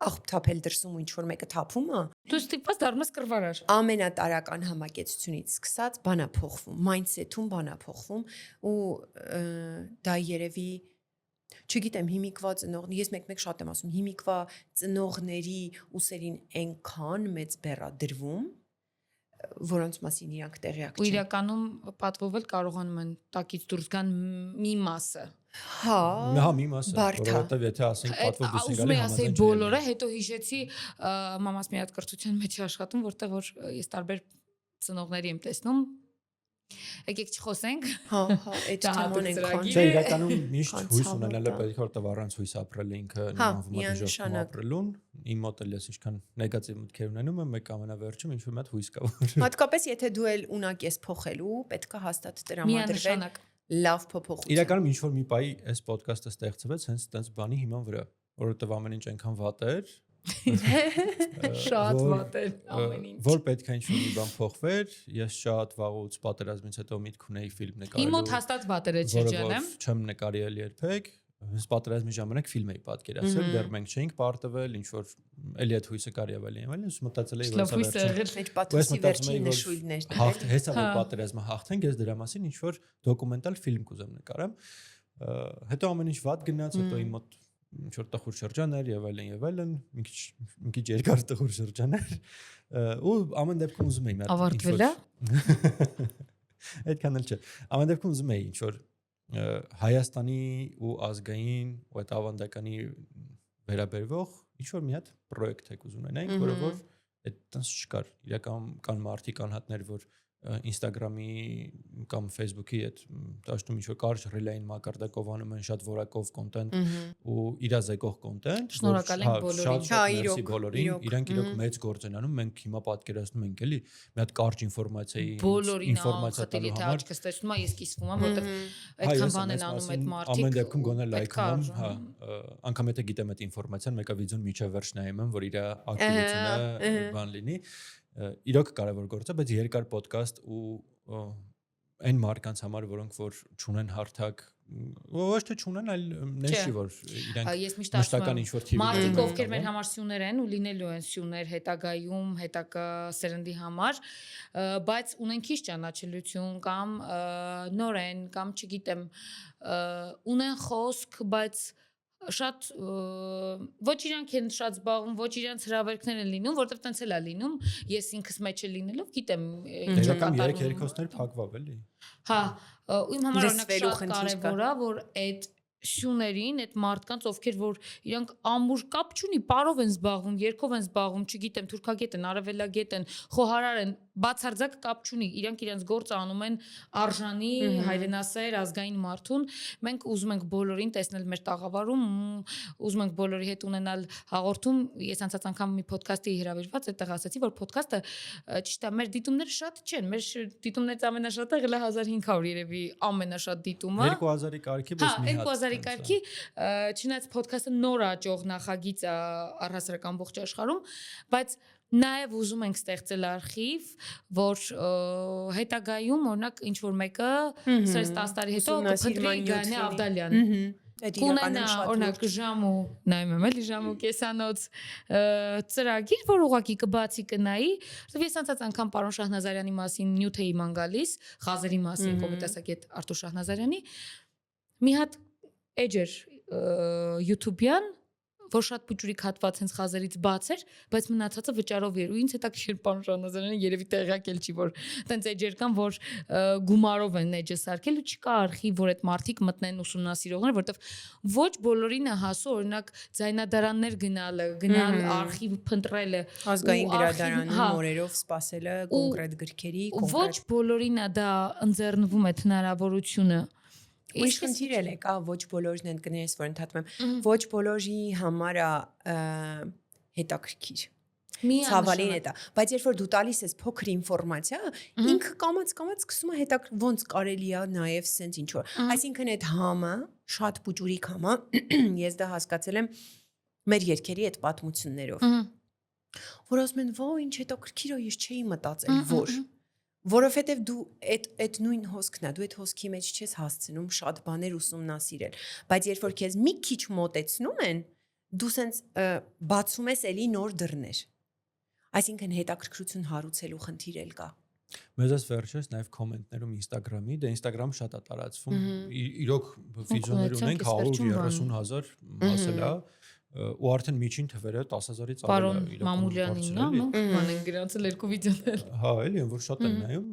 աղբ թափել դրսում ու ինչ որ մեկը թափում է, դու ստիպված դառնաս կռվարար։ ամենատարական համակեցությունից սկսած բանա փոխվում, mindset-ում բանա փոխվում ու դա երևի չգիտեմ հիմիկվա ծնողներ, ես մեկ-մեկ շատ եմ ասում, հիմիկվա ծնողների ուսերին այնքան մեծ բեռա դրվում, որոնց մասին իրանք տեղյակ Ու չեն։ իրականում պատվովել կարողանում են տակից դուրս գան մի մասը։ Հա, Հա, մի մասը, բարդ է։ որովհետև եթե ասենք պատվով դուրս Ուզում գալի եմ ասեի համաձայն բոլորը, հետո հիշեցի մամաս մի հատ կրթության մեջ աշխատում, որտեղ որ ես տարբեր ծնողների եմ տեսնում։ Եկեք չխոսենք։ Հա, այդ Դա թեման հատուկ այնքան։ Չէ, իրականում միշտ Քան հույս ցավոտ ունենալը է։ պետք է որտեղ առանց հույս ապրելը ինքը Հա, նմանվում է դժոխքում միանշանակ։ ապրելուն։ Իմ մոտ էլ ես ինչքան նեգատիվ մտքեր ունենում եմ, մեկ ամենավերջում ինչ որ մի հատ հույս կա որ Հատկապես եթե դու էլ ունակ ես փոխելու, պետքա հաստատ տրամադրվել Միանշանակ։ լավ փոփոխություն։ իրականում ինչ որ մի պահի այս ոդկասթը ստեղծվեց հենց տենց բանի հիման վրա, որովհետև ամեն ինչ այնքան վատ էր, Շատ որ, վատ է ամեն ինչ։ որ պետք է ինչ որ մի բան փոխվեր, ես շատ վաղուց պատերազմից հետո միտք ունեի ֆիլմ նկարելու։ Իմ մոտ հաստատ վատեր է շրջանը։ Չեմ նկարել երբեք։ Հենց պատերազմի ժամանակ ֆիլմ էի պատկերացրել, դեռ մենք չէինք պարտվել, ինչ որ էլի այդ հույսը կարի ավելի եմ, ես մտածել էի, որ Լավ հույս եղել։ Այդ պատուսի վերջին նշույլներն են։ հաղթ հեսա որ Հա։ պատերազմը հաղթենք, ես դրա մասին ինչ որ դոկումենտալ ֆիլմ կուզեմ նկարեմ։ Հետո ամեն ինչ վատ գնաց, հետո իմ մոտ ինչ որ տխուր շրջան էր եւ այլն, մի քիչ երկար տխուր շրջան էր։ Ու ամեն դեպքում ուզում էի մի հատ Ավարտվել է։ Այդքան էլ չէ։ Ամեն դեպքում ուզում էի ինչ որ Հայաստանի ու ազգային ու այդ ավանդականի վերաբերվող ինչ որ մի հատ պրոյեկտ եք ուզում ունենայինք, որը որ այդ տես չկար։ Իրական կան մարդիկ անհատներ, որ Instagram-ի կամ Facebook-ի այդ դաշտում ինչ որ կարճ ռիլային մակարդակով անում են շատ որակով կոնտենտ ու իրազեկող կոնտենտ, Շնորհակալ ենք բոլորին։ Հա, իրոք բոլորին, իրոք։ իրանք իրոք մեծ գործ են անում, մենք հիմա պատկերացնում ենք էլի մի հատ կարճ ինֆորմացիայի Բոլորին ինֆորմացիա ախտեր, տալու եթե համար աչքս տեսնում եմ, ես կիսվում եմ, որտեղ Հայ, այդքան ես բան են եմ անում ասում, այդ մարդիկ։ ամեն դեպքում գոնե պետք է լայքում, արժան։ հա, անգամ եթե գիտեմ այդ ինֆորմացիան, մեկը վիդեոն միջև վերջ նայում եմ, որ իր ակտիվությունը բան լինի, իրոք կարևոր գործ է, բայց երկար ոդկաստ ու այն մարդկանց համար, որոնք որ ճունեն հարթակ, ոչ թե ճունեն, այլ նշի որ իրանք Ես միշտ ասում մշտական եմ, ինչ-որ թիվի մարդիկ ունեն, ովքեր մեր համար սյուներ են ու լինելու են սյուներ հետագայում, հետագա սերնդի համար, բայց ունեն քիչ ճանաչելիություն կամ նոր են կամ չգիտեմ, ունեն խոսք, բայց շատ ոչ իրանք են շատ զբաղվում, ոչ իրանք հրավերքներ են լինում, որտեղ տենց էլ է լինում, ես ինքս մեջ էլ լինելով գիտեմ ինչ է Իրական կատարվում։ 3 երկոսներ փակվավ էլի։ Հա, իմ համար օրինակ Լսվելու շատ խնդիր կա։ կարևոր է, որ այդ շուներին, այդ մարդկանց, ովքեր որ իրանք ամուր կապ չունի, պարով են զբաղվում, երկով են զբաղվում, չգիտեմ, թուրքագետ են, արևելագետ են, խոհարար են, բացարձակ կապ չունի, իրանք իրենց գործը անում են արժանի, հայրենասեր, ազգային մարդուն, մենք ուզում ենք բոլորին տեսնել մեր տաղավարում, ուզում ենք բոլորի հետ ունենալ հաղորդում, ես անցած անգամ մի ոդքասթի հրավիրված այդտեղ ասացի, որ ոդքասթը ճիշտ է, մեր դիտումները շատ չեն, մեր դիտումներից ամենաշատը եղել է 1500 երևի ամենաշատ դիտումը 2000-ի կարգի, բայց մի հատ 2000-ի կարգի, չնայած ոդքասթը նոր աճող նախագիծ է առհասարակ ամբողջ աշխարհում, բայց նաև ուզում ենք ստեղծել արխիվ, որ հետագայում օրինակ ինչ որ մեկը սրես 10 տարի հետո կփնտրի Գայանե Ավդալյան կունենա օրինակ ժամ ու նայում եմ էլի ժամ ու կեսանոց ծրագիր, որ ուղղակի կբացի կնայի, որովհետև ես անցած անգամ պարոն Շահնազարյանի մասին նյութ էի ման գալիս, խազերի մասին, կոմիտասակետ Արտուր Շահնազարյանի, մի հատ էջ էր YouTube-յան, որ շատ փոճուրիկ հատված հենց խազերից բաց էր, բայց մնացածը վճարով էր ու ինձ հետաքրքիր պարոն Շահնազարյանը երևի տեղյակել չի, որ տենց էջեր կան, որ գումարով են էջը սարքել ու չկա արխիվ, որ այդ մարդիկ մտնեն ուսումնասիրողներ, որովհետև ոչ բոլորին է հասու, օրինակ ձայնադարաններ գնալ արխիվ փնտրելը, ազգային գրադարանում օրերով սպասելը կոնկրետ գրքերի, ոչ բոլորին է դա ընձեռնվում այդ հնարավորությունը Ուրիշ խնդիր էլ է, կա ոչ բոլորն են կներես, որ ընդհատում եմ, ոչ բոլորի համար է հետաքրքիր։ Ցավալին է դա, բայց երբ որ դու տալիս ես փոքր ինֆորմացիա, ինքը կամած սկսում է ոնց կարելի է նաև սենց ինչ որ։ Այսինքն այդ համը, շատ փոճուրիկ համը, ես դա հասկացել եմ մեր երկերի այդ պատմություններով։ Որ ասում են, «Ո՜, ինչ հետաքրքիր է, ես չէի մտածել, որ» Որովհետև դու այդ նույն հոսքն է, դու այդ հոսքի մեջ չես հասցնում շատ բաներ ուսումնասիրել, բայց երբ որ քեզ մի քիչ մոտեցնում են, դու սենց բացում ես էլի նոր դռներ։ Այսինքն հետաքրքրություն հարուցելու խնդիր էլ կա։ Մեզ վերջերս նաև կոմենտներում Instagram-ի, դե Instagram շատ է տարածվում։ Իրոք վիդեոներ ունենք 130,000 ասել է ու արդեն միջին թվերը 10000-ից ավել է իրական։ Պարոն Մամուլյանին, մենք ման են գրանցել 2 վիդեոներ։ Հա, էլի, որ շատ են նայում։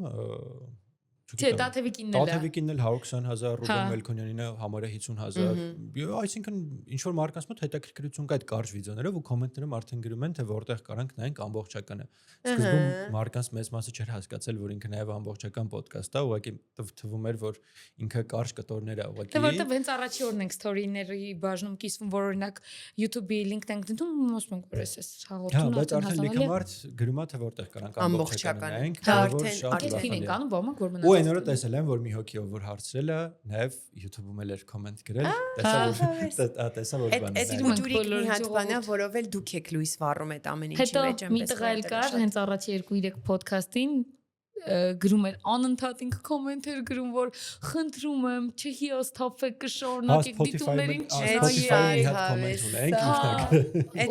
Չէ, Տաթևիկինն էլ է։ Տաթևիկինն էլ 120,000, Ռուբեն Մելքոնյանինը համարը 50,000։ Այսինքն ինչ որ մարկանց մոտ հետաքրքրություն կա այդ կարճ վիդեոներով ու կոմենտներում արդեն գրում են, թե որտեղ կարանք նայենք ամբողջականը։ Սկզբում մարկանց մեծ մասը չէր հասկացել, որ ինքը նաև ամբողջական ոդկաստ է, ուղղակի թվում էր, որ ինքը կարճ կտորներ է ուղղակի։ Դե որտեղ հենց առաջի օրն ենք սթորիների բաժնում կիսվում, որ օրինակ YouTube-ի link-ն ենք դնում, ասում ենք, որ էս հաղորդումն արդեն հասանելի է։ Հա, բայց արդեն լիքը մարդ գրում է, թե որտեղ կարանք ամբողջական նայենք, որ շատ լավ է։ Ենք անում, ոմանք որ Ու այն օրը տեսել եմ, որ մի հոգի ով որ հարցրել է, նաև YouTube-ում էլ էր կոմենտ գրել, տեսա որ բանը։ Այդ փոճուրիկ մի հատ բան է, որով էլ դուք եք լույս վառում այդ ամեն ինչի մեջ եմ։ Հետո մի տղա էլ կար, հենց առաջի 2-3 ոդքասթին գրում էր անընդհատ ինքը կոմենտեր գրում, որ խնդրում եմ Չեխիայից թափվեք կշարունակեք դիտումներին Այդ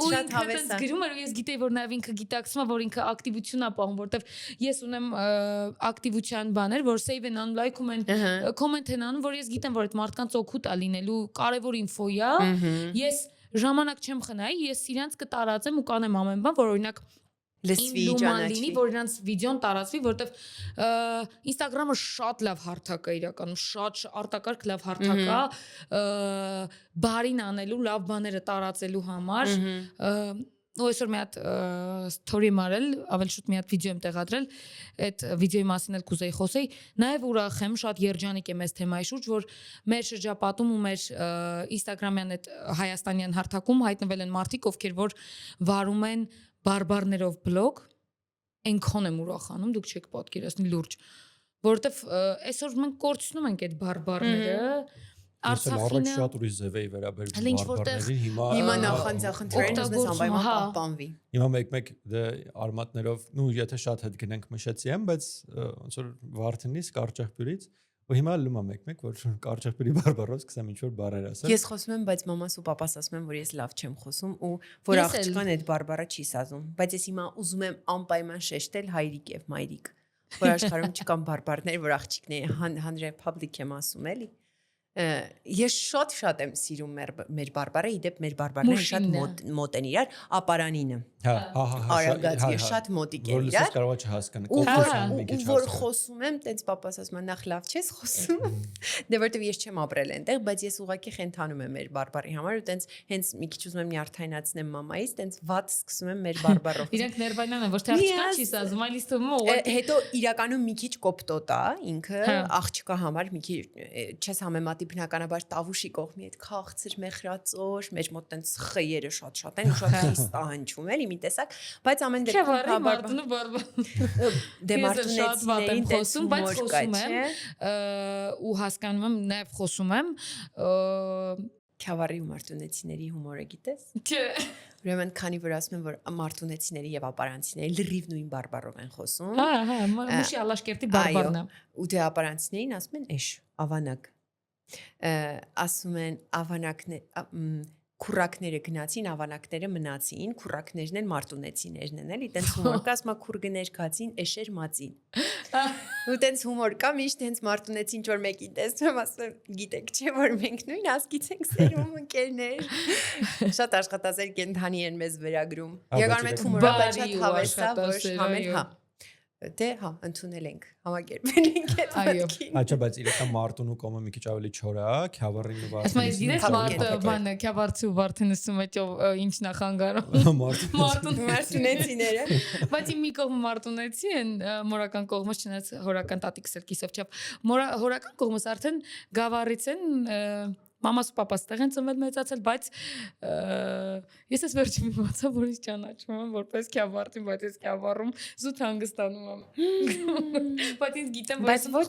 շատ հավես է։ Գրում էր ու ես գիտեի, որ նաև ինքը գիտակցում է, որ ինքը ակտիվություն է պահում, որտեվ ես ունեմ ակտիվության բաներ, որ save են անում, լայքում են, կոմենտ են անում, որ ես գիտեմ, որ այդ մարդկանց օգուտ է լինելու, կարևոր ինֆո է։ Ես ժամանակ չեմ խնայի, ես իրանց կտարածեմ ու կանեմ ամեն բան, որ օրինակ լսվի ճանաչվի, որ նրանց վիդեոն տարածվի, որովհետև Instagram-ը շատ լավ հարթակ է իրականում, շատ արտակարգ լավ հարթակ է բարին անելու, լավ բաները տարածելու համար։ Ու այսօր մի հատ story մարել, ավելի շուտ մի հատ վիդեո եմ տեղադրել, այդ վիդեոյի մասին էլ կուզեի խոսեի, նաև ուրախ եմ, շատ երջանիկ եմ այս թեմայի շուրջ, որ մեր շրջապատում ու մեր Instagram-յան այդ հայաստանյան հարթակում հայտնվել են մարդիկ, ովքեր որ վարում են բարբարներով բլոգ, այնքան եմ ուրախանում, դուք չեք պատկերացնի լուրջ, որովհետև այսօր մենք կորցնում ենք այդ բարբարները, Արցախինը շատ ուրիշ ձև էի վերաբերվում բարբարներին, հիմա նախանձախնդրերն ուզես անպայման պահպանվի։ Հիմա մեկ դե արմատներով, նու եթե շատ հետ գնենք մշեցի եմ, բայց ոնց որ Վարդենից Կարճախբյուրից ու հիմա լումա մեկ որ Կարճախբյուրի բարբարով սկսեմ ինչ որ բառեր ասել։ Ես խոսում եմ, բայց մամաս ու պապաս ասում են, որ ես լավ չեմ խոսում ու որ աղջկան այդ բարբառը չի սազում, բայց ես հիմա ուզում եմ անպայման շեշտել հայրիկ եւ մայրիկ, որ աշխարհում չկան բարբառներ, որ աղջիկները հանրեն public եմ ասում էլի։ Ես շատ եմ սիրում մեր բարբառը, իդեպ մեր բարբառները շատ մոտ են իրար, ապարանինը։ Արագացի շատ մոտիկ որ են լսես իրար։ կարող է չհասկանա, Ու կողքով մի քիչ որ հասկանա։ խոսում եմ, տենց papas ասում է նախ լավ չես խոսում։ Դե որտեվ ես չեմ ապրել այնտեղ, բայց ես ուղղակի խենթանում եմ մեր բարբարի համար ու տենց հենց մի քիչ ուզում եմ նյարդայնացնեմ մամայից, տենց վատ սկսում եմ մեր բարբարով։ Իրենք ներբայնան են, ոչ թե աղջկան չի ասում, այլ իսկ թվում է Հետո իրականում մի քիչ կոպտոտ է ինքը, աղջկա համար մի քիչ չես համեմատի բնականաբար տավուշի կողմի հետ քաղցր մեխրածոր, մեր մոտ տենց խեյերը շատ են ու շատ խիստ ահանջում էլի մի տեսակ, բայց ամեն դեպքում Մարտունը բարբար։ դե մարտունեցիներին խոսում, բայց խոսում եմ ու հասկանում եմ, նաև խոսում եմ Քյավառի ու մարտունեցիների հումորը գիտես։ Չէ։ Ուրեմն քանի որ ասում են որ մարտունեցիների եւ ապարանցիների լրիվ նույն բարբարով են խոսում։ Մուշի Ալաշկերտի բարբարն է։ Ու դե ապարանցիներին ասում են էշ, ավանակ։ Ասում են ավանակներ քուրակները գնացին, ավանակները մնացին, քուրակներն են մարտունեցիներն են, էլի, տենց հումոր կա, ասում է քուրգներ գացին, էշեր մածին։ Ու տենց հումոր կա, միշտ հենց մարտունեցին որ մեկին տեսնում, ասում եմ, գիտեք, չէ՞ որ մենք նույն ասկից ենք սերում ընկերներ։ Շատ աշխատասեր կենդանի են մեզ վերագրում։ Եկան մեծ հումորը, բայց շատ հավես է, որ համեն հա։ Դե հա, ընդունել ենք, համակերպել ենք այդ մտքին։ Այո, բայց իրական մարտունու կոմը մի քիչ ավելի չոր է, Քյավառին ու Ասում ես գիտես մարտը բանը Քյավառցու Վարդենսում է ինչ նախանգարում։ Մարտունեցիները։ Բայց իմ մի կողմը մարտունեցի են, մորական կողմս չնայած հորական տատիկս էլ կիսով չափ։ Հորական կողմս արդեն գավառից են Մամաս ու պապաս տեղ են ծնվել մեծացել, բայց ես ես վերջին իմացա, որ ինձ ճանաչում եմ որպես Քյավառցի, բայց ես Քյավառում զուտ հանգստանում եմ։ Բայց ինձ գիտեմ, որ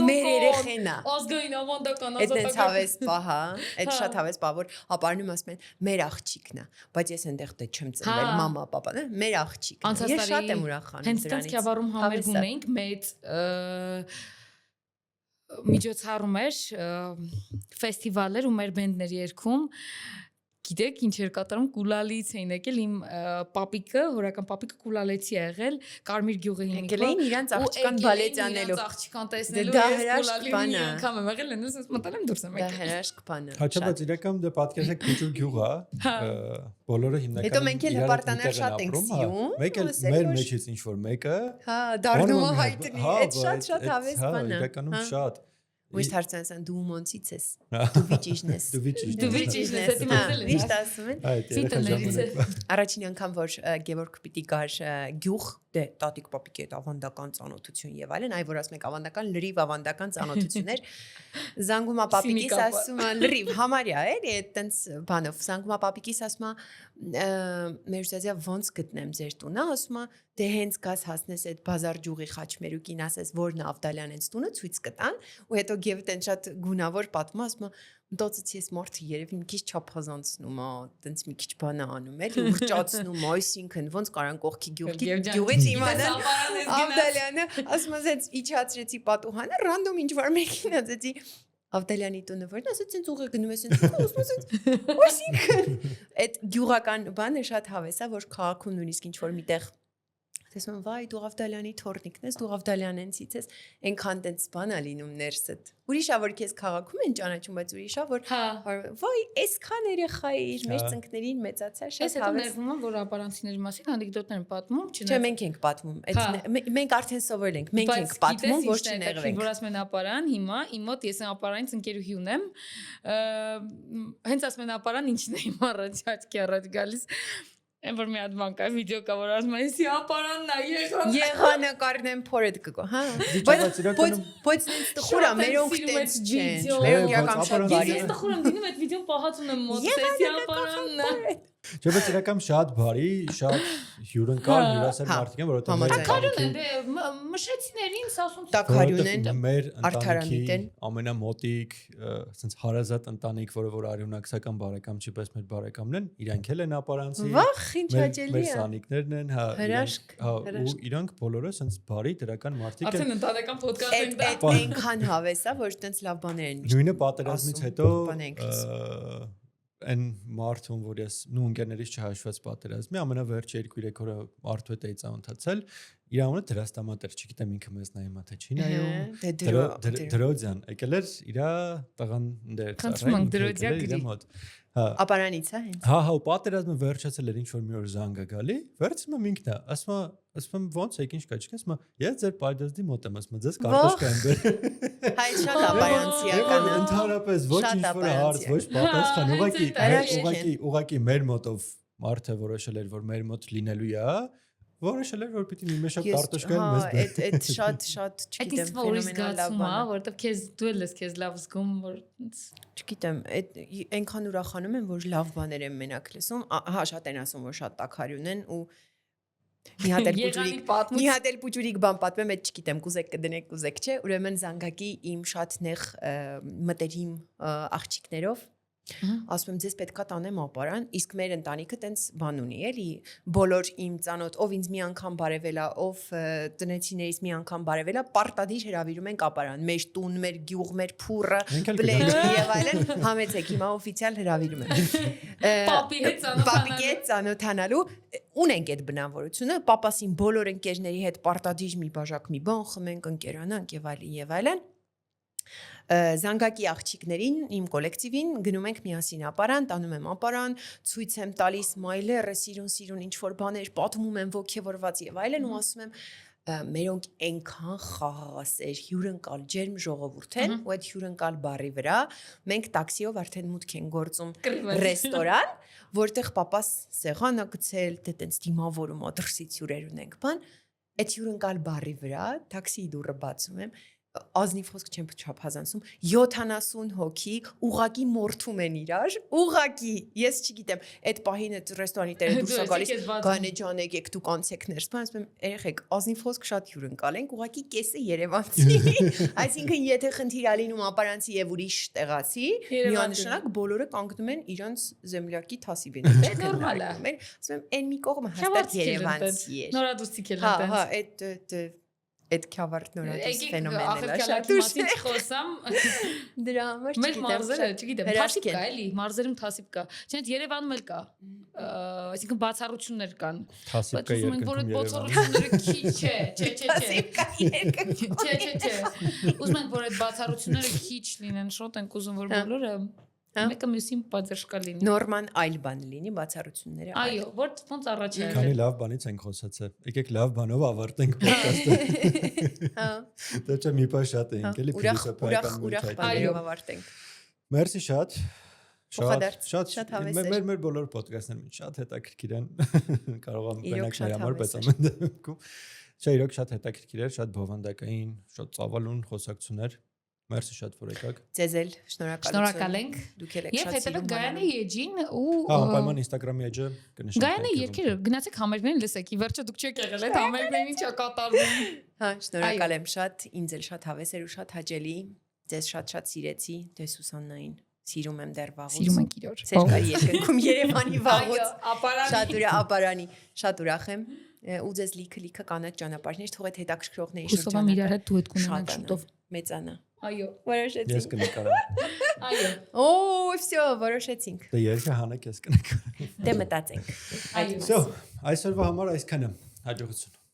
մեր երեխեն է։ Ազգային ավանդական Այդ հավես պահ, այդ շատ հավես պահ, որ ապարնում ասում են մեր աղջիկն է, բայց ես այնտեղ դե չեմ ծնվել, մամա, պապա, մեր աղջիկն է։ Ես շատ եմ ուրախանում դրանից։ Հենց տենց Քյավառում համերգում էինք մեծ միջոցառում էր ֆեստիվալեր ու մեր բենդներ երգում գիտեք ինչ էր կատարում կուլալից էին եկել իմ պապիկը հորական պապիկը կուլալեցի եղել Կարմիր գյուղի եկել էին իրանց աղջկան բալետյանելու աղջկան տեսնելու դա հրաշք բան է անգամ եմ եղել են ասես մտել եմ դուրս եմ դա հրաշք բան է հա բայց իրական դե պատկերացեք քիչու գյուղ է բոլորը հիմնականում հետո մենք էլ հպարտաներ շատ ենք սիրում մեկ էլ մեր մեջից ինչ որ մեկը հա դառնում է հայտնի այդ շատ հավես բան է իրականում շատ Ույս հարցանցան դու ումոնցից ես դու վիճիժն ես դու վիճիժն ես դա միշտ ասում են ֆիտներից է առաջին անգամ որ Գևորգ պիտի գար գյուղ դե տատիկ պապիկի հետ ավանդական ծանոթություն եւ այլն այ որ ասում եք ավանդական լրիվ ավանդական ծանոթություններ զանգում է պապիկիս ասում է լրիվ համարյա էլի այդ տենց բանով զանգում է պապիկիս ասում է մերուսազիա ոնց գտնեմ ձեր տունը ասում է դե հենց գաս հասնես այդ բազար ջուղի խաչմերուկին ասես որն Ավդալյանենց տունը ցույց կտան ու հետո Գևը տենց շատ գունավոր պատմում ասում է մտածեցի ես մարդը երևի մի քիչ չափազանցնում է տենց մի քիչ բան է անում էլի ուրճացնում այսինքն ոնց կարան կողքի գյուղից իմանալ Ավդալյանը ասում ասեց իջացրեցի պատուհանը ռանդոմ ինչ որ մեկին ասեցի Ավդալյանի տունը որն ասեց ցենց ուղը գնում ես ասում ասեց այսինքն այդ գյուղական բանը շատ հավես է որ քաղաքում նույնիսկ ինչ որ միտեղ տեսնում վայ դու Ավդալյանի թորնիկն ես դու Ավդալյանենցից ես այնքան տենց բան է լինում ներսդ ուրիշ է որ քեզ քաղաքում են ճանաչում բայց ուրիշ է որ վայ այսքան երեխա է իր մեր ծնկներին մեծացա շատ հավես ներվում եմ որ ապարանցիների մասին անեկդոտներ են պատմում չէ մենք ենք պատմում մենք արդեն սովորել ենք մենք ենք պատմում ոչ չներվենք որ ասում են ապարան հիմա իմ մոտ ես ապարանից ընկերուհի ունեմ հենց ասում են ապարան ինչն է իմ առաջ աչքի առաջ գալիս Եմ որ մի հատ բան կա վիդեո կա որ ասում են «Սի ապարանն է եղանը կառնեմ փորեդ կգո հա բայց ինձ տխուր է մերոնք տենց չեն մերոնք իրական շատ բարի են ես տխուր եմ դինում այդ վիդեոն պահած ունեմ մոտ «Սի ապարանն է» Չէ, բայց իրական շատ բարի, շատ հյուրընկալ, հյուրասեր մարդիկ են, որովհետեւ Տակարուն են, մշեցիներին ասում Տակարուն են, մեր ընտանիքի ամենամոտիկ, ասենց հարազատ ընտանիք, որը որ արյունակցական բարեկամ չի, բայց մեր բարեկամն են, իրանք էլ են ապարանցի։ Վախ, ինչ հաճելի է։ Մեր սանիկներն են, հա։ Հրաշք, ու իրանք բոլորը ասենց բարի դրական մարդիկ են։ Արդեն ընտանեկան ոդկաստ ենք դա։ Այդ այնքան հավես է, որ տենց լավ բաներ են։ Նույնը պատերազմից հետո Այն մարդուն, որ ես նու ընկերներից չհաշված պատերազմի ամենավերջը 2-3 օրը մարդու հետ էի ծանոթացել իր անունը դրաստամատեր, չգիտեմ ինքը մեզ նայում թե չի նայում։ Դե Դրոձյան, եկել էր իր տղան դեր Խնդրում եմ, Դրոձյա գրի։ Հա։ Ապարանից է հենց։ Հա, պատերազմը վերջացել էր ինչ որ մի օր զանգ է գալի, վերցնում եմ ինքն է, ասում եմ ոնց եք ինչ կա, չգիտես, ասում ես ձեր պայդազդի մոտ եմ, ասում ձեզ կարտոշկա եմ բեր։ Հայ շատ ապարանցիական է։ Ընդհանրապես ոչ ինչ որ հարց, ոչ պատասխան, ուղղակի մեր մոտով մարդը որոշել էր, որ մեր մոտ լինելու է, որոշել էր, որ պիտի մի մեշակ կարտոշկա մեզ բեր։ Այդ շատ չգիտեմ, ֆենոմենալ լավ բան է, որովհետև քեզ դու ես քեզ լավ զգում, որ չգիտեմ, այդ այնքան ուրախանում եմ, որ լավ բաներ եմ մենակ լսում, հա շատ են ասում, որ շատ տաքարյուն են ու մի հատ էլ պուջուրիկ բան պատմեմ, այդ չգիտեմ, կուզեք կդնեք, կուզեք չէ, ուրեմն զանգակի իմ շատ նեղ մտերիմ աղջիկներով ասում եմ ձեզ պետքա տանեմ ապարան, իսկ մեր ընտանիքը տենց բան ունի, էլի, բոլոր իմ ծանոթ, ով ինձ մի անգամ բարևելա, ով տնեցիներից մի անգամ բարևելա, պարտադիր հրավիրում ենք ապարան, մեր տուն, մեր գյուղ, մեր փուռը, բլեջ եւ այլն, համեցեք, հիմա օֆիցիալ հրավիրում եմ։ Պապի հետ ծանոթանալու ունենք այդ բնավորությունը, պապասին բոլոր ընկերների հետ պարտադիր մի բաժակ մի բան խմենք, ընկերանանք եւ այլն։ Զանգակի աղջիկներին, իմ կոլեկտիվին գնում ենք միասին ապարան, տանում եմ ապարան, ցույց եմ տալիս մայլերը, սիրուն ինչ որ բաներ, պատմում եմ ոգևորված եւ այլն ու ասում եմ մերոնք այնքան խաղաղասեր, հյուրընկալ ջերմ ժողովուրդ են, ու այդ հյուրընկալ բառի վրա մենք տաքսիով արդեն մուտք ենք գործում ռեստորան, որտեղ պապաս սեղան է գցել, դե տենց դիմավորում ադրսից հյուրեր ունենք, բան, այդ հյուրընկալ բառի վրա տաքսիի դուռը բացում եմ ազնիվ խոսք չեմ չափազանցում 70 հոգի ուղակի մորթում են իրար ուղակի ես չգիտեմ այդ պահին այդ ռեստորանի տերը դուրս է գալիս գանե ջանեք եք դուք անցեք ներս բան ասում եմ երեխեք ազնիվ խոսք շատ հյուրընկալ ենք ուղակի կեսը երևանցի այսինքն եթե խնդիր ա լինում ապարանցի եւ ուրիշ տեղացի միանշանակ բոլորը կանգնում են իրանց զեմլյակի թասիվին նորմալ է ասում եմ այն մի կողմը հաստատ երևանցի է նորադուսիկ էլ հա այդ քավարտ նորադուս ֆենոմենն է շատ դուշ խոսամ դրա համար մեր մարզերը չգիտեմ թասիվ կա էլի մարզերում թասիվ կա չնայած Երևանում էլ կա այսինքն բացառություններ կան թասիվ կա երկրում բացառությունները քիչ չէ թասիվ կա երկրում չէ ուզում ենք որ այդ բացառությունները քիչ լինեն շոտ ենք ուզում որ բոլորը մեկը մյուսին պատժկա լինի նորմալ այլ բան լինի բացառությունները այո ոնց առաջ է քանի լավ բանից ենք խոսացել եկեք լավ բանով ավարտենք ոդքասթը հա դա չէ մի բան շատ էինք էլի ուրախ բանով ավարտենք մերսի շատ հավես մեր բոլոր ոդքասթներն շատ հետաքրքիր են կարող եմ բնակ մեր համար բայց ամեն դեպքում չէ իրոք շատ հետաքրքիր էր շատ բովանդակային շատ ծավալուն խոսակցություններ Մերսի շատ որ եկաք։ Ձեզ էլ շնորհակալ ենք։ Դուք եք շատ սիրում Գայանի էջին ու անպայման Instagram-ի էջը կնշենք։ Գայանի երկերը գնացեք համերգներին լսեք, ի վերջո դուք չեք եղել այդ համերգներին ինչա կատարվում։ Հա, շնորհակալ եմ շատ, ինձ էլ շատ հավես էր ու շատ հաճելի։ Ձեզ շատ սիրեցի, դե Սուսաննային սիրում եմ դեռ վաղուց։ Սիրում ենք իրար։ Ցերկայի երկնքում Երևանի վաղուց։ Ապարանի։ Շատ ապարանի, շատ ուրախ եմ։ Ու ձեզ լիքը կանաչ ճանապարհներ, թող այդ հետաքրքրողների շրջանը։ Հուսով եմ իրար հետ դու հետ կունենանք շուտով մեծանա։ Այո, որոշեցինք։ Ես կնկարեմ։ Այո։ Օ, всё, որոշեցինք։ Դե երկը հանեք ես կնկարեմ։ Դե մտածենք։ Այո։ Всё, այսօրվա համար այսքանը։ Հաջողություն։